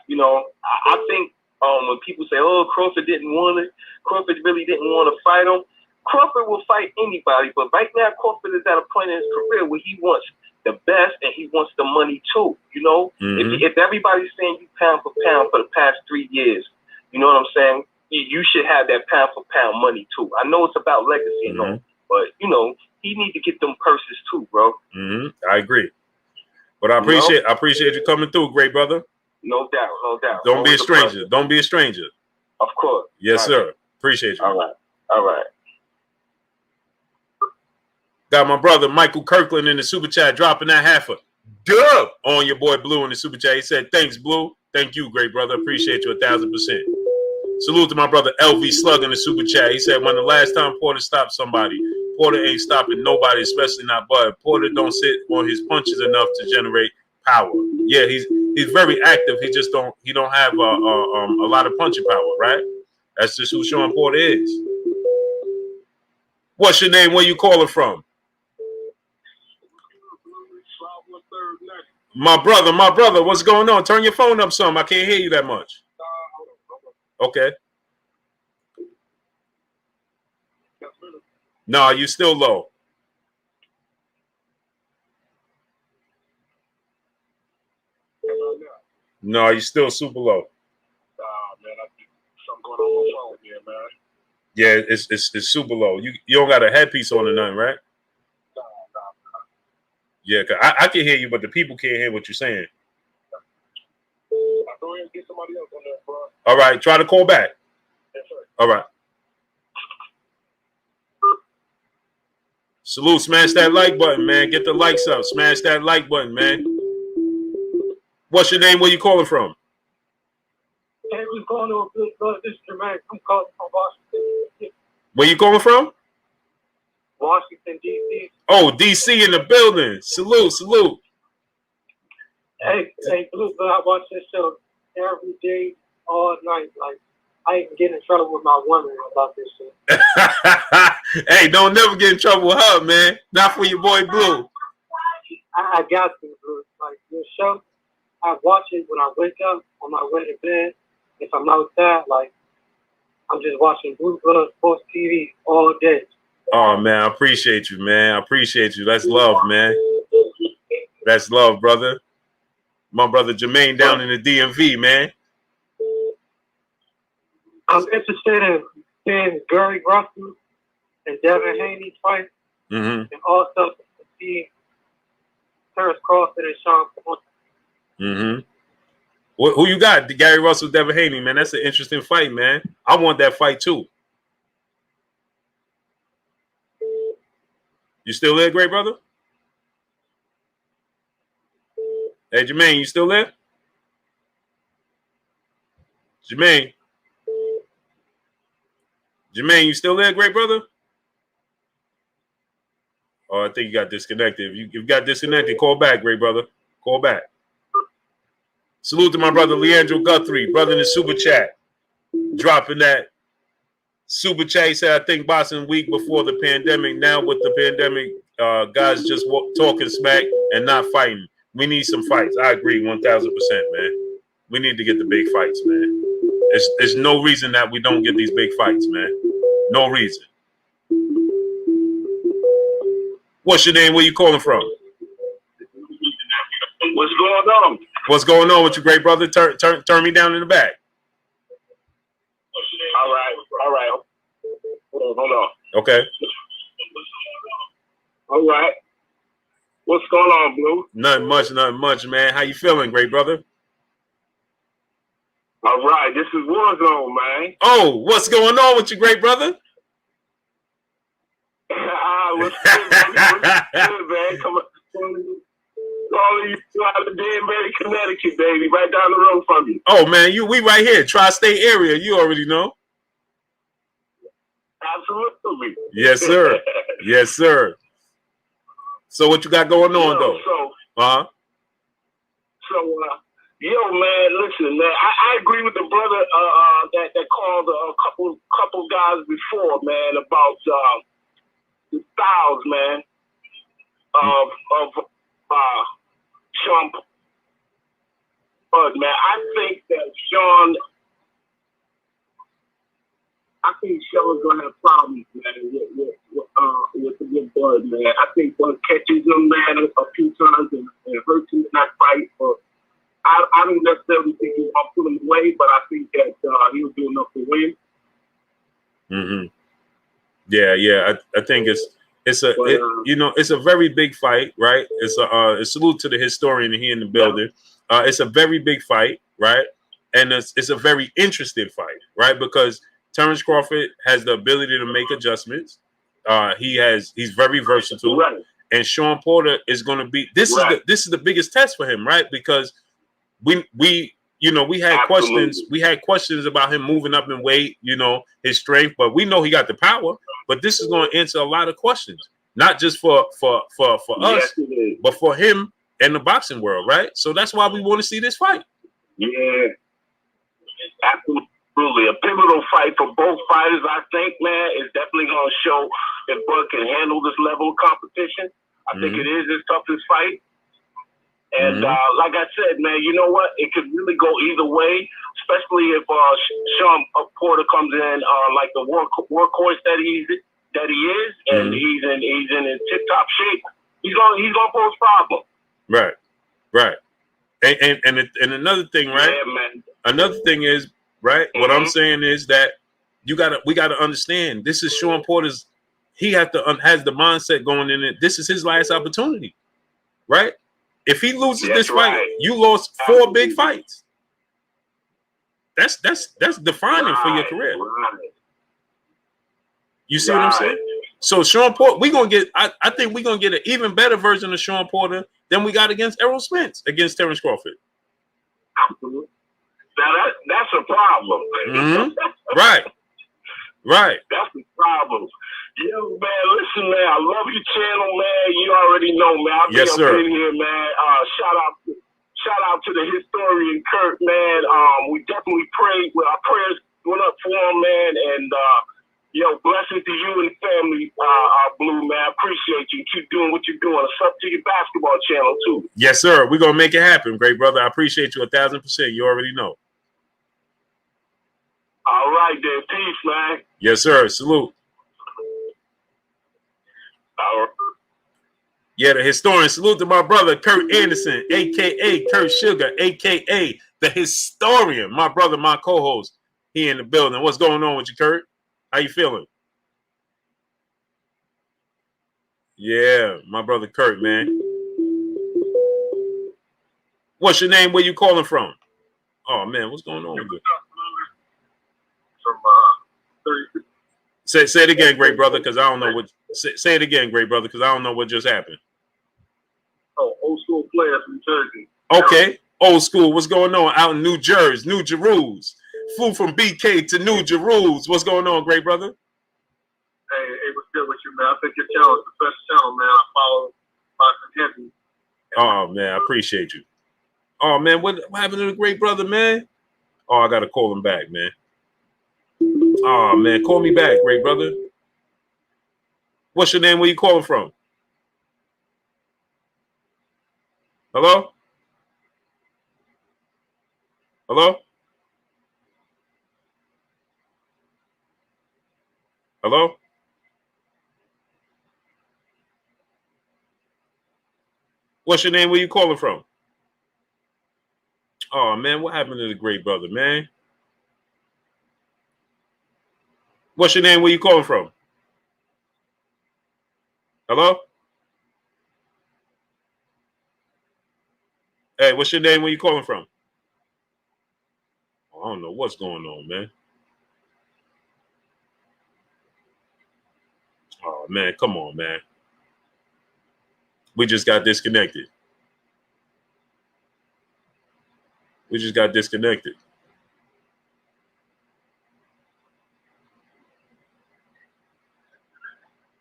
think when people say, "Oh, Crawford didn't want it," Crawford really didn't want to fight him. Crawford will fight anybody, but right now Crawford is at a point in his career where he wants the best and he wants the money too. You know, if everybody's saying you pound for pound for the past 3 years, you know what I'm saying? You should have that pound for pound money too. I know it's about legacy and all, but you know he need to get them purses too, bro. I agree. But I appreciate you coming through, great brother. No doubt. Don't be a stranger. Don't be a stranger. Of course. Yes, sir. Appreciate you. All right. Got my brother Michael Kirkland in the super chat dropping that half a dub on your boy Blue in the super chat. He said, "Thanks, Blue. Thank you, great brother. Appreciate you 1,000%." Salute to my brother LV Slug in the super chat. He said, "When the last time Porter stopped somebody, Porter ain't stopping nobody, especially not Bud. Porter don't sit on his punches enough to generate power." Yeah, he's very active. He don't have a lot of punching power, right? That's just who Shawn Porter is. What's your name? Where you calling from? My brother, what's going on? Turn your phone up some. I can't hear you that much. Okay. No, you still low. No, you still super low. Man, I think something going on my phone here, man. Yeah, it's super low. You don't got a headpiece on or nothing, right? No. Yeah, cause I can hear you, but the people can't hear what you're saying. I'll go ahead and get somebody else on there, bro. All right, try to call back. Yes, sir. All right. Salute, smash that like button, man. Get the likes up. Smash that like button, man. What's your name? Where you calling from? Hey, what's going on, brother? This is Jermaine. I'm calling from Washington. Where you calling from? Washington, D.C. Oh, D.C. in the building. Salute. Hey, Blue, I watch this show every day, all night. Like, I even get in trouble with my woman about this shit. Hey, don't never get in trouble with her, man. Not for your boy Blue. I got to, Blue. Like, your show, I watch it when I wake up, on my way to bed. If I'm outside, like, I'm just watching Blue Blood Sports TV all day. Oh, man, I appreciate you, man. I appreciate you. That's love, man. That's love, brother. My brother Jermaine down in the DMV, man. I'm interested in seeing Gary Russell and Devin Haney fight, and also to see Terence Crawford and Shawn Porter. Who you got? Gary Russell, Devin Haney, man. That's an interesting fight, man. I want that fight too. You still there, great brother? Hey, Jermaine, you still there? Jermaine, you still there, great brother? Oh, I think you got disconnected. If you got disconnected, call back, great brother. Call back. Salute to my brother Leandro Guthrie, brother in the super chat. Dropping that super chat. He said, "I think boxing week before the pandemic. Now with the pandemic, guys just talking smack and not fighting. We need some fights." I agree 1,000%, man. We need to get the big fights, man. There's no reason that we don't get these big fights, man. No reason. What's your name? Where you calling from? What's going on? What's going on with you, great brother? Turn me down in the back. All right. Hold on. Okay. All right. What's going on, Blue? Nothing much, man. How you feeling, great brother? All right. This is Warzone, man. Oh, what's going on with you, great brother? What's good, man? Come on. Calling you out of Danbury, Connecticut, baby. Right down the road from you. Oh, man, we right here. Tri-State area. You already know. Absolutely. Yes, sir. Yes, sir. So what you got going on though? Yo, man, listen, man. I agree with the brother that called a couple guys before, man, about the styles, man, of Shawn. But man, I think Shawn's gonna have problems, man, with Bud, man. I think Bud catches him, man, a few times and hurts him in that fight. But I don't necessarily think he's gonna put him away, but I think that he'll do enough to win. Mm-hmm. Yeah. I think it's a very big fight, right? It's a salute to the historian here in the building. It's a very big fight, right? And it's a very interesting fight, right? Because Terence Crawford has the ability to make adjustments. He's very versatile, right. And Shawn Porter is going to be this is the biggest test for him, right? Because we had questions. We had questions about him moving up in weight, his strength, but we know he got the power. But this is going to answer a lot of questions, not just for us, but for him and the boxing world, right? So that's why we want to see this fight. Yeah, absolutely. A pivotal fight for both fighters, I think, man. Is definitely going to show if Bud can handle this level of competition. I think it is his toughest fight. And like I said, man, you know what? It could really go either way, especially if Shawn Porter comes in like the workhorse that he is, and he's in tip-top shape. He's gonna pose problems. Right. And another thing, right? Yeah, man. Another thing is, right? What I'm saying is that we gotta understand. This is Shawn Porter's. He has the mindset going in it. This is his last opportunity, right? If he loses this fight, you lost 4 big fights. That's defining for your career. Right. You see what I'm saying? So Shawn Porter, I think we're gonna get an even better version of Shawn Porter than we got against Errol Spence against Terence Crawford. Absolutely. Now that's a problem. Right. That's the problem. Yo, man, listen, man, I love your channel, man. You already know, man. I've been here, man. Shout out to the historian Kurt, man. We definitely prayed. Our prayers went up for him, man. And blessings to you and the family, Blue, man. I appreciate you. Keep doing what you're doing. It's up to your basketball channel too. Yes, sir. We're gonna make it happen, great brother. I appreciate you 1,000%. You already know. All right, then. Peace, man. Yes, sir. Salute. Yeah, the historian. Salute to my brother, Kurt Anderson, a.k.a. Kurt Sugar, a.k.a. the historian. My brother, my co-host. He in the building. What's going on with you, Kurt? How you feeling? Yeah, my brother Kurt, man. What's your name? Where you calling from? Oh, man, what's going on with you? Say it again, great brother, because I don't know what. Say it again, great brother, because I don't know what just happened. Oh, old school player from Jersey. Okay, old school. What's going on out in New Jersey, New Jerusalem? Flew from BK to New Jerusalem. What's going on, great brother? Hey, what's good with you, man? I think your channel is the best channel, man. I follow Boxing Heavy. Oh, man, I appreciate you. Oh, man, what happened to the great brother, man? Oh, I got to call him back, man. Oh, man, call me back, great brother. What's your name? Where you calling from? Hello? Hello? Hello? What's your name? Where you calling from? Oh, man, what happened to the great brother, man? What's your name? Where you calling from? Hello? Hey, what's your name? Where you calling from? I don't know what's going on, man. Oh, man, come on, man. We just got disconnected.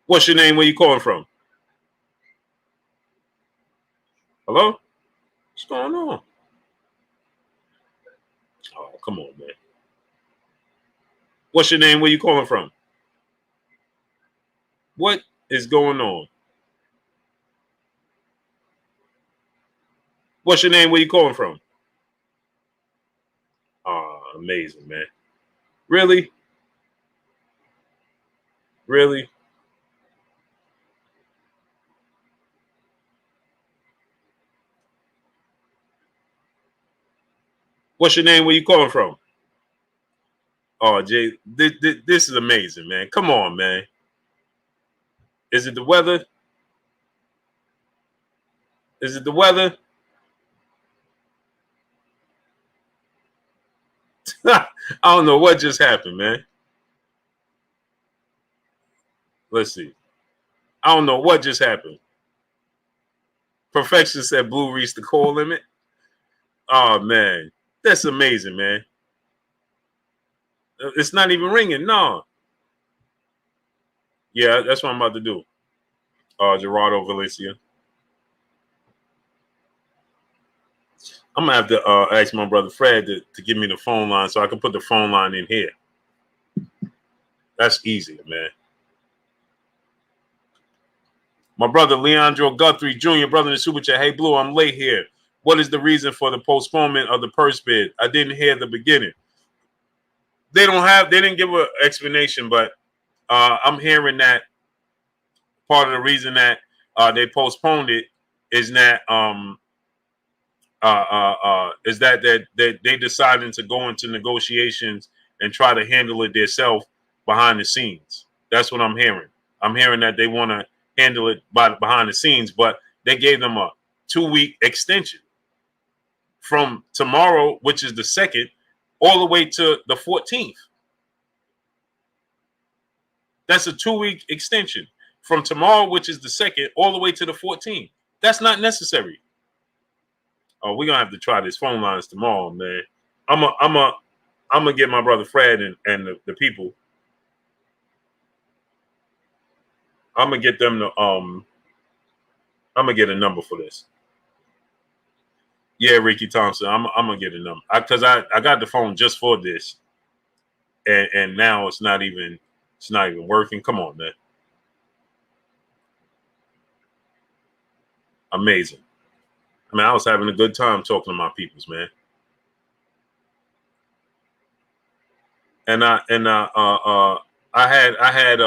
What's your name? Where you calling from? Hello? What's going on? Oh, come on, man. What's your name? Where you calling from? What is going on? What's your name? Where you calling from? Oh, amazing, man. Really? Really? What's your name? Where you calling from? Oh, Jay, this is amazing, man. Come on, man. Is it the weather? Is it the weather? I don't know what just happened, man. Let's see. I don't know what just happened. Perfection said Blue reached the call limit. Oh, man. That's amazing, man. It's not even ringing. No. Yeah, that's what I'm about to do. Gerardo Valencia. I'm going to have to ask my brother Fred to give me the phone line so I can put the phone line in here. That's easier, man. My brother Leandro Guthrie Jr., brother in the super chat. Hey, Blue, I'm late here. What is the reason for the postponement of the purse bid? I didn't hear the beginning. They didn't give an explanation, but I'm hearing that part of the reason that they postponed it is that they decided to go into negotiations and try to handle it themselves behind the scenes. That's what I'm hearing. I'm hearing that they want to handle it behind the scenes, but they gave them a 2-week extension from tomorrow, which is the 2nd, all the way to the 14th. That's a 2-week extension from tomorrow, which is the 2nd, all the way to the 14th. That's not necessary. Oh, we're gonna have to try this phone lines tomorrow, man. I'm gonna get my brother Fred and the people. I'm gonna get them to I'm gonna get a number for this. Yeah, Ricky Thompson. I'm gonna get a number because I got the phone just for this, and now it's not even working. Come on, man. Amazing. I mean, I was having a good time talking to my peoples, man. And I had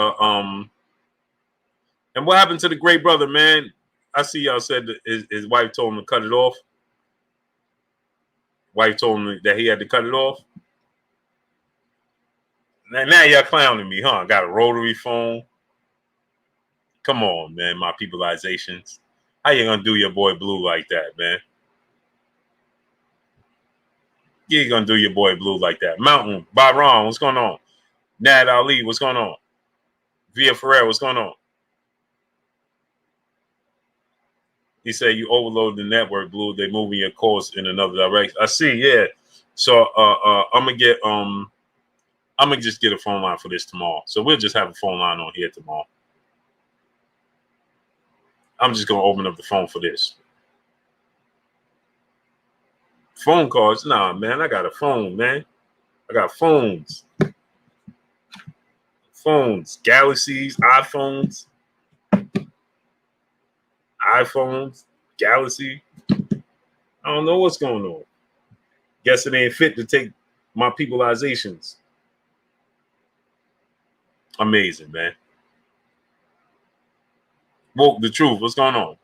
and what happened to the great brother, man? I see y'all said that his wife told him to cut it off. Wife told him that he had to cut it off. Now y'all clowning me, huh? Got a rotary phone. Come on, man, my peopleizations. How you gonna do your boy Blue like that, man? You ain't gonna do your boy Blue like that. Mountain, Byron, what's going on? Nad Ali, what's going on? Via Ferrer, what's going on? He said you overload the network, Blue. They moving your course in another direction. I see, yeah. So I'm gonna just get a phone line for this tomorrow. So we'll just have a phone line on here tomorrow. I'm just gonna open up the phone for this. Phone calls? Nah, man. I got a phone, man. I got phones. Phones, Galaxies, iPhones, Galaxy. I don't know what's going on. Guess it ain't fit to take my peopleizations. Amazing, man. Woke the truth. What's going on?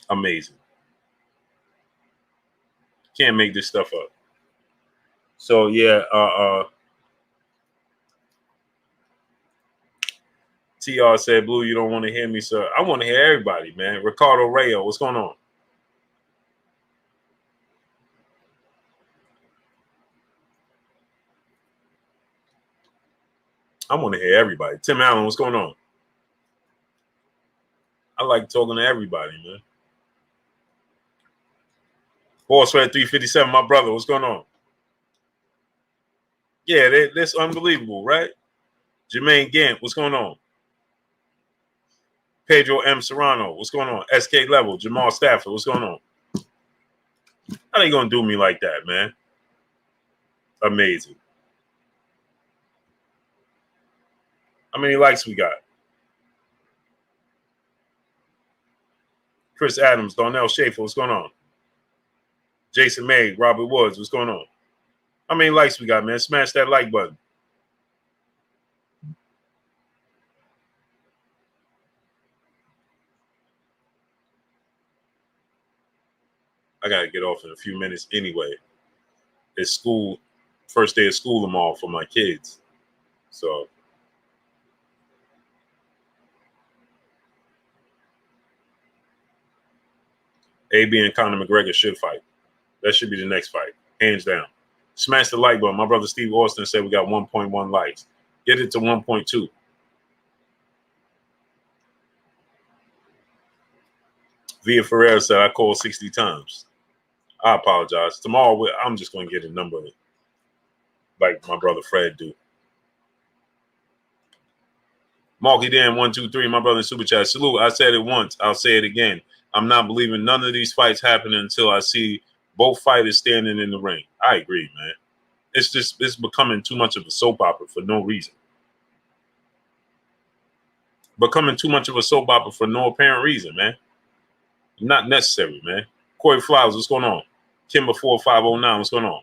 Amazing. Can't make this stuff up. So yeah, TR said, Blue, you don't want to hear me, sir. I want to hear everybody, man. Ricardo Rayo, what's going on? I want to hear everybody. Tim Allen, what's going on? I like talking to everybody, man. Boss Red 357, my brother, what's going on? Yeah, that's unbelievable, right? Jermaine Gant, what's going on? Pedro M. Serrano, what's going on? SK Level, Jamal Stafford, what's going on? How they gonna do me like that, man? Amazing. How many likes we got? Chris Adams, Darnell Schaefer, what's going on? Jason May, Robert Woods, what's going on? How many likes we got, man? Smash that like button. I gotta get off in a few minutes anyway. It's school, first day of school tomorrow for my kids. So AB and Conor McGregor should fight. That should be the next fight, hands down. Smash the like button. My brother Steve Austin said we got 1.1 likes. Get it to 1.2. Via Ferreira said I called 60 times. I apologize. Tomorrow I'm just going to get a number like my brother Fred do. Marky Dan 123, my brother in Super Chat. Salute. I said it once. I'll say it again. I'm not believing none of these fights happening until I see both fighters standing in the ring. I agree, man. It's becoming too much of a soap opera for no reason. Becoming too much of a soap opera for no apparent reason, man. Not necessary, man. Corey Flowers, what's going on? Kimber 4509, what's going on?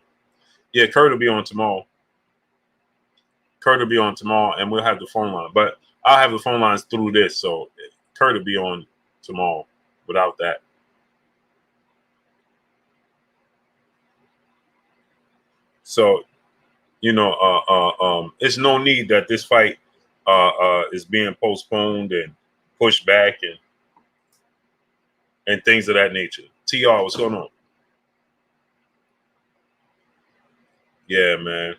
Yeah, Kurt will be on tomorrow. And we'll have the phone line. But I'll have the phone lines through this, so Kurt will be on tomorrow without that. So, it's no need that this fight is being postponed and pushed back and things of that nature. TR, what's going on? Yeah, man.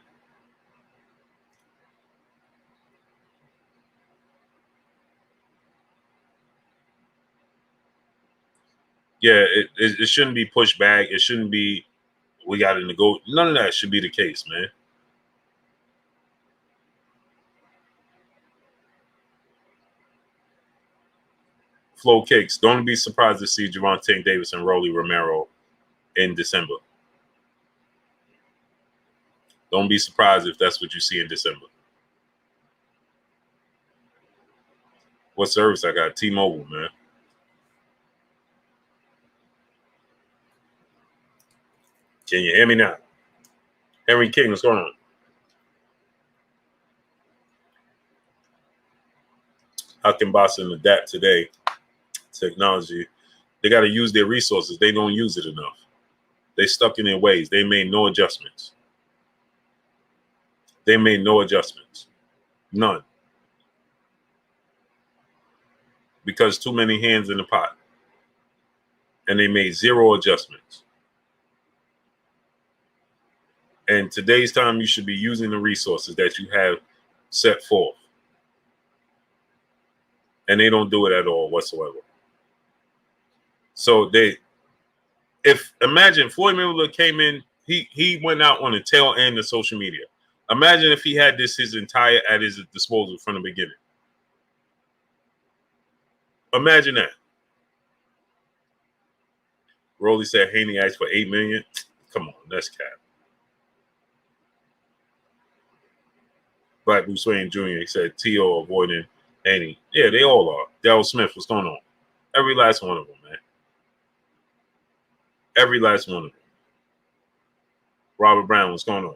Yeah, it shouldn't be pushed back. It shouldn't be, we got to negotiate. None of that should be the case, man. Flow Cakes. Don't be surprised to see Gervonta Davis and Rolly Romero in December. Don't be surprised if that's what you see in December. What service I got? T-Mobile, man. Can you hear me now? Henry King, what's going on? How can Boston adapt today? Technology. They got to use their resources. They don't use it enough. They stuck in their ways. They made no adjustments. None. Because too many hands in the pot. And they made zero adjustments. And today's time, you should be using the resources that you have set forth. And they don't do it at all whatsoever. So imagine Floyd Mayweather came in, he went out on the tail end of social media. Imagine if he had this at his disposal from the beginning. Imagine that. Rolly said Haney asked for $8 million. Come on, that's cap. Black Bruce Wayne Jr. said T.O. avoiding Haney. Yeah, they all are. Darryl Smith, what's going on? Every last one of them, man. Every last one of them. Robert Brown, what's going on?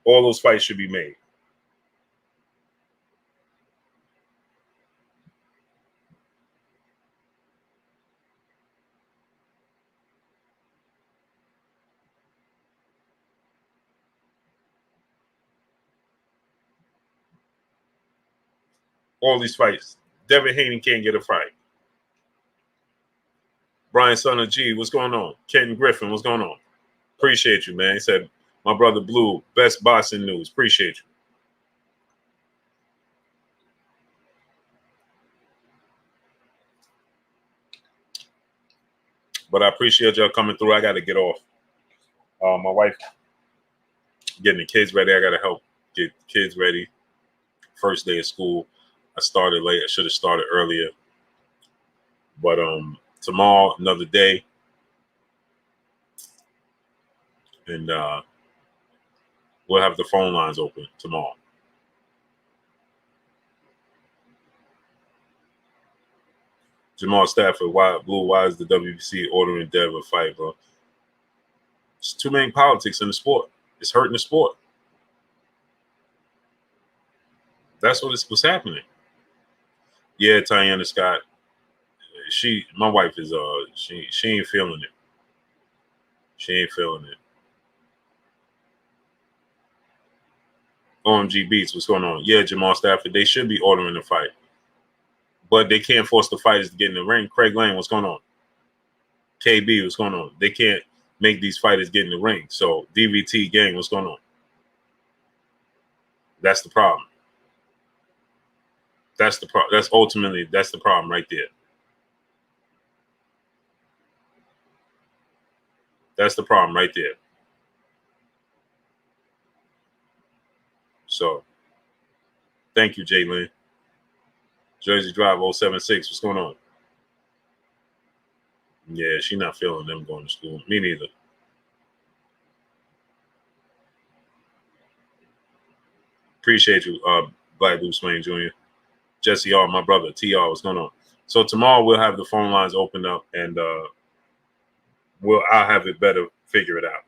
All those fights should be made. All these fights. Devin Haney can't get a fight. Brian Son of G, what's going on? Kenton Griffin, what's going on? Appreciate you, man. He said, my brother Blue, best boxing news. Appreciate you. But I appreciate y'all coming through. I got to get off. My wife getting the kids ready. I got to help get kids ready. First day of school. I started late. I should have started earlier. But tomorrow, another day. And we'll have the phone lines open tomorrow. Jamal Stafford, why is the WBC ordering Dev a fight, bro? It's too many politics in the sport. It's hurting the sport. That's what's happening. Yeah, Tiana Scott. My wife is she ain't feeling it. She ain't feeling it. OMG Beats, what's going on? Yeah, Jamal Stafford, they should be ordering the fight. But they can't force the fighters to get in the ring. Craig Lane, what's going on? KB, what's going on? They can't make these fighters get in the ring. So DVT gang, what's going on? That's the problem. That's the problem. That's the problem right there. That's the problem right there. So thank you, Jalen. Jersey Drive 076. What's going on? Yeah, she not feeling them going to school. Me neither. Appreciate you, Black Blue Swain Jr. Jesse R, my brother. TR, what's going on? So tomorrow we'll have the phone lines opened up and I'll have it better figure it out.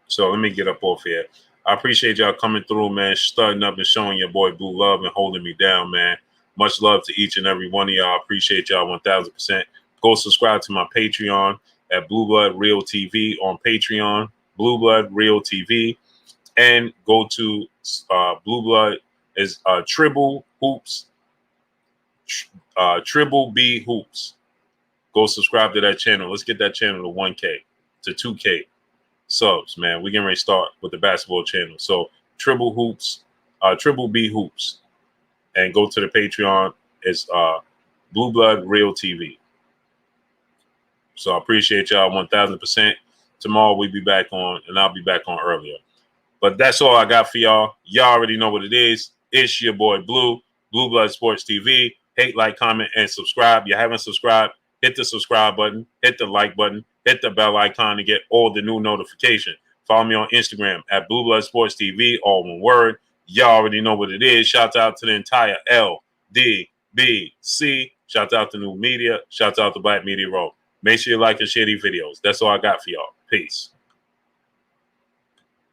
So let me get up off here. I appreciate y'all coming through, man, starting up and showing your boy Blue love and holding me down, man. Much love to each and every one of y'all. I appreciate y'all 1,000%. Go subscribe to my Patreon at Blue Blood Real TV on Patreon, Blue Blood Real TV, and go to Blue Blood is Tribble Hoops, Tribble B Hoops. Go subscribe to that channel. Let's get that channel to 1K, to 2K. Subs, man. We're getting ready to start with the basketball channel. So Tribble B Hoops, and go to the Patreon. It's Blue Blood Real TV. So I appreciate y'all 1,000%. Tomorrow we'll be back on, and I'll be back on earlier. But that's all I got for y'all. Y'all already know what it is. It's your boy Blue Blood Sports TV. Hate, like, comment, and subscribe. You haven't subscribed, hit the subscribe button, hit the like button, hit the bell icon to get all the new notifications. Follow me on Instagram at Blue Blood Sports TV, all one word. Y'all already know what it is. Shout out to the entire LDBC. Shout out to New Media. Shout out to Black Media Row. Make sure you like and share these videos. That's all I got for y'all. Peace.